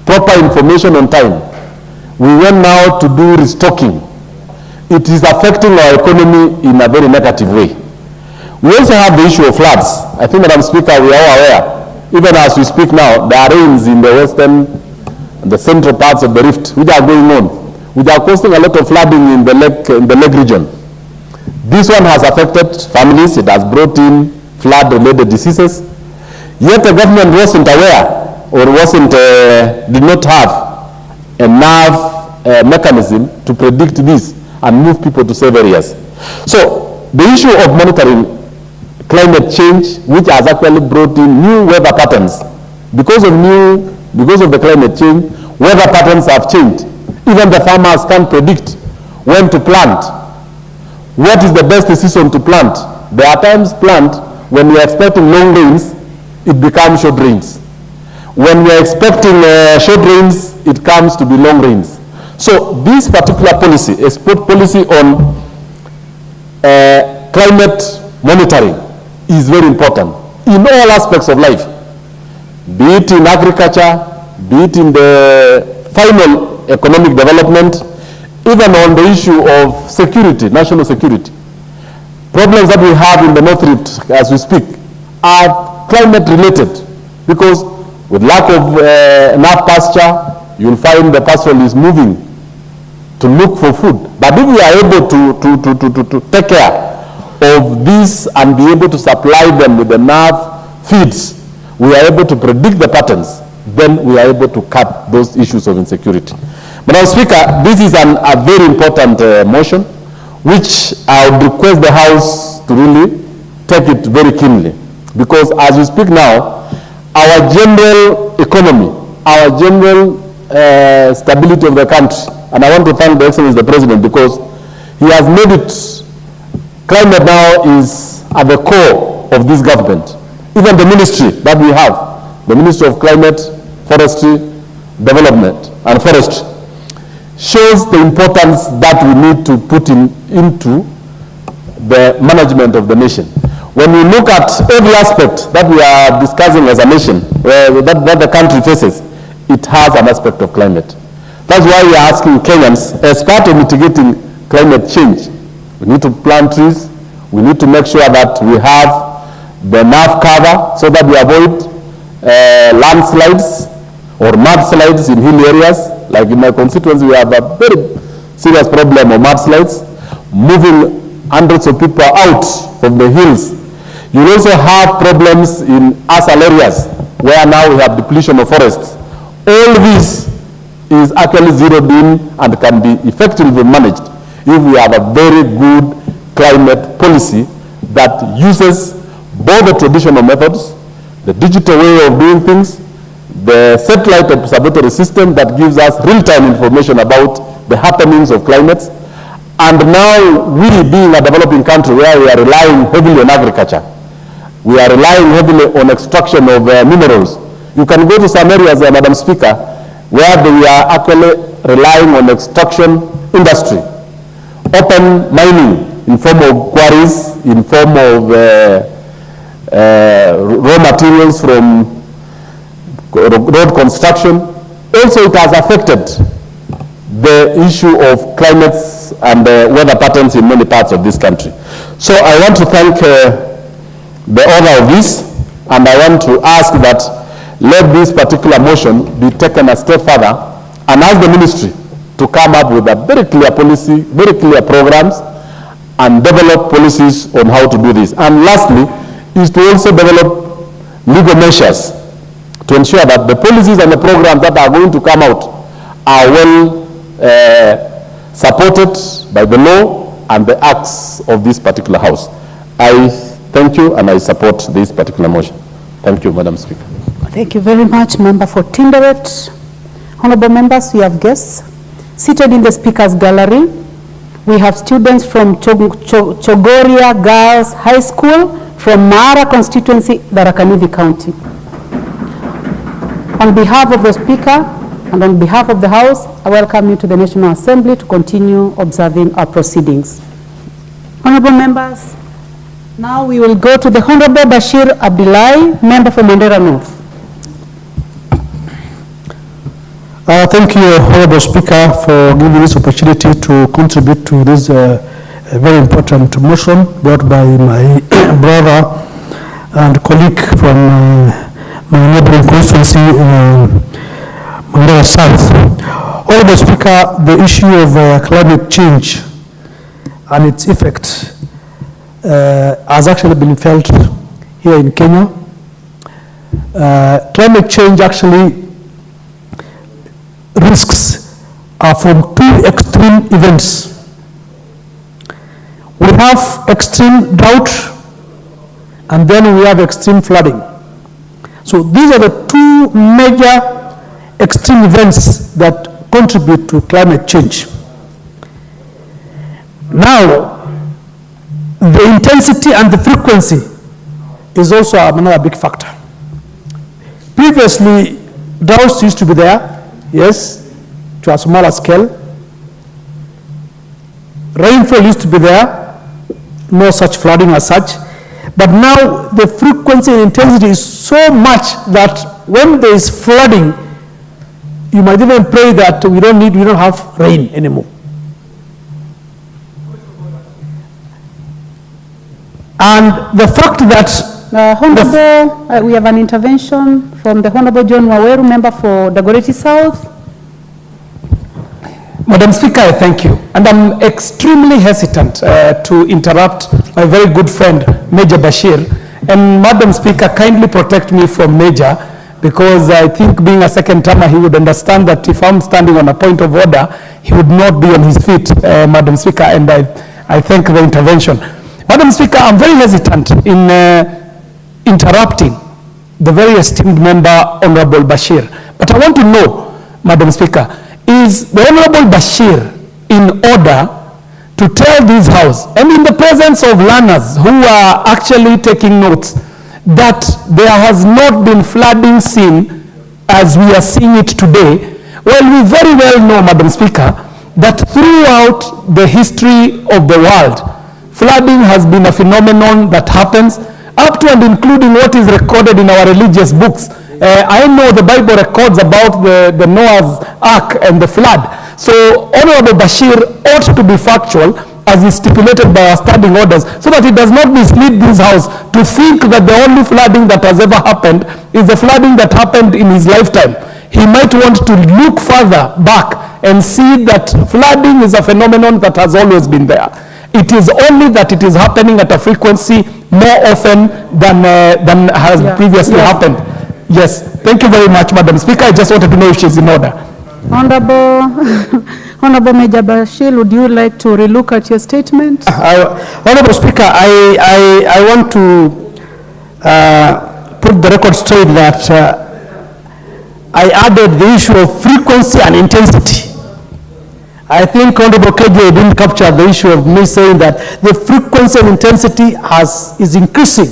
proper information on time, we went now to do restocking. It is affecting our economy in a very negative way. We also have the issue of floods. I think, Madam Speaker, we are all aware, even as we speak now, there are rains in the western and the central parts of the rift which are going on, which are causing a lot of flooding in the lake region. This one has affected families. It has brought in flood-related diseases. Yet the government wasn't aware, or did not have enough mechanism to predict this and move people to safe areas. So the issue of monitoring climate change, which has actually brought in new weather patterns, because of the climate change, weather patterns have changed. Even the farmers can't predict when to plant. What is the best season to plant? There are times when we are expecting long rains, it becomes short rains. When we are expecting short rains, it comes to be long rains. So this particular policy, a policy on climate monitoring, is very important in all aspects of life, be it in agriculture, be it in the final economic development, even on the issue of security, national security. Problems that we have in the North Rift as we speak are climate related, because with lack of enough pasture, you'll find the pastoralists moving to look for food. But if we are able to take care of this and be able to supply them with enough feeds, we are able to predict the patterns, then we are able to cut those issues of insecurity. Madam Speaker, this is a very important motion, which I would request the House to really take it very keenly, because as we speak now, our general economy, our general stability of the country, and I want to thank the Excellency the President, because he has made it, climate now is at the core of this government, even the ministry that we have, the Ministry of Climate, Forestry, Development and Forestry, shows the importance that we need to put into the management of the nation. When we look at every aspect that we are discussing as a nation, that the country faces, it has an aspect of climate. That's why we are asking Kenyans, as part of mitigating climate change, we need to plant trees, we need to make sure that we have the enough cover so that we avoid landslides or mudslides in hill areas. Like in my constituency, we have a very serious problem of mudslides, moving hundreds of people out from the hills. You will also have problems in ASAL areas where now we have depletion of forests. All this is actually zeroed in and can be effectively managed if we have a very good climate policy that uses both the traditional methods, the digital way of doing things, the satellite observatory system that gives us real-time information about the happenings of climates, and now we being a developing country where we are relying heavily on agriculture, we are relying heavily on extraction of minerals. You can go to some areas, Madam Speaker, where we are actually relying on extraction industry, open mining in form of quarries, in form of raw materials from road construction. Also, it has affected the issue of climates and weather patterns in many parts of this country. So I want to thank the author of this, and I want to ask that let this particular motion be taken a step further and ask the ministry to come up with a very clear policy, very clear programs, and develop policies on how to do this. And lastly, is to also develop legal measures to ensure that the policies and the programs that are going to come out are well supported by the law and the acts of this particular house. I thank you and I support this particular motion. Thank you, Madam Speaker. Thank you very much, Member for Tinderet. Honorable members, we have guests seated in the Speaker's Gallery. We have students from Chogoria Girls High School from Mara constituency, Tharaka-Nithi County. On behalf of the Speaker and on behalf of the House, I welcome you to the National Assembly to continue observing our proceedings. Honorable members, now we will go to the Honorable Bashir Abdullahi, member for Mandera North. Thank you, Honorable Speaker, for giving this opportunity to contribute to this very important motion brought by my brother and colleague from my neighboring constituency, Mandera South. Honorable Speaker, the issue of climate change and its effect has actually been felt here in Kenya. Climate change actually risks are from two extreme events. We have extreme drought and then we have extreme flooding. So these are the two major extreme events that contribute to climate change. Now, the intensity and the frequency is also another big factor. Previously, droughts used to be there, yes, to a smaller scale. Rainfall used to be there, no such flooding as such. But now the frequency and intensity is so much that when there is flooding, you might even pray that we don't have rain anymore. And the fact that Honorable, we have an intervention from the Honorable John Waweru, member for Dagoretti South. Madam Speaker, I thank you. And I'm extremely hesitant to interrupt my very good friend, Major Bashir. And Madam Speaker, kindly protect me from Major, because I think being a second termer, he would understand that if I'm standing on a point of order, he would not be on his feet, Madam Speaker, and I thank the intervention. Madam Speaker, I'm very hesitant in interrupting the very esteemed member, Honorable Bashir. But I want to know, Madam Speaker, is the Honorable Bashir in order to tell this House, and in the presence of learners who are actually taking notes, that there has not been flooding seen as we are seeing it today. Well, we very well know, Madam Speaker, that throughout the history of the world, flooding has been a phenomenon that happens, up to and including what is recorded in our religious books. I know the Bible records about the Noah's Ark and the flood. So Honorable Bashir ought to be factual, as is stipulated by our standing orders, so that it does not mislead this House to think that the only flooding that has ever happened is the flooding that happened in his lifetime. He might want to look further back and see that flooding is a phenomenon that has always been there. It is only that it is happening at a frequency more often than has previously happened. Yes, thank you very much, Madam Speaker. I just wanted to know if she's in order. Honorable Major Bashir, would you like to relook at your statement? Honorable Speaker, I want to put the record straight that I added the issue of frequency and intensity. I think Honorable KJ didn't capture the issue of me saying that the frequency and intensity is increasing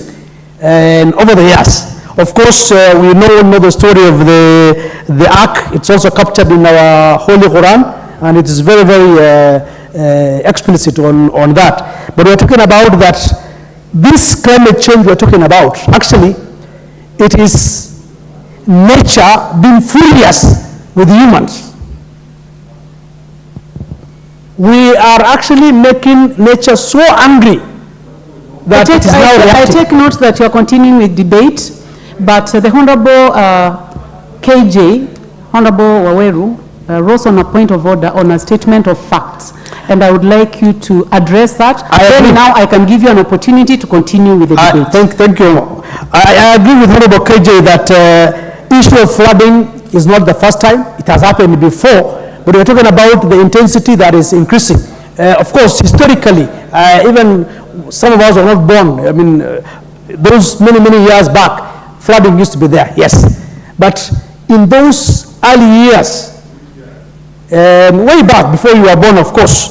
over the years. Of course, we know the story of the Ark. It's also captured in our Holy Quran, and it is very, very explicit on that. But we're talking about that this climate change we're talking about, actually, it is nature being furious with humans. We are actually making nature so angry that it is now reacting. I take note that you're continuing with debate, but the Honorable KJ, Honorable Waweru, rose on a point of order on a statement of facts, and I would like you to address that. Then now I can give you an opportunity to continue with the debate. Thank you. I agree with Honorable KJ that issue of flooding is not the first time. It has happened before, but we're talking about the intensity that is increasing. Of course, historically, even some of us were not born. I mean, those many, many years back, flooding used to be there, yes. But in those early years, way back before you were born, of course,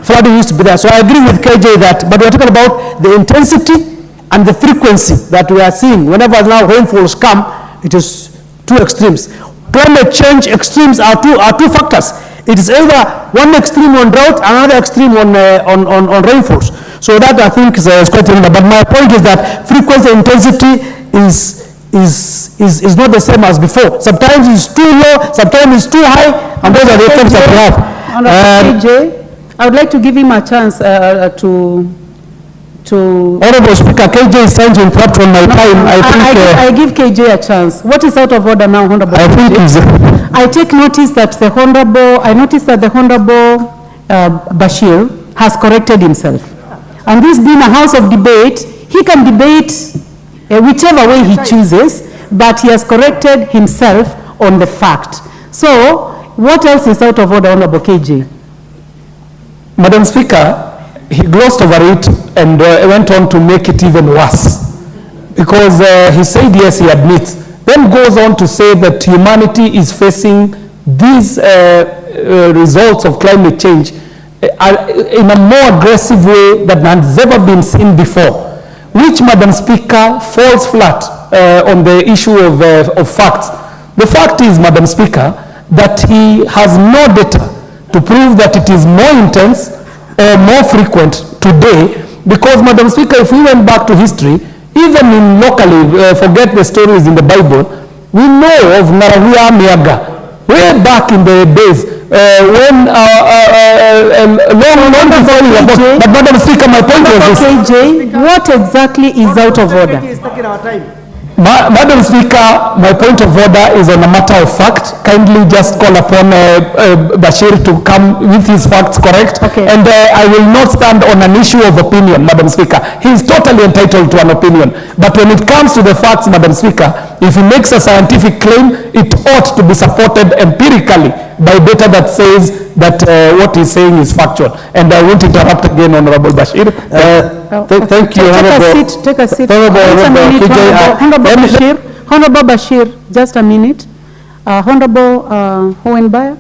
flooding used to be there. So I agree with KJ that, but we're talking about the intensity and the frequency that we are seeing. Whenever now rainfalls come, it is two extremes. Climate change extremes are two factors. It is either one extreme on drought, another extreme on rainfalls. So that I think is quite important. But my point is that frequency and intensity is not the same as before. Sometimes it's too low, sometimes it's too high, and those are the effects that we have. KJ, I would like to give him a chance to Honorable Speaker, KJ is trying to interrupt on my time. I give KJ a chance. What is out of order now, Honorable? I take notice that the Honorable Bashir has corrected himself. And this being a house of debate, he can debate whichever way he chooses, but he has corrected himself on the fact. So, what else is out of order, Honorable KJ? Madam Speaker, he glossed over it and went on to make it even worse. Because he said, yes, he admits, then goes on to say that humanity is facing these results of climate change in a more aggressive way than has ever been seen before, which, Madam Speaker, falls flat on the issue of facts. The fact is, Madam Speaker, that he has no data to prove that it is more intense or more frequent today, because, Madam Speaker, if we went back to history, even in locally, forget the stories in the Bible, we know of Narawia Miaga, way back in the days, when long before you were born. But Madam Speaker, my point was this. KJ, what exactly is out of order? Madam Speaker, my point of order is on a matter of fact. Kindly just call upon Bashir to come with his facts correct. Okay. And I will not stand on an issue of opinion, Madam Speaker. He is totally entitled to an opinion. But when it comes to the facts, Madam Speaker, if he makes a scientific claim, it ought to be supported empirically by data that says that what he's saying is factual. And I won't interrupt again, Honorable Bashir. Thank you, Take a seat. Honorable Bashir, just a minute. Honorable Hohenbayer.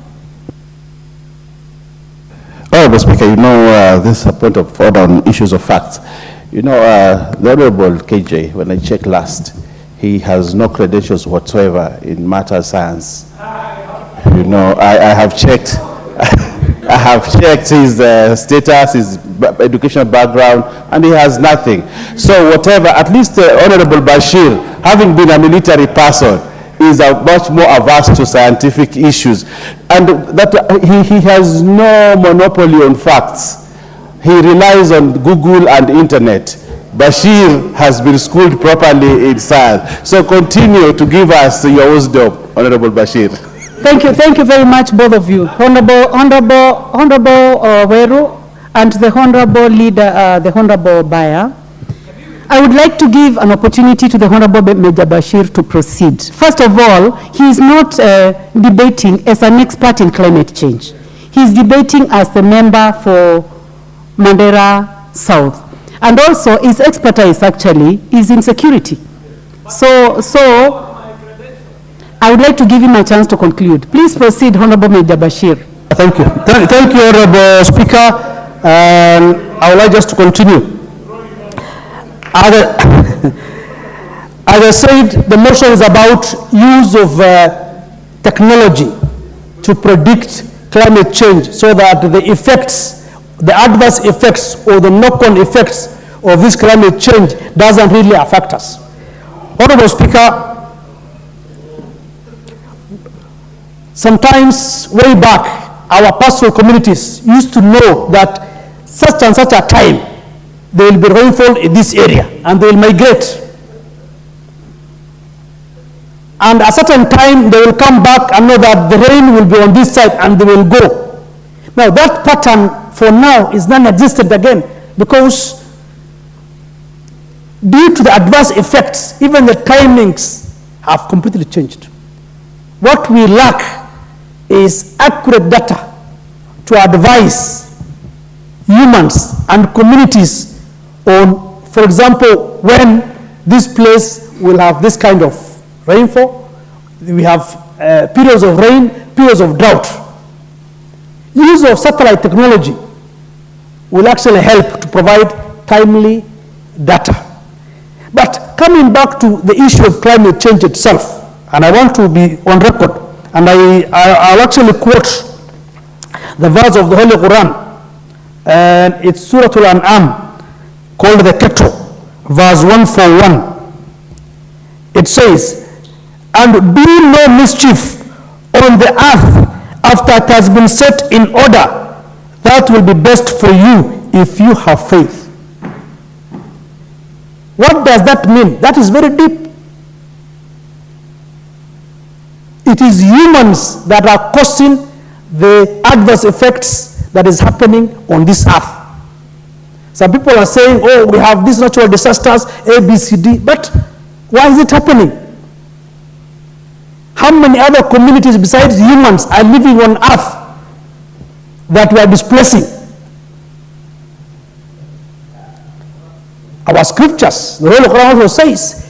Honorable Speaker, you know, this is a point of order on issues of facts. You know, the Honorable KJ, when I checked last, he has no credentials whatsoever in matter science. You know, I have checked. I have checked his status, his educational background, and he has nothing. So whatever, at least Honorable Bashir, having been a military person, is much more averse to scientific issues. And that he has no monopoly on facts. He relies on Google and internet. Bashir has been schooled properly in science. So continue to give us your wisdom, Honorable Bashir. Thank you very much, both of you. Honorable Weru and the Honorable Leader, the Honorable Baya. I would like to give an opportunity to the Honorable Major Bashir to proceed. First of all, he is not debating as an expert in climate change. He is debating as the member for Mandera South. And also, his expertise actually is in security. So I would like to give him a chance to conclude. Please proceed, Honorable Major Bashir. Thank you. Thank you, Honorable Speaker. I would like just to continue. As I said, the motion is about use of technology to predict climate change so that the effects, the adverse effects or the knock-on effects of this climate change doesn't really affect us. Honorable Speaker, sometimes way back, our pastoral communities used to know that such and such a time there will be rainfall in this area and they will migrate. And at a certain time they will come back and know that the rain will be on this side and they will go. Now that pattern for now is non-existent again because due to the adverse effects, even the timings have completely changed. What we lack is accurate data to advise humans and communities on, for example, when this place will have this kind of rainfall. We have periods of rain, periods of drought. Use of satellite technology will actually help to provide timely data. But coming back to the issue of climate change itself, and I want to be on record, and I'll actually quote the verse of the Holy Quran, and it's Surah Al-An'am, called the Kettle, verse 141. It says, "And do no mischief on the earth after it has been set in order. That will be best for you if you have faith." What does that mean? That is very deep. It is humans that are causing the adverse effects that is happening on this earth. Some people are saying, oh, we have these natural disasters, A, B, C, D, but why is it happening? How many other communities besides humans are living on earth that we are displacing? Our scriptures, the Holy Quran also says,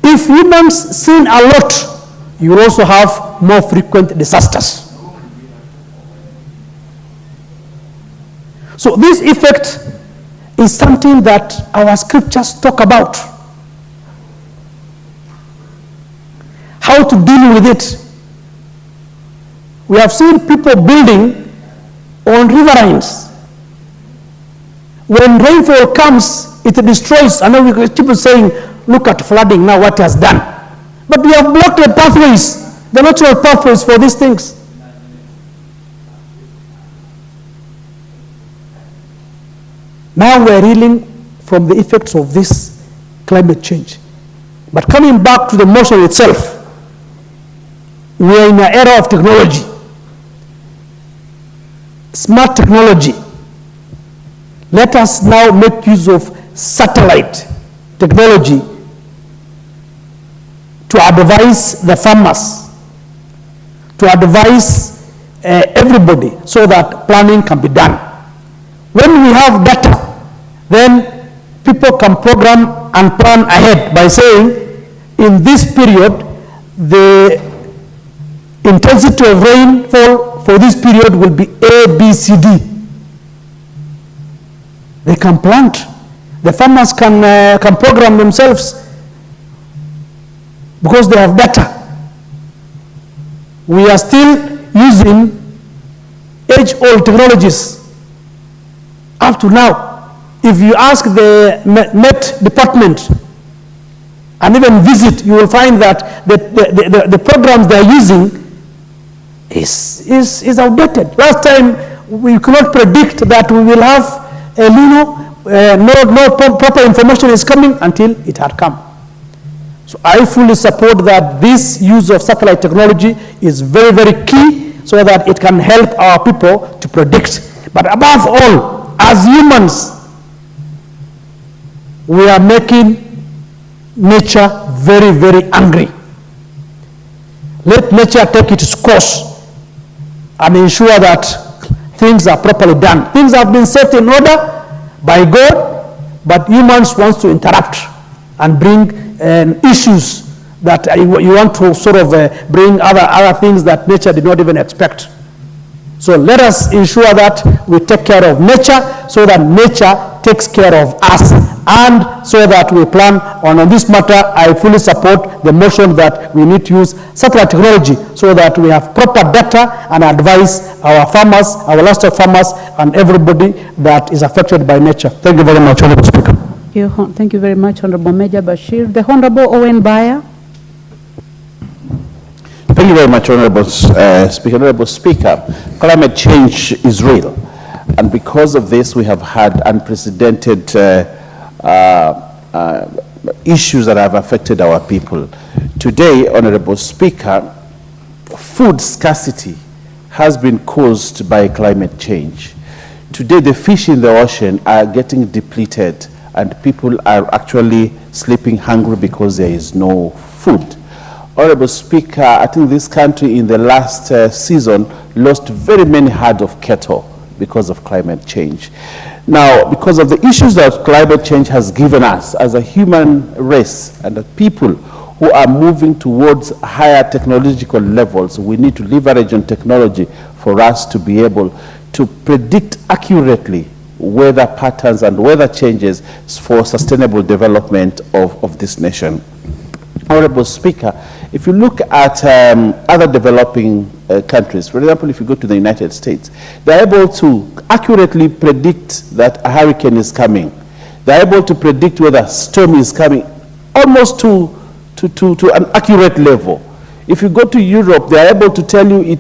if humans sin a lot, you will also have more frequent disasters. So this effect is something that our scriptures talk about. How to deal with it. We have seen people building on riverines. When rainfall comes, it destroys. I know we people saying, look at flooding now, what it has done. But we have blocked the pathways, the natural pathways for these things. Now we're reeling from the effects of this climate change. But coming back to the motion itself, we're in an era of technology, smart technology. Let us now make use of satellite technology to advise the farmers, to advise everybody so that planning can be done. When we have data, then people can program and plan ahead by saying, in this period, the intensity of rainfall for this period will be A, B, C, D. They can plant. The farmers can program themselves because they have data. We are still using age-old technologies up to now. If you ask the Met department and even visit, you will find that the programs they are using is outdated. Last time, we could not predict that we will have El Nino, no proper information is coming until it had come. So I fully support that this use of satellite technology is very, very key so that it can help our people to predict. But above all, as humans, we are making nature very, very angry. Let nature take its course and ensure that things are properly done. Things have been set in order by God, but humans want to interrupt and bring issues that you want to sort of bring other things that nature did not even expect. So let us ensure that we take care of nature so that nature takes care of us, and so that we plan on this matter. I fully support the motion that we need to use satellite technology so that we have proper data and advise our farmers, our livestock farmers, and everybody that is affected by nature. Thank you very much, Honorable Speaker. Thank you very much, Honorable Major Bashir. The Honorable Owen Bayer. Thank you very much, Honorable Speaker. Honorable Speaker, climate change is real. And because of this, we have had unprecedented issues that have affected our people. Today, Honorable Speaker, food scarcity has been caused by climate change. Today, the fish in the ocean are getting depleted, and people are actually sleeping hungry because there is no food. Honorable Speaker, I think this country in the last season lost very many herds of cattle because of climate change. Now, because of the issues that climate change has given us as a human race and the people who are moving towards higher technological levels, we need to leverage on technology for us to be able to predict accurately weather patterns and weather changes for sustainable development of this nation. Honorable Speaker, if you look at other developing countries, for example, if you go to the United States, they're able to accurately predict that a hurricane is coming. They're able to predict whether a storm is coming almost to an accurate level. If you go to Europe, they're able to tell you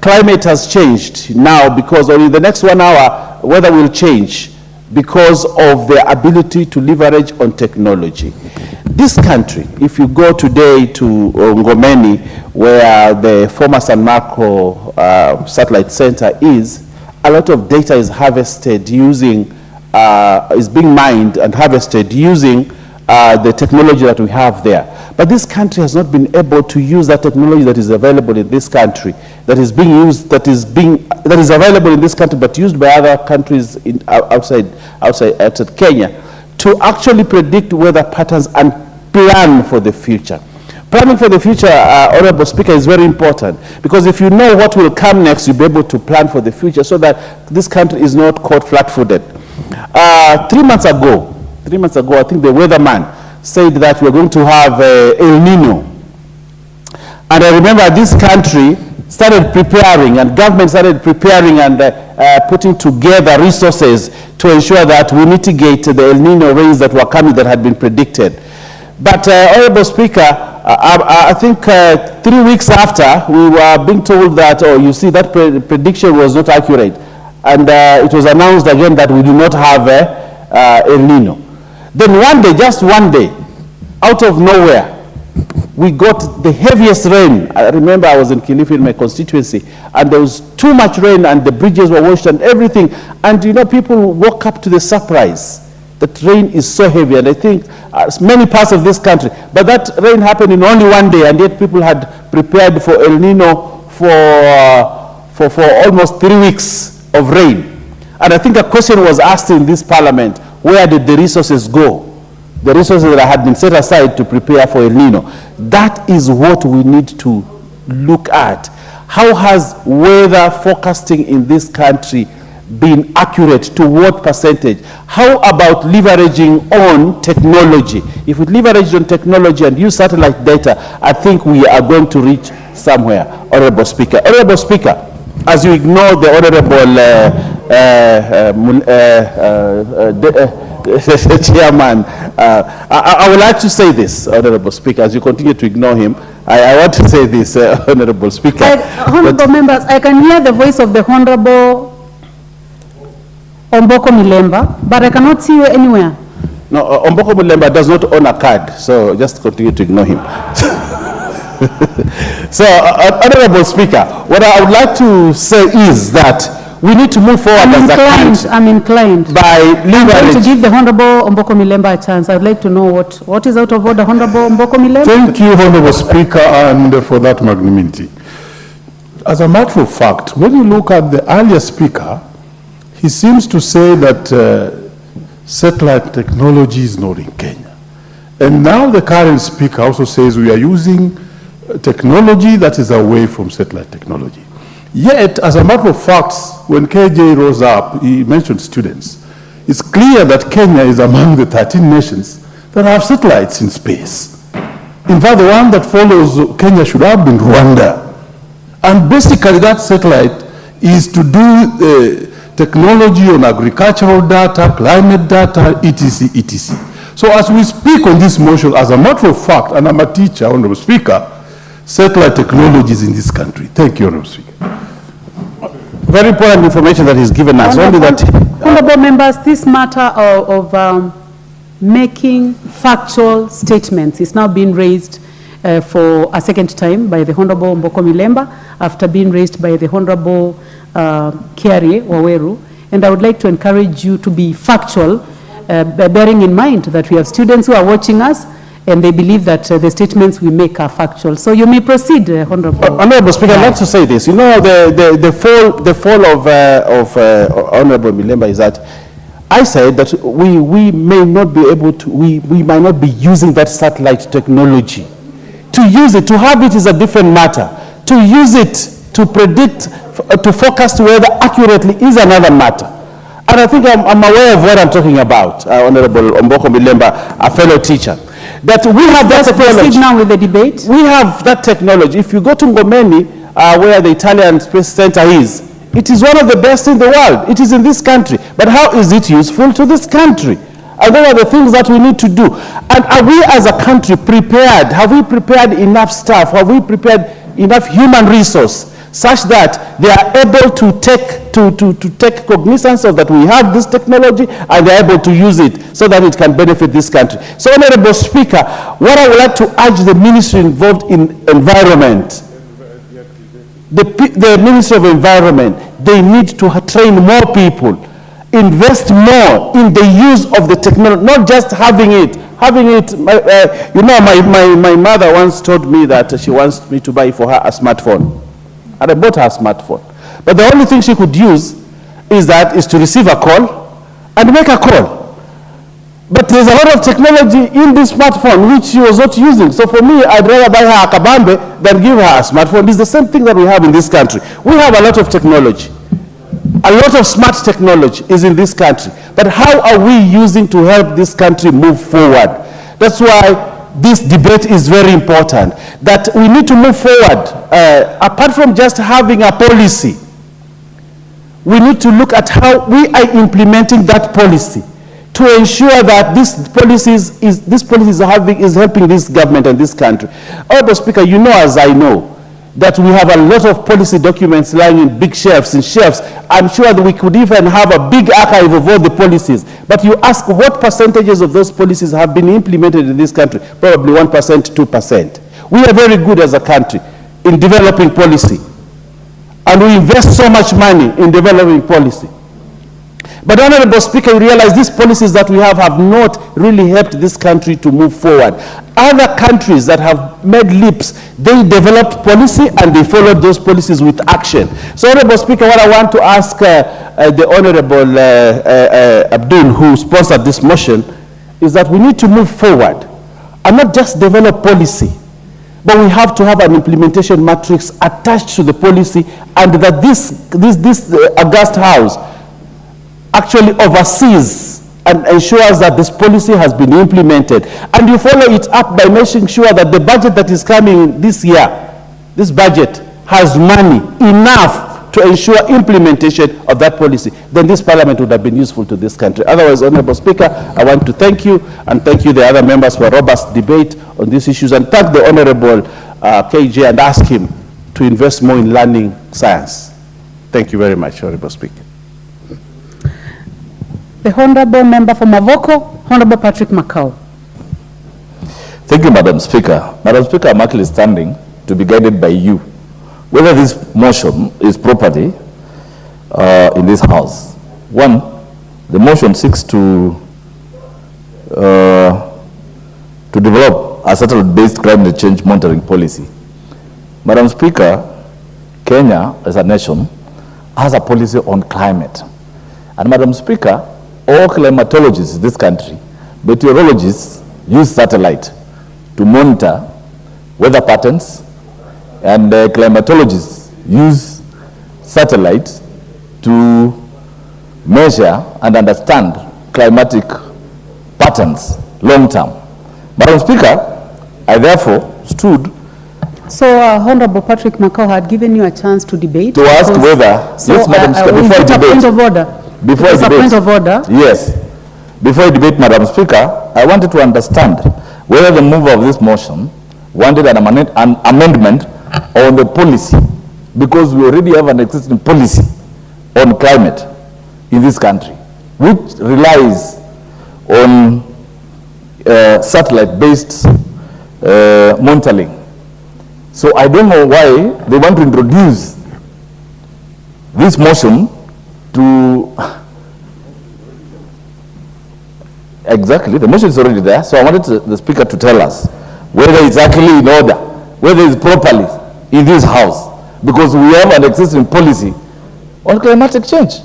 climate has changed now because in the next 1 hour, weather will change because of their ability to leverage on technology. This country, if you go today to Ngomeni, where the former San Marco satellite center is, a lot of data is harvested using, is being mined and harvested using the technology that we have there. But this country has not been able to use that technology that is available in this country, that is being used, that is available in this country, but used by other countries outside Kenya, to actually predict weather patterns and plan for the future. Planning for the future, Honorable Speaker, is very important, because if you know what will come next, you'll be able to plan for the future so that this country is not caught flat-footed. 3 months ago, I think the weatherman said that we're going to have El Nino. And I remember this country started preparing, and government started preparing and putting together resources to ensure that we mitigate the El Nino rains that were coming that had been predicted. But Honorable Speaker, I think 3 weeks after, we were being told that, oh, you see, that prediction was not accurate. And it was announced again that we do not have El Nino. Then one day, just one day, out of nowhere, we got the heaviest rain. I remember I was in Kilifi in my constituency, and there was too much rain, and the bridges were washed and everything. And you know, people woke up to the surprise that rain is so heavy, and I think many parts of this country. But that rain happened in only one day, and yet people had prepared for El Nino for almost 3 weeks of rain. And I think a question was asked in this parliament: where did the resources go? The resources that had been set aside to prepare for El Nino. That is what we need to look at. How has weather forecasting in this country been accurate? To what percentage? How about leveraging on technology? If we leverage on technology and use satellite data, I think we are going to reach somewhere. Honorable Speaker. Honorable Speaker, as you ignore the Honorable Chairman, I would like to say this, Honorable Speaker, as you continue to ignore him. I want to say this, Honorable Speaker. Honorable members, I can hear the voice of the Honorable Omboko Milemba, but I cannot see you anywhere. No, Omboko Milemba does not own a card, so just continue to ignore him. So, Honorable Speaker, what I would like to say is that we need to move forward as a country. I'm inclined. By I'm going to give the Honorable Omboko Milemba a chance. I'd like to know what is out of order, Honorable Omboko Milemba. Thank you, Honorable Speaker, and for that magnanimity. As a matter of fact, when you look at the earlier speaker, he seems to say that satellite technology is not in Kenya. And now the current speaker also says we are using technology that is away from satellite technology. Yet, as a matter of fact, when KJ rose up, he mentioned students. It's clear that Kenya is among the 13 nations that have satellites in space. In fact, the one that follows Kenya should have been Rwanda. And basically that satellite is to do technology on agricultural data, climate data, etc., etc. So as we speak on this motion, as a matter of fact, and I'm a teacher, Honorable Speaker, satellite technologies in this country. Thank you, Honorable Speaker. Very important information that is given us. Honorable members, this matter of making factual statements is now being raised for a second time by the Honorable Omboko Milemba after being raised by the Honorable Kiarie Waweru. And I would like to encourage you to be factual, bearing in mind that we have students who are watching us and they believe that the statements we make are factual. So you may proceed, Honorable. Honorable Speaker, I'd like to say this. You know, the fall of Honorable Milemba is that I said that we may not be able to, we might not be using that satellite technology. To use it, to have it is a different matter. To use it, to predict, to forecast weather accurately is another matter. And I think I'm aware of what I'm talking about, Honorable Omboko Milemba, a fellow teacher. That we have that technology. Proceed now with the debate. We have that technology. If you go to Ngomeni, where the Italian Space Center is, it is one of the best in the world. It is in this country. But how is it useful to this country? And those are the things that we need to do. And are we as a country prepared? Have we prepared enough staff? Have we prepared enough human resource such that they are able to take cognizance of that we have this technology and they are able to use it so that it can benefit this country? So, Honorable Speaker, what I would like to urge the ministry involved in environment, the Ministry of Environment, they need to train more people, invest more in the use of the technology, not just having it. You know, my mother once told me that she wants me to buy for her a smartphone. And I bought her a smartphone. But the only thing she could use is to receive a call and make a call. But there's a lot of technology in this smartphone which she was not using. So for me, I'd rather buy her a kabambe than give her a smartphone. It's the same thing that we have in this country. We have a lot of technology. A lot of smart technology is in this country. But how are we using to help this country move forward? That's why this debate is very important, that we need to move forward. Apart from just having a policy, we need to look at how we are implementing that policy to ensure that this policy is helping this government and this country. Honorable Speaker, you know as I know that we have a lot of policy documents lying in big shelves and shelves. I'm sure that we could even have a big archive of all the policies. But you ask what percentages of those policies have been implemented in this country? Probably 1%, 2%. We are very good as a country in developing policy. And we invest so much money in developing policy. But Honorable Speaker, you realize these policies that we have not really helped this country to move forward. Other countries that have made leaps, they developed policy and they followed those policies with action. So Honorable Speaker, what I want to ask the Honorable Abdul, who sponsored this motion, is that we need to move forward and not just develop policy, but we have to have an implementation matrix attached to the policy, and that this august house actually oversees and ensures that this policy has been implemented. And you follow it up by making sure that the budget that is coming this year, this budget has money enough to ensure implementation of that policy, then this parliament would have been useful to this country. Otherwise, Honorable Speaker, I want to thank you and thank you the other members for a robust debate on these issues, and thank the Honorable KJ and ask him to invest more in learning science. Thank you very much, Honorable Speaker. The Honorable Member for Mavoko, Honorable Patrick Makau. Thank you, Madam Speaker. Madam Speaker, I'm actually standing to be guided by you. Whether this motion is properly in this House. One, the motion seeks to develop a satellite-based climate change monitoring policy. Madam Speaker, Kenya as a nation has a policy on climate. And Madam Speaker, all climatologists in this country, meteorologists use satellite to monitor weather patterns, and climatologists use satellites to measure and understand climatic patterns long term. Madam Speaker, I therefore stood. So Honorable Patrick Makau had given you a chance to debate. To ask whether, so, yes, Madam Speaker, before I debate. Point of order. Before I debate. Point of order. Yes. Before I debate, Madam Speaker, I wanted to understand whether the mover of this motion wanted an amendment on the policy, because we already have an existing policy on climate in this country, which relies on satellite-based monitoring. So I don't know why they want to introduce this motion to exactly, the motion is already there, so I wanted the Speaker to tell us whether it's actually in order, whether it's properly in this House, because we have an existing policy on climatic change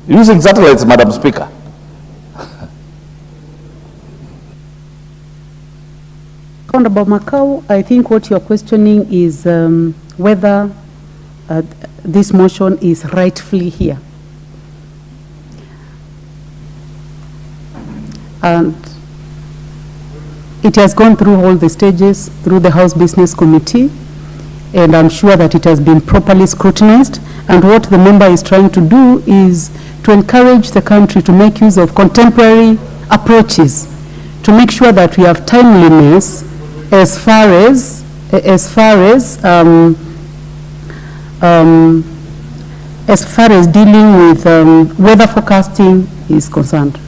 using satellites, Madam Speaker. Honorable Makau, I think what you're questioning is whether this motion is rightfully here. And it has gone through all the stages, through the House Business Committee, and I'm sure that it has been properly scrutinized. And what the member is trying to do is to encourage the country to make use of contemporary approaches to make sure that we have timeliness as far as dealing with weather forecasting is concerned.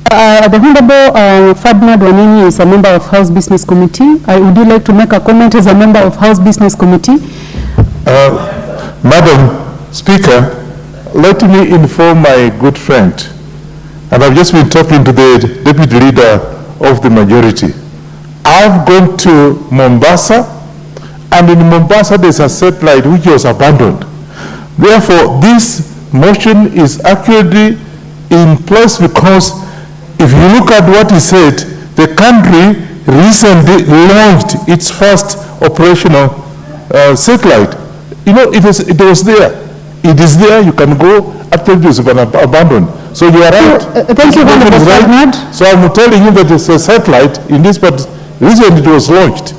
The Honorable Ferdinand Wanini is a member of House Business Committee. Would you like to make a comment as a member of House Business Committee? Madam Speaker, let me inform my good friend, and I've just been talking to the Deputy Leader of the majority. I've gone to Mombasa, and in Mombasa there's a satellite which was abandoned. Therefore, this motion is actually in place because if you look at what he said, the country recently launched its first operational satellite. You know, it was there. It is there. You can go after it was abandoned. So you are right. Thank you, Honorable Ferdinand. So I'm telling you that it's a satellite in this, but recently it was launched.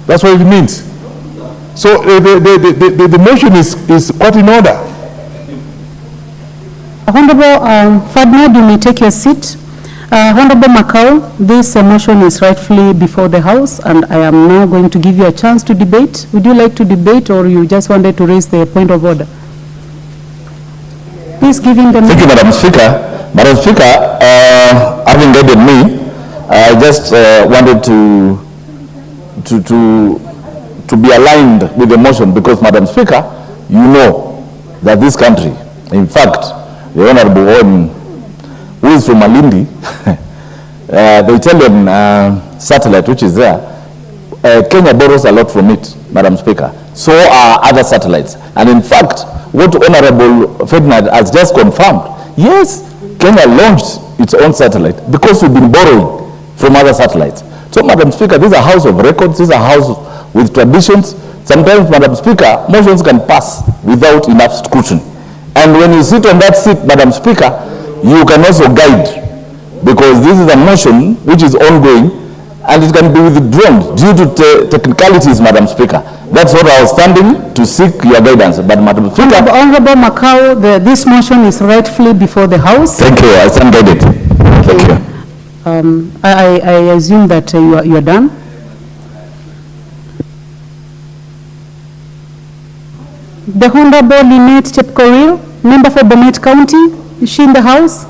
That's what it means. So the motion is quite in order. Honorable Ferdinand, you may take your seat. Honorable Makau, this motion is rightfully before the House, and I am now going to give you a chance to debate. Would you like to debate, or you just wanted to raise the point of order? Please give him the Thank you, Madam Speaker. Madam Speaker, having guided me, I just wanted to be aligned with the motion, because, Madam Speaker, you know that this country, in fact, the Honorable one who is from Malindi, the Italian satellite which is there, Kenya borrows a lot from it, Madam Speaker. So are other satellites. And in fact, what Honorable Ferdinand has just confirmed, yes, Kenya launched its own satellite because we've been borrowing from other satellites. So, Madam Speaker, this is a house of records, this is a house with traditions. Sometimes, Madam Speaker, motions can pass without enough scrutiny. And when you sit on that seat, Madam Speaker, you can also guide, because this is a motion which is ongoing and it can be withdrawn due to technicalities, Madam Speaker. That's what I was standing to seek your guidance. But Madam Speaker... Honorable Macau, this motion is rightfully before the House. Thank you. I stand guided. Thank you. I assume that you are done. The Honorable Lynette Chepkorir, member for Bomet County, is she in the House?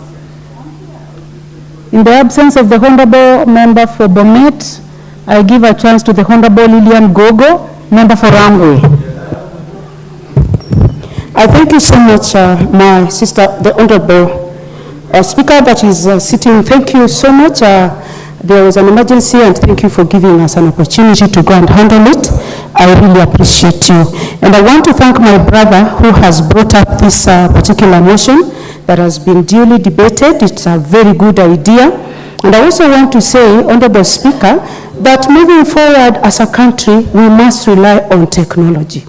In the absence of the Honorable member for Bomet, I give a chance to the Honorable Lilian Gogo, member for Rangwe. I thank you so much, my sister, the Honorable Speaker that is sitting. Thank you so much. There was an emergency, and thank you for giving us an opportunity to go and handle it. I really appreciate you. And I want to thank my brother who has brought up this particular motion that has been duly debated. It's a very good idea. And I also want to say, Honorable Speaker, that moving forward as a country, we must rely on technology.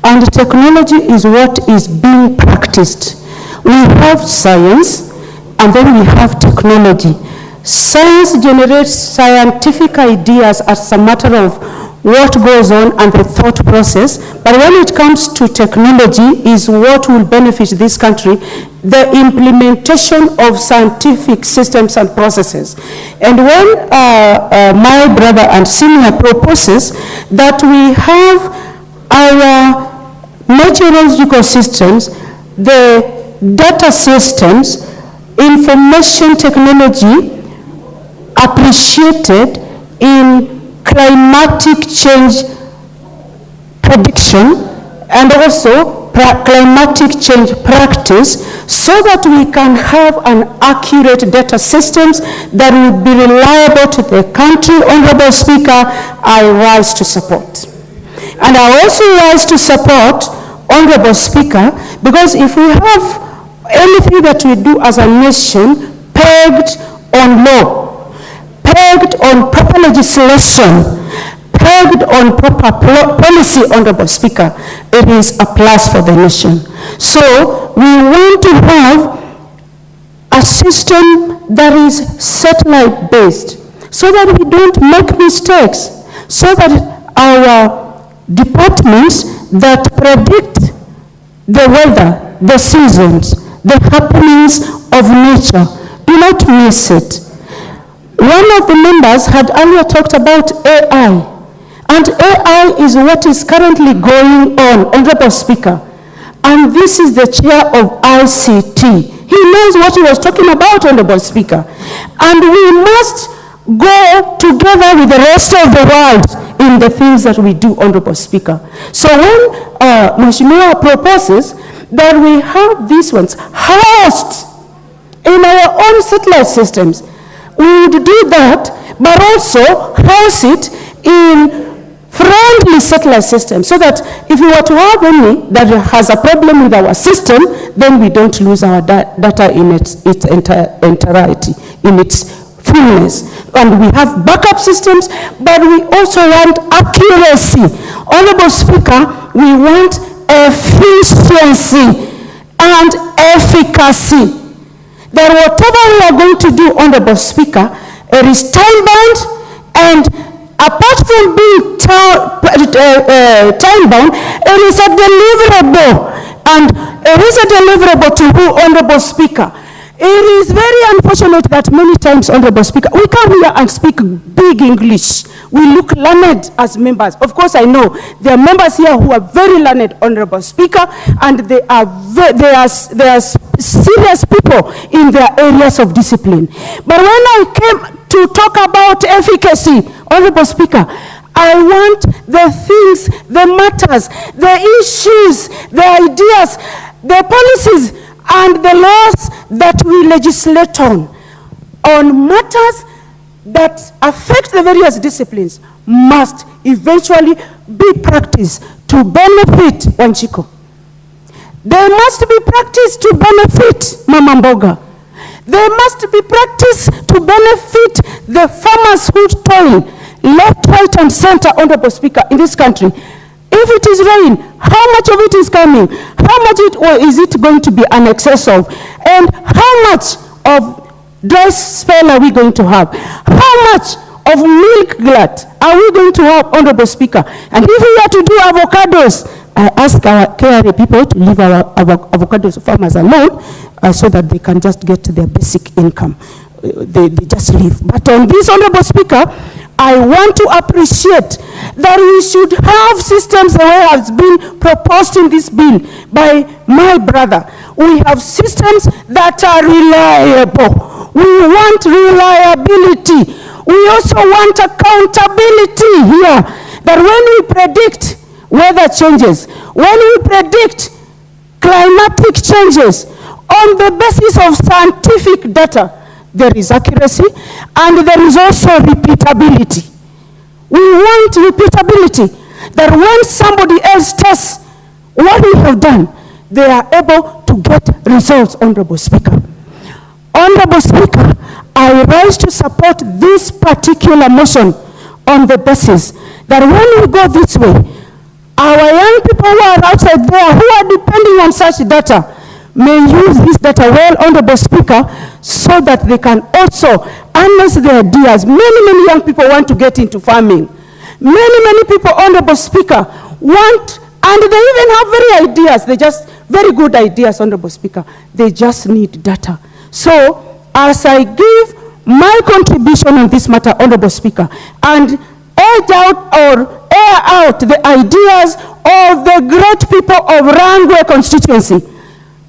And technology is what is being practiced. We have science, and then we have technology. Science generates scientific ideas as a matter of what goes on and the thought process, but when it comes to technology is what will benefit this country, the implementation of scientific systems and processes. And when my brother and senior proposes that we have our meteorological systems, the data systems, information technology appreciated in climatic change prediction and also climatic change practice, so that we can have an accurate data systems that will be reliable to the country. Honorable Speaker, I rise to support. And I also rise to support, Honorable Speaker, because if we have anything that we do as a nation pegged on law, pegged on proper legislation, pegged on proper policy, Honorable Speaker, it is a plus for the nation. So we want to have a system that is satellite-based, so that we don't make mistakes, so that our departments that predict the weather, the seasons, the happenings of nature, do not miss it. One of the members had earlier talked about AI, and AI is what is currently going on, Honorable Speaker. And this is the chair of ICT. He knows what he was talking about, Honorable Speaker. And we must go together with the rest of the world in the things that we do, Honorable Speaker. So when Mheshimiwa proposes that we have these ones housed in our own satellite systems, we would do that, but also house it in friendly satellite systems, so that if we were to have any that has a problem with our system, then we don't lose our data in its entirety, in its fullness. And we have backup systems, but we also want accuracy. Honorable Speaker, we want efficiency and efficacy. That whatever we are going to do, Honorable Speaker, it is time-bound, and apart from being time-bound, it is a deliverable. And it is a deliverable to who, Honorable Speaker? It is very unfortunate that many times, Honorable Speaker, we come here and speak big English. We look learned as members. Of course, I know there are members here who are very learned, Honorable Speaker, and they are serious people in their areas of discipline. But when I came to talk about efficacy, Honorable Speaker, I want the things, the matters, the issues, the ideas, the policies, and the laws that we legislate on matters that affect the various disciplines must eventually be practiced to benefit Wanchiko. They must be practiced to benefit Mama Mboga. They must be practiced to benefit the farmers who toil left, right, and center, Honorable Speaker, in this country. In if it is rain, how much of it is coming? How much is it going to be an excess of? And how much of dry spell are we going to have? How much of milk glut are we going to have, Honorable Speaker? And if we are to do avocados, I ask our KRA people to leave our avocado farmers alone so that they can just get their basic income. They just leave. But on this, Honorable Speaker, I want to appreciate that we should have systems the way has been proposed in this bill by my brother. We have systems that are reliable. We want reliability. We also want accountability here, that when we predict weather changes, when we predict climatic changes, on the basis of scientific data, there is accuracy and there is also repeatability. We want repeatability, that when somebody else tests what we have done, they are able to get results, Honorable Speaker. Honorable Speaker, I rise to support this particular motion on the basis that when we go this way, our young people who are outside there who are depending on such data may use this data well, Honorable Speaker, so that they can also harness their ideas. Many young people want to get into farming. Many people, Honorable Speaker, want, and they even have very good ideas, Honorable Speaker. They just need data. So, as I give my contribution on this matter, Honorable Speaker, and edge out or air out the ideas of the great people of Rangwe constituency,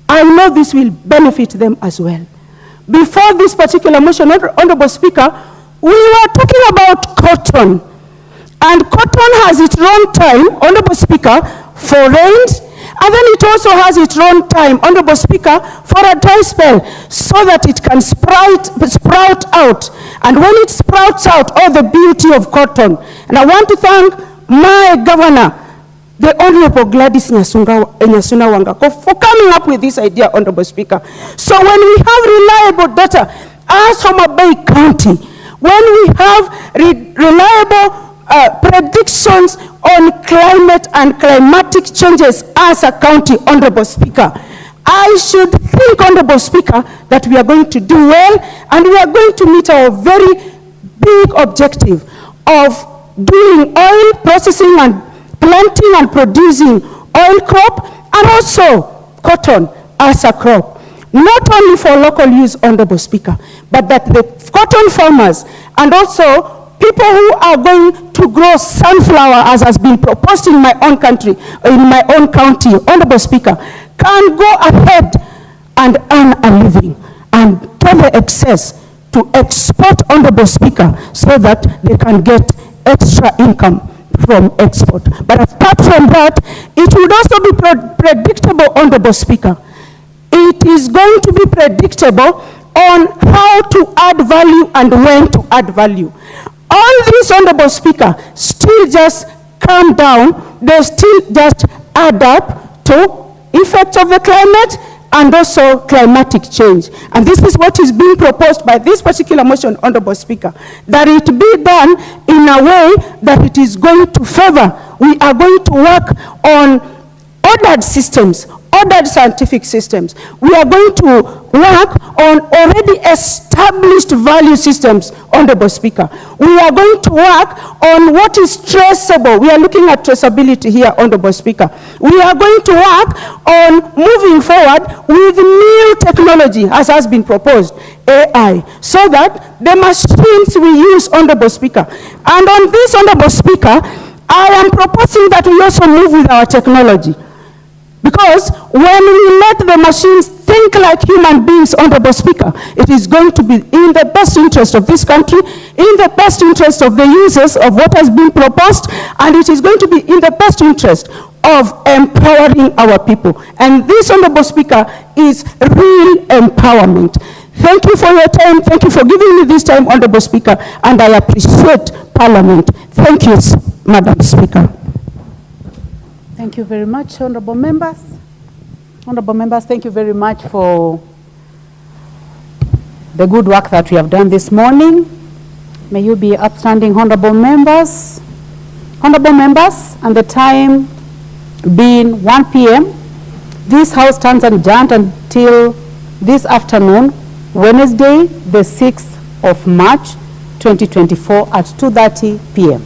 I know this will benefit them as well. Before this particular motion, Honorable Speaker, we were talking about cotton. And cotton has its own time, Honorable Speaker, for rains, and then it also has its own time, Honorable Speaker, for a dry spell, so that it can sprout out. And when it sprouts out, all the beauty of cotton. And I want to thank my governor, the Honorable Gladys Nyasuna Wangako, for coming up with this idea, Honorable Speaker. So when we have reliable data as Homa Bay County, when we have reliable predictions on climate and climatic changes as a county, Honorable Speaker, I should think, Honorable Speaker, that we are going to do well, and we are going to meet our very big objective of doing oil processing and planting and producing oil crop, and also cotton as a crop. Not only for local use, Honorable Speaker, but that the cotton farmers and also people who are going to grow sunflower, as has been proposed in my own country, in my own county, Honorable Speaker, can go ahead and earn a living and get the excess to export, Honorable Speaker, so that they can get extra income from export. But apart from that, it would also be predictable, Honorable Speaker. It is going to be predictable on how to add value and when to add value. All these, Honorable Speaker, still just come down, they still just add up to effects of the climate and also climatic change. And this is what is being proposed by this particular motion, Honorable Speaker, that it be done in a way that it is going to favor. We are going to work on ordered systems, ordered scientific systems. We are going to work on already established value systems, Honorable Speaker. We are going to work on what is traceable. We are looking at traceability here, Honorable Speaker. We are going to work on moving forward with new technology, as has been proposed, AI, so that the machines we use, Honorable Speaker. And on this, Honorable Speaker, I am proposing that we also move with our technology. Because when we let the machines think like human beings, Honorable Speaker, it is going to be in the best interest of this country, in the best interest of the users of what has been proposed, and it is going to be in the best interest of empowering our people. And this, Honorable Speaker, is real empowerment. Thank you for your time. Thank you for giving me this time, Honorable Speaker, and I appreciate Parliament. Thank you, Madam Speaker. Thank you very much, honorable members. Honorable members, thank you very much for the good work that we have done this morning. May you be upstanding honorable members. Honorable members, and the time being 1 p.m. This House stands adjourned until this afternoon, Wednesday, the 6th of March, 2024 at 2:30 p.m.